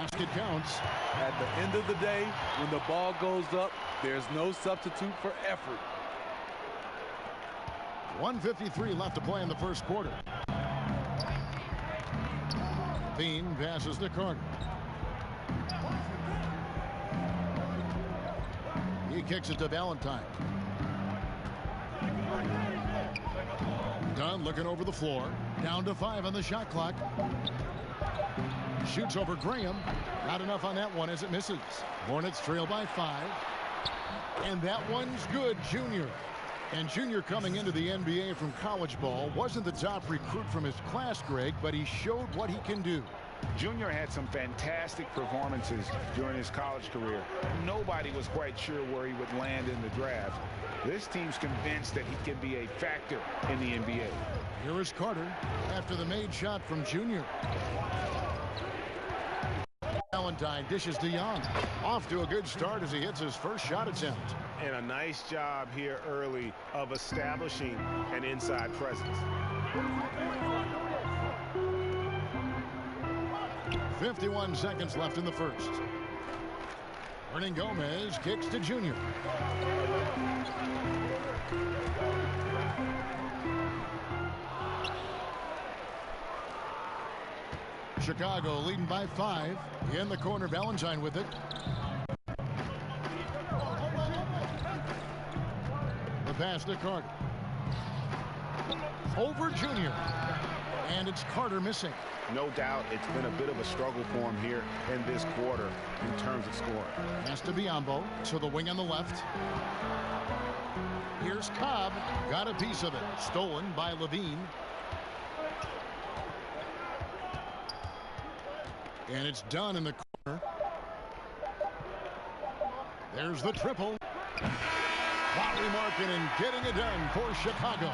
Basket counts. At the end of the day, when the ball goes up, there's no substitute for effort. 1:53 left to play in the first quarter. Bean passes to Carter. He kicks it to Valentine. Dunn looking over the floor. Down to 5 on the shot clock. Shoots over Graham. Not enough on that one as it misses. Hornets trail by 5. And that one's good, Junior. And Junior coming into the NBA from college ball wasn't the top recruit from his class, Greg, but he showed what he can do. Junior had some fantastic performances during his college career. Nobody was quite sure where he would land in the draft. This team's convinced that he can be a factor in the NBA. Here is Carter after the made shot from Junior. Valentine dishes to Young. Off to a good start as he hits his first shot attempt. And a nice job here early of establishing an inside presence. 51 seconds left in the first. Hernan Gomez kicks to Junior. Chicago leading by 5. In the corner, Valentine with it. The pass to Carter. Over Junior. And it's Carter missing. No doubt it's been a bit of a struggle for him here in this quarter in terms of scoring. Pass to Biyombo to the wing on the left. Here's Cobb. Got a piece of it. Stolen by Levine. And it's done in the corner. There's the triple. Lauri Markkanen getting it done for Chicago.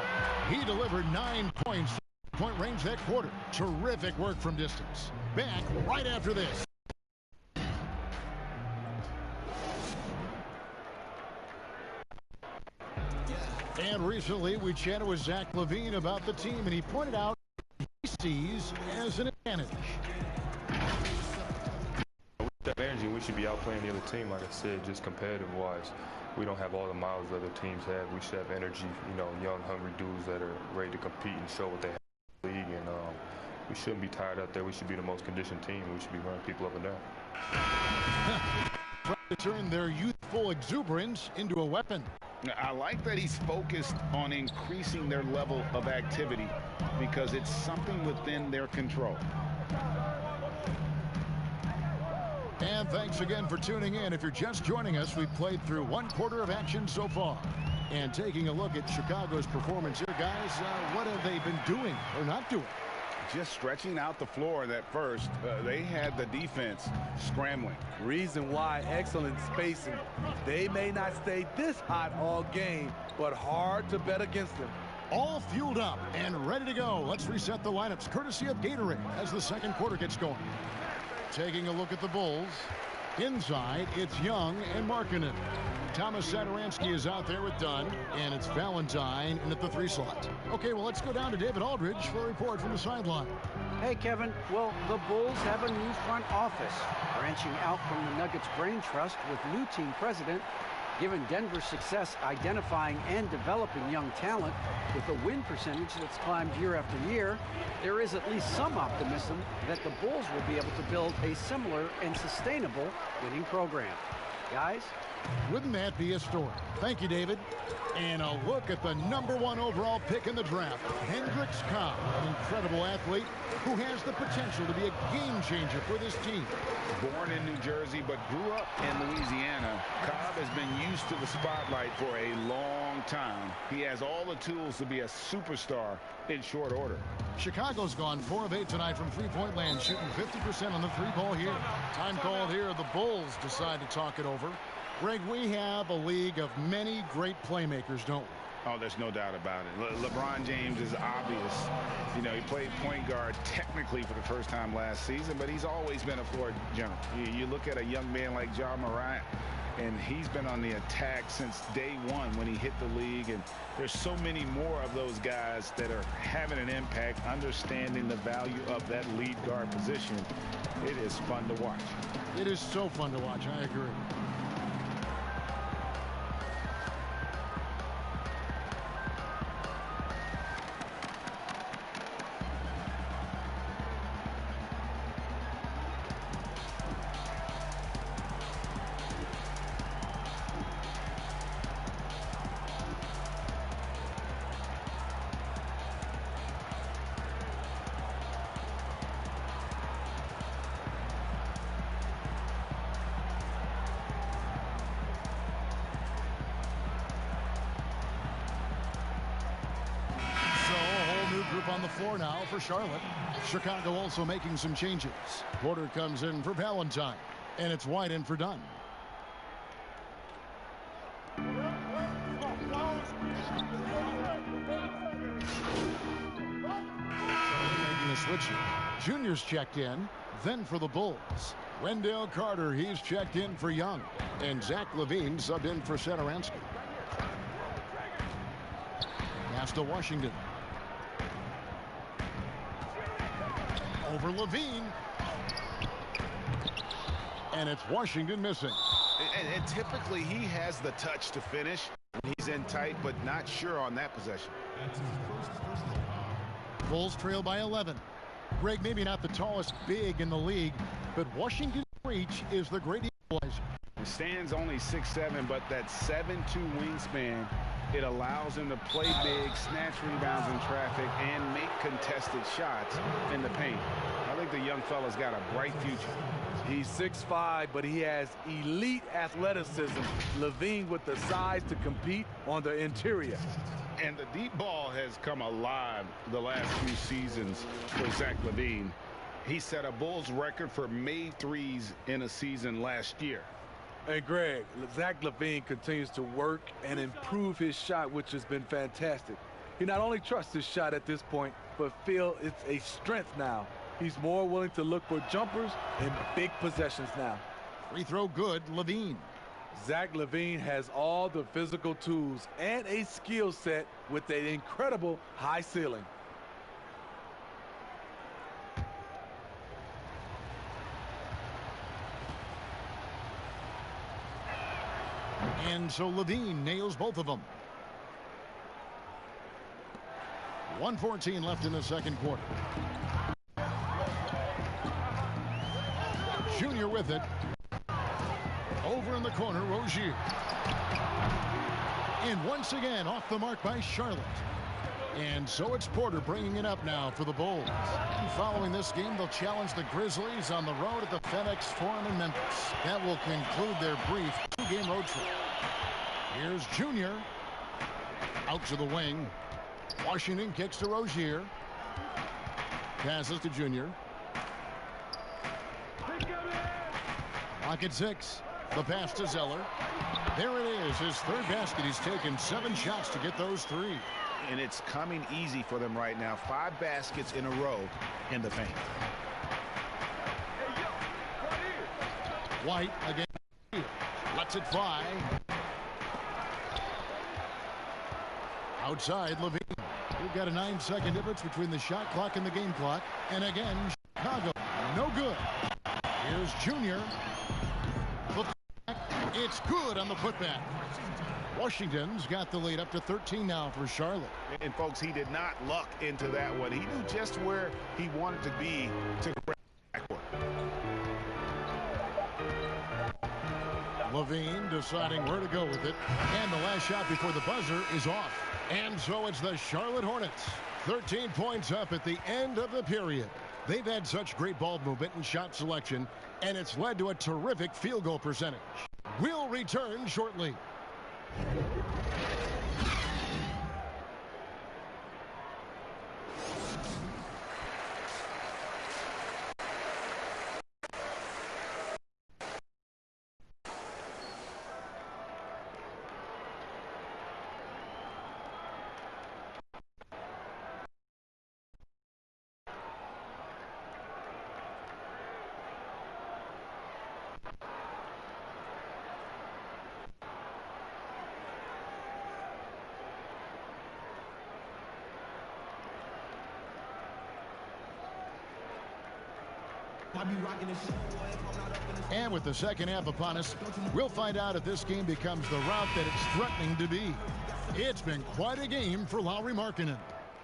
He delivered 9 points. Point range that quarter. Terrific work from distance. Back right after this. And recently we chatted with Zach Levine about the team, and he pointed out he sees as an advantage. With that energy, we should be outplaying the other team. Like I said, just competitive-wise, we don't have all the miles other teams have. We should have energy, you know, young, hungry dudes that are ready to compete and show what they have in the league. And we shouldn't be tired out there. We should be the most conditioned team. We should be running people up and down. Trying to turn their youthful exuberance into a weapon. I like that he's focused on increasing their level of activity because it's something within their control. And thanks again for tuning in. If you're just joining us, we've played through 1 quarter of action so far. And taking a look at Chicago's performance here, guys, what have they been doing or not doing? Just stretching out the floor that first. They had the defense scrambling. Reason why, excellent spacing. They may not stay this hot all game, but hard to bet against them. All fueled up and ready to go. Let's reset the lineups courtesy of Gatorade as the second quarter gets going. Taking a look at the Bulls. Inside, it's Young and Markkanen. Thomas Satoransky is out there with Dunn, and it's Valentine in at the 3 slot. Okay, well, let's go down to David Aldridge for a report from the sideline. Hey, Kevin. Well, the Bulls have a new front office, branching out from the Nuggets Brain Trust with new team president. Given Denver's success identifying and developing young talent with a win percentage that's climbed year after year, there is at least some optimism that the Bulls will be able to build a similar and sustainable winning program. Guys? Wouldn't that be a story? Thank you, David. And a look at the #1 overall pick in the draft, Hendricks Cobb, an incredible athlete who has the potential to be a game changer for this team. Born in New Jersey but grew up in Louisiana, Cobb has been used to the spotlight for a long time. He has all the tools to be a superstar in short order. Chicago's gone 4 of 8 tonight from three-point land, shooting 50% on the 3-ball here. Time called here. The Bulls decide to talk it over. Greg, we have a league of many great playmakers, don't we? Oh, there's no doubt about it. LeBron James is obvious. You know, he played point guard technically for the first time last season, but he's always been a floor general. You look at a young man like Ja Morant, and he's been on the attack since day one when he hit the league. And there's so many more of those guys that are having an impact, understanding the value of that lead guard position. It is fun to watch. It is so fun to watch. I agree. On the floor now for Charlotte. Chicago also making some changes. Porter comes in for Valentine, and it's White in for Dunn. Making a switch. Junior's checked in. Then for the Bulls, Wendell Carter, he's checked in for Young. And Zach LaVine subbed in for Satoransky. Pass to Washington. Over LaVine. And it's Washington missing. And typically he has the touch to finish when he's in tight, but not sure on that possession. Bulls trail by 11. Greg, maybe not the tallest big in the league, but Washington's reach is the great equalizer. He stands only 6'7", but that 7'2" wingspan, it allows him to play big, snatch rebounds in traffic, and make contested shots in the paint. I think the young fella's got a bright future. He's 6'5", but he has elite athleticism. LaVine with the size to compete on the interior. And the deep ball has come alive the last few seasons for Zach LaVine. He set a Bulls record for made threes in a season last year. And Greg, Zach LaVine continues to work and improve his shot, which has been fantastic. He not only trusts his shot at this point, but feels it's a strength now. He's more willing to look for jumpers and big possessions now. Free throw good, LaVine. Zach LaVine has all the physical tools and a skill set with an incredible high ceiling. And so LaVine nails both of them. 1:14 left in the second quarter. Junior with it. Over in the corner, Rozier. And once again, off the mark by Charlotte. And so it's Porter bringing it up now for the Bulls. And following this game, they'll challenge the Grizzlies on the road at the FedEx Forum in Memphis. That will conclude their brief two-game road trip. Here's Junior. Out to the wing. Washington kicks to Rozier. Passes to Junior. Lock at 6. The pass to Zeller. There it is, his third basket. He's taken 7 shots to get those 3. And it's coming easy for them right now. 5 baskets in a row in the paint. White again. Lets it fly. Outside, LaVine. We've got a 9-second difference between the shot clock and the game clock. And again, Chicago, no good. Here's Junior. It's good on the putback. Washington's got the lead up to 13 now for Charlotte. And folks, he did not luck into that one. He knew just where he wanted to be to backward. LaVine deciding where to go with it. And the last shot before the buzzer is off. And so it's the Charlotte Hornets. 13 points up at the end of the period. They've had such great ball movement and shot selection, and it's led to a terrific field goal percentage. We'll return shortly. And with the second half upon us, we'll find out if this game becomes the route that it's threatening to be. It's been quite a game for Lauri Markkanen.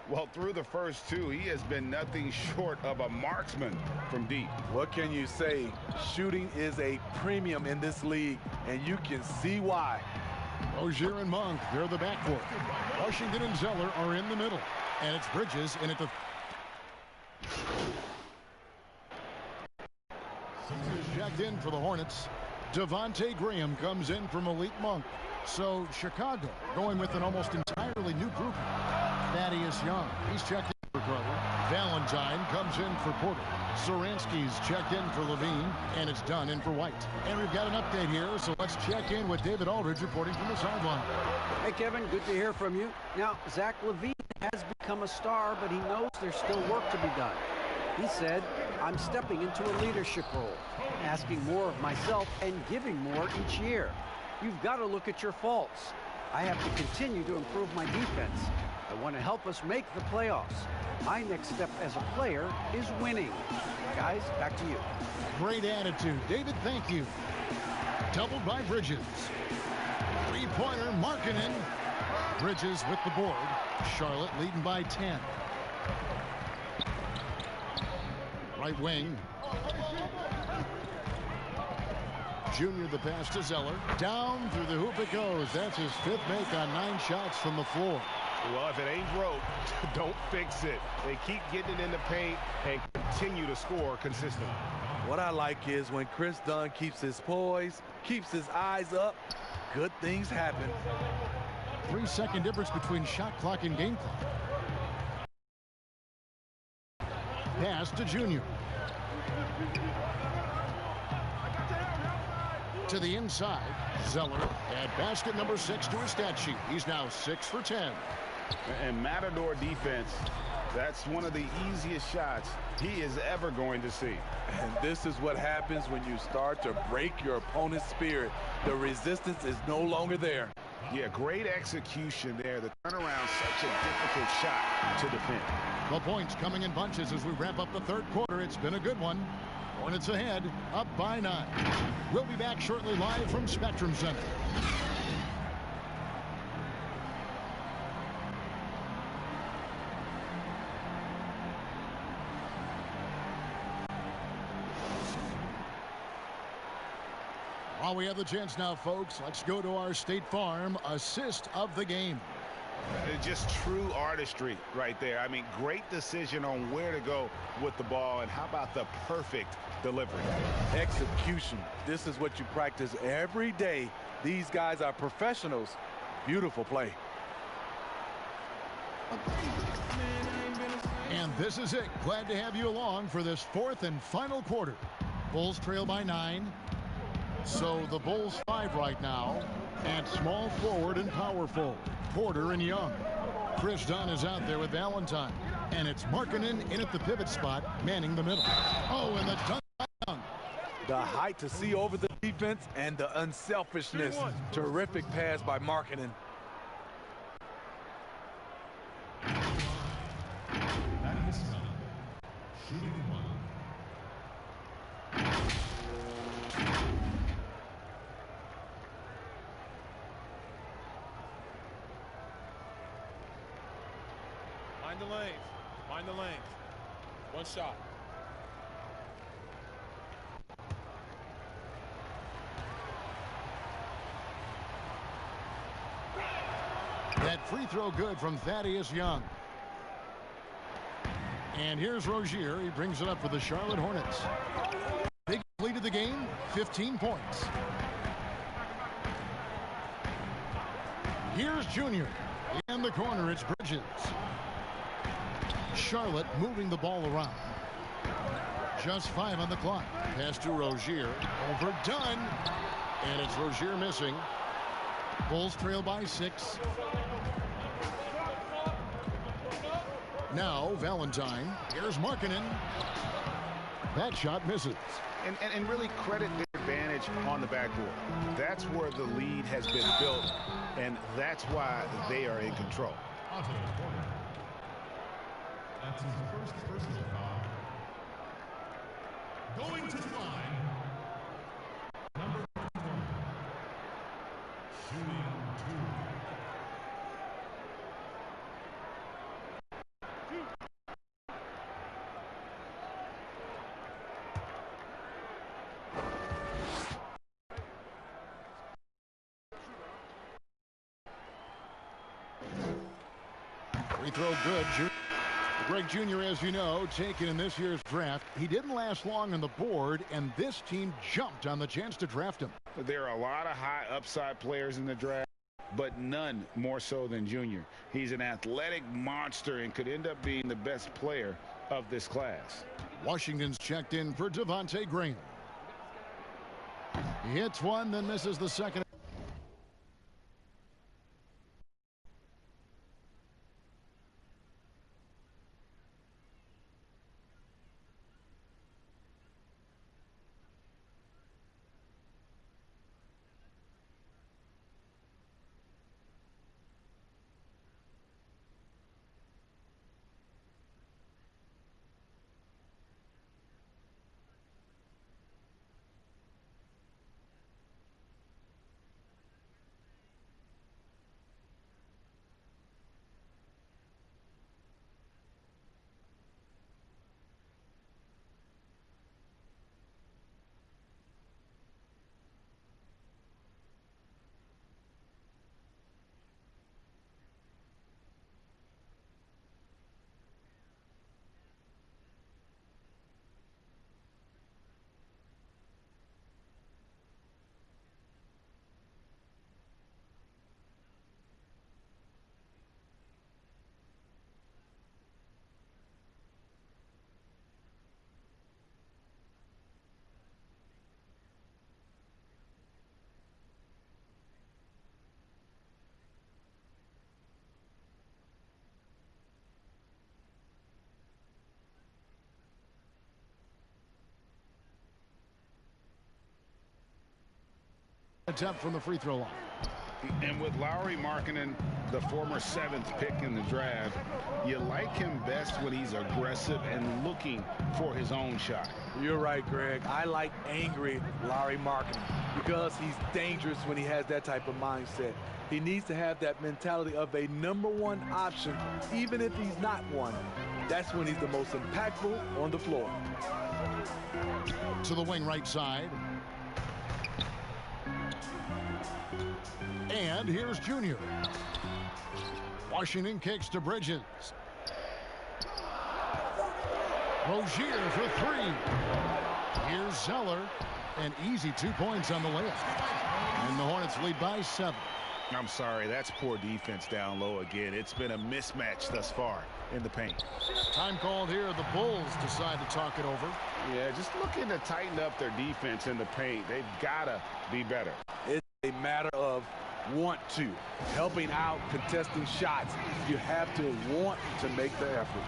Well, through the first two, he has been nothing short of a marksman from deep. What can you say? Shooting is a premium in this league, and you can see why. Rozier and Monk, they're the backcourt. Washington and Zeller are in the middle. And it's Bridges in at the... Checked in for the Hornets. Devontae Graham comes in for Malik Monk. So Chicago going with an almost entirely new group. Thaddeus Young, he's checked in for Cutler. Valentine comes in for Porter. Saransky's checked in for Levine, and it's done in for White. And we've got an update here, so let's check in with David Aldridge reporting from the sideline. Hey, Kevin, good to hear from you. Now, Zach LaVine has become a star, but he knows there's still work to be done. He said, I'm stepping into a leadership role, asking more of myself and giving more each year. You've got to look at your faults. I have to continue to improve my defense. I want to help us make the playoffs. My next step as a player is winning. Guys, back to you. Great attitude. David, thank you. Doubled by Bridges. Three-pointer, Markkanen. Bridges with the board. Charlotte leading by 10. Right wing. Junior the pass to Zeller. Down through the hoop it goes. That's his fifth make on 9 shots from the floor. Well, if it ain't broke, don't fix it. They keep getting it in the paint and continue to score consistently. What I like is when Chris Dunn keeps his poise, keeps his eyes up, good things happen. 3-second difference between shot clock and game clock. Pass to Junior. To the inside, Zeller at basket number 6 to his stat sheet. He's now 6 for 10. And Matador defense, that's one of the easiest shots he is ever going to see. And this is what happens when you start to break your opponent's spirit. The resistance is no longer there. Yeah, great execution there. The turnaround, such a difficult shot to defend. The points coming in bunches as we wrap up the third quarter. It's been a good one. Hornets ahead, up by 9. We'll be back shortly live from Spectrum Center. While we have the chance now, folks, let's go to our State Farm assist of the game. Just true artistry right there. I mean, great decision on where to go with the ball, and how about the perfect delivery? Execution. This is what you practice every day. These guys are professionals. Beautiful play. And this is it. Glad to have you along for this fourth and final quarter. Bulls trail by 9. So the Bulls 5 right now. At small forward and power forward, Porter and Young. Chris Dunn is out there with Valentine. And it's Markkanen in at the pivot spot, manning the middle. Oh, and the dunk by Young. The height to see over the defense and the unselfishness. Terrific pass by Markkanen. Mind the lanes. Mind the lanes. One shot. That free throw good from Thaddeus Young. And here's Rozier. He brings it up for the Charlotte Hornets. Big lead of the game, 15 points. Here's Junior. In the corner, it's Bridges. Charlotte moving the ball around. Just 5 on the clock. Pass to Rozier. Overdone. And it's Rozier missing. Bulls trail by 6. Now Valentine. Here's Markkanen. That shot misses. And really credit their advantage on the backboard. That's where the lead has been built, and that's why they are in control. That's his first personal foul. Going to the line, number 1, shooting 2. Free throw good. Greg Jr., as you know, taken in this year's draft. He didn't last long on the board, and this team jumped on the chance to draft him. There are a lot of high upside players in the draft, but none more so than Jr. He's an athletic monster and could end up being the best player of this class. Washington's checked in for Devontae Graham. He hits one, then misses the second. Attempt from the free throw line. And with Lauri Markkanen, the former 7th pick in the draft, you like him best when he's aggressive and looking for his own shot. You're right, Greg. I like angry Lauri Markkanen because he's dangerous when he has that type of mindset. He needs to have that mentality of a #1 option, even if he's not one. That's when he's the most impactful on the floor. To the wing right side. And here's Junior. Washington kicks to Bridges. Rozier for 3. Here's Zeller. An easy 2 points on the layup. And the Hornets lead by 7. I'm sorry, that's poor defense down low again. It's been a mismatch thus far in the paint. Time called here. The Bulls decide to talk it over. Yeah, just looking to tighten up their defense in the paint. They've got to be better. It's a matter of want to. Helping out, contesting shots. You have to want to make the effort.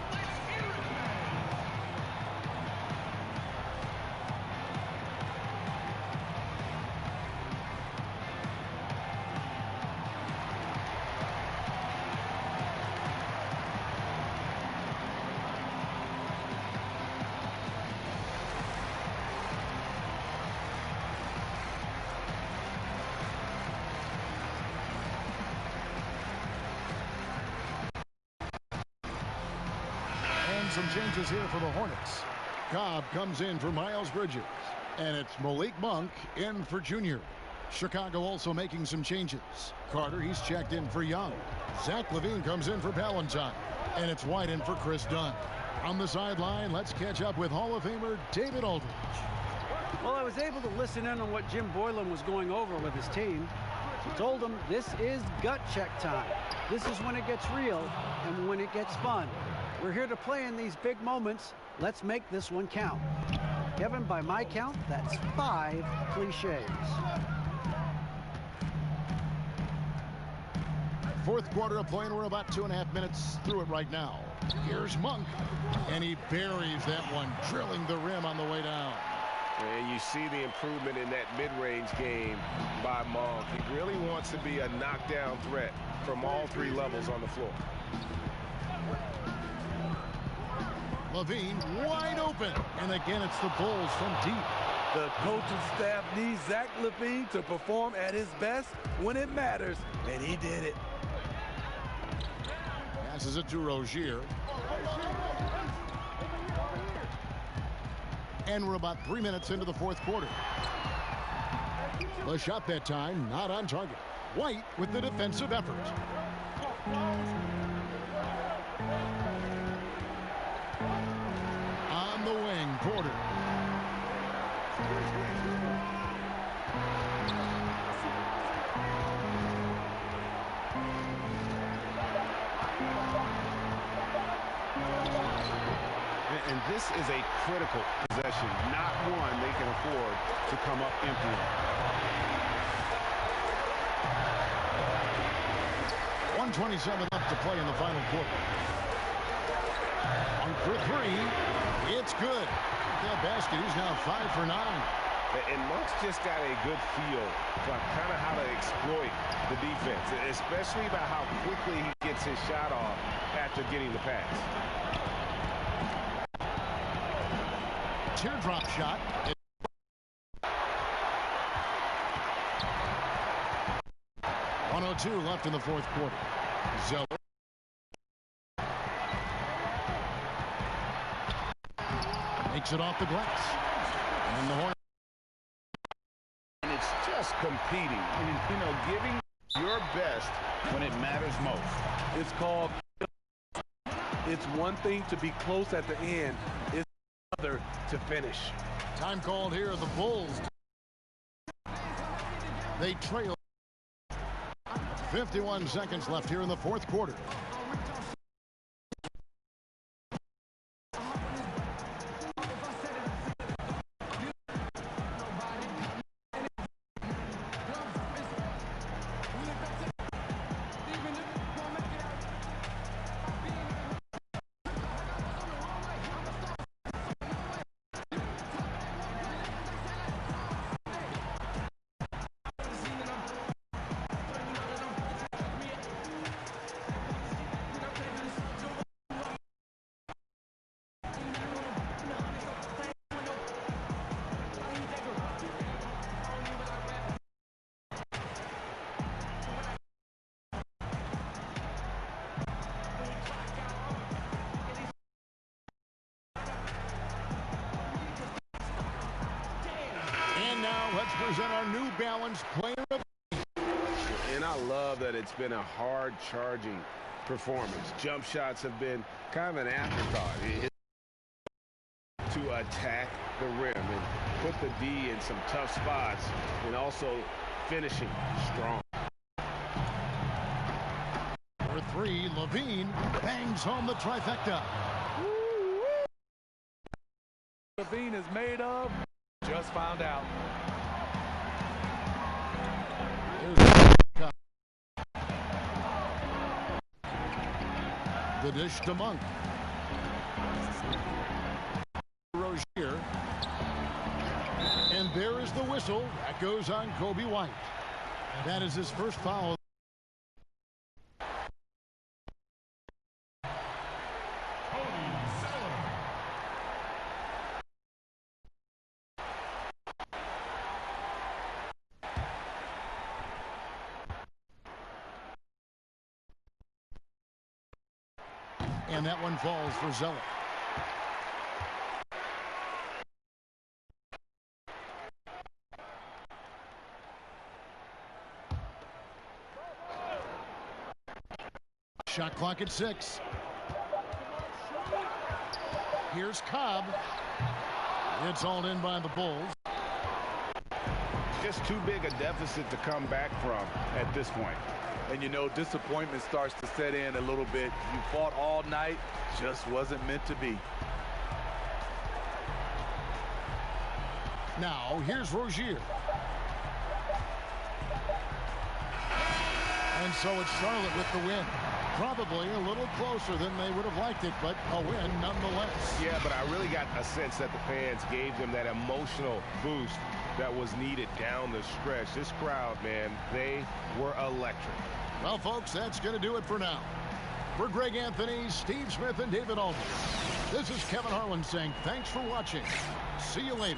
Some changes here for the Hornets. Cobb comes in for Miles Bridges. And it's Malik Monk in for Junior. Chicago also making some changes. Carter, he's checked in for Young. Zach LaVine comes in for Ballantyne. And it's White in for Chris Dunn. On the sideline, let's catch up with Hall of Famer David Aldridge. Well, I was able to listen in on what Jim Boylan was going over with his team. He told them this is gut check time. This is when it gets real and when it gets fun. We're here to play in these big moments. Let's make this one count. Kevin, by my count, that's 5 cliches. Fourth quarter of play, and we're about 2.5 minutes through it right now. Here's Monk, and he buries that one, drilling the rim on the way down. And you see the improvement in that mid-range game by Monk. He really wants to be a knockdown threat from all 3 levels on the floor. Levine wide open. And again, it's the Bulls from deep. The coaching staff needs Zach LaVine to perform at his best when it matters, and he did it. Passes it to Rozier. And we're about 3 minutes into the fourth quarter. The shot that time not on target. White with the defensive effort. On the wing, Porter. And this is a critical possession, not one they can afford to come up empty. 1:27 left to play in the final quarter. On for three. It's good. That basket, he's now 5 for 9. And Monk's just got a good feel for kind of how to exploit the defense, especially about how quickly he gets his shot off after getting the pass. Teardrop shot. 1:02 left in the fourth quarter. Zeller. Makes it off the glass. And the horn. And it's just competing. And, giving your best when it matters most. It's called. It's one thing to be close at the end. It's another to finish. Time called here. The Bulls. They trail. 51 seconds left here in the fourth quarter. Let's present our New Balance player of the week. And I love that it's been a hard charging performance. Jump shots have been kind of an afterthought. To attack the rim and put the D in some tough spots and also finishing strong. For three, Levine bangs home the trifecta. Levine is made of. Just found out. The dish to Monk. Rozier. And there is the whistle. That goes on Kobe White. And that is his first foul. And that one falls for Zeller. Shot clock at 6. Here's Cobb. It's hauled in by the Bulls. Just too big a deficit to come back from at this point. And disappointment starts to set in a little bit. You fought all night, just wasn't meant to be. Now, here's Rozier. And so it's Charlotte with the win. Probably a little closer than they would have liked it, but a win nonetheless. Yeah, but I really got a sense that the fans gave them that emotional boost that was needed down the stretch. This crowd, man, they were electric. Well, folks, that's going to do it for now. For Greg Anthony, Steve Smith, and David Aldridge, This is Kevin Harlan saying thanks for watching. See you later.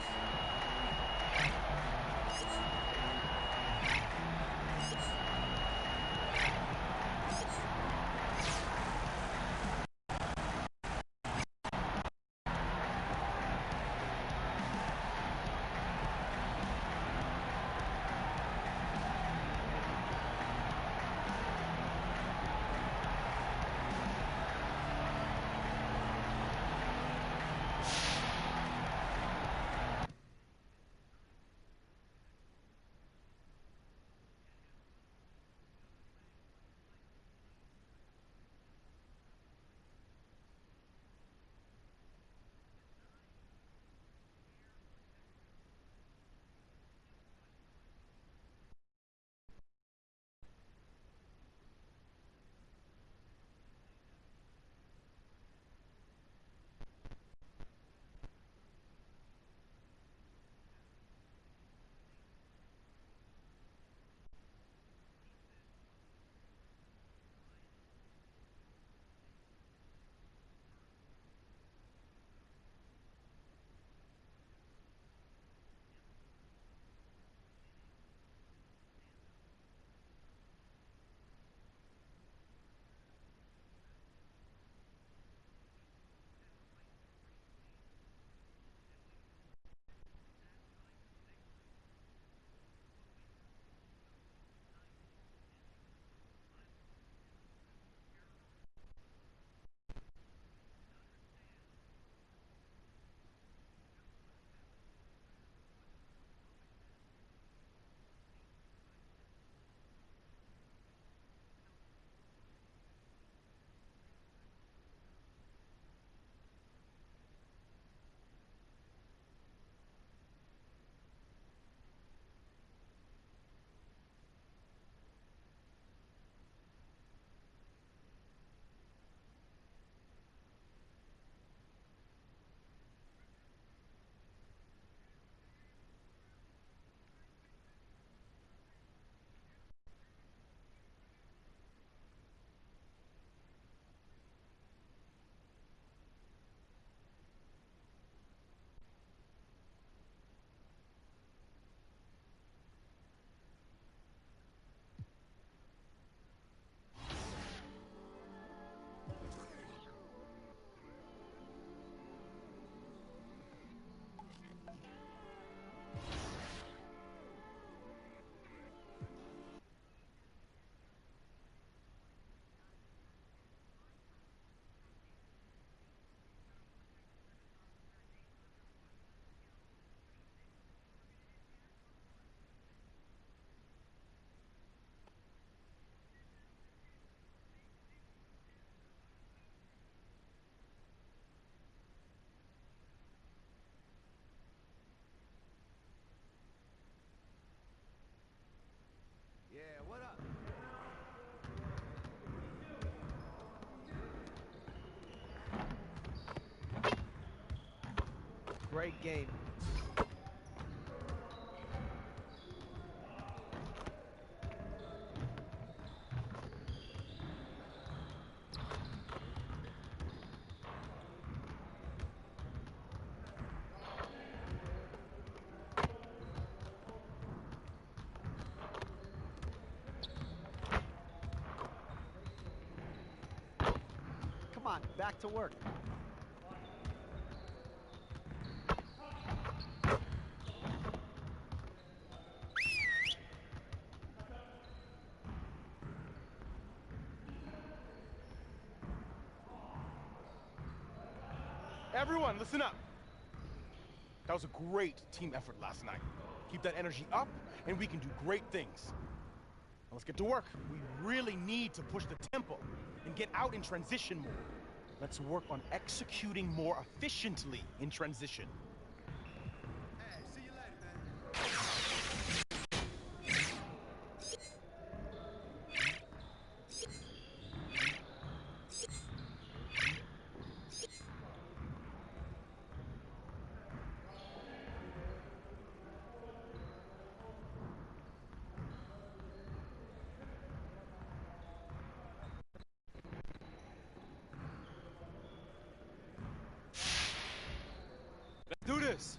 Great game. Come on, back to work. Everyone, listen up. That was a great team effort last night. Keep that energy up, and we can do great things. Now let's get to work. We really need to push the tempo and get out in transition more. Let's work on executing more efficiently in transition. do this.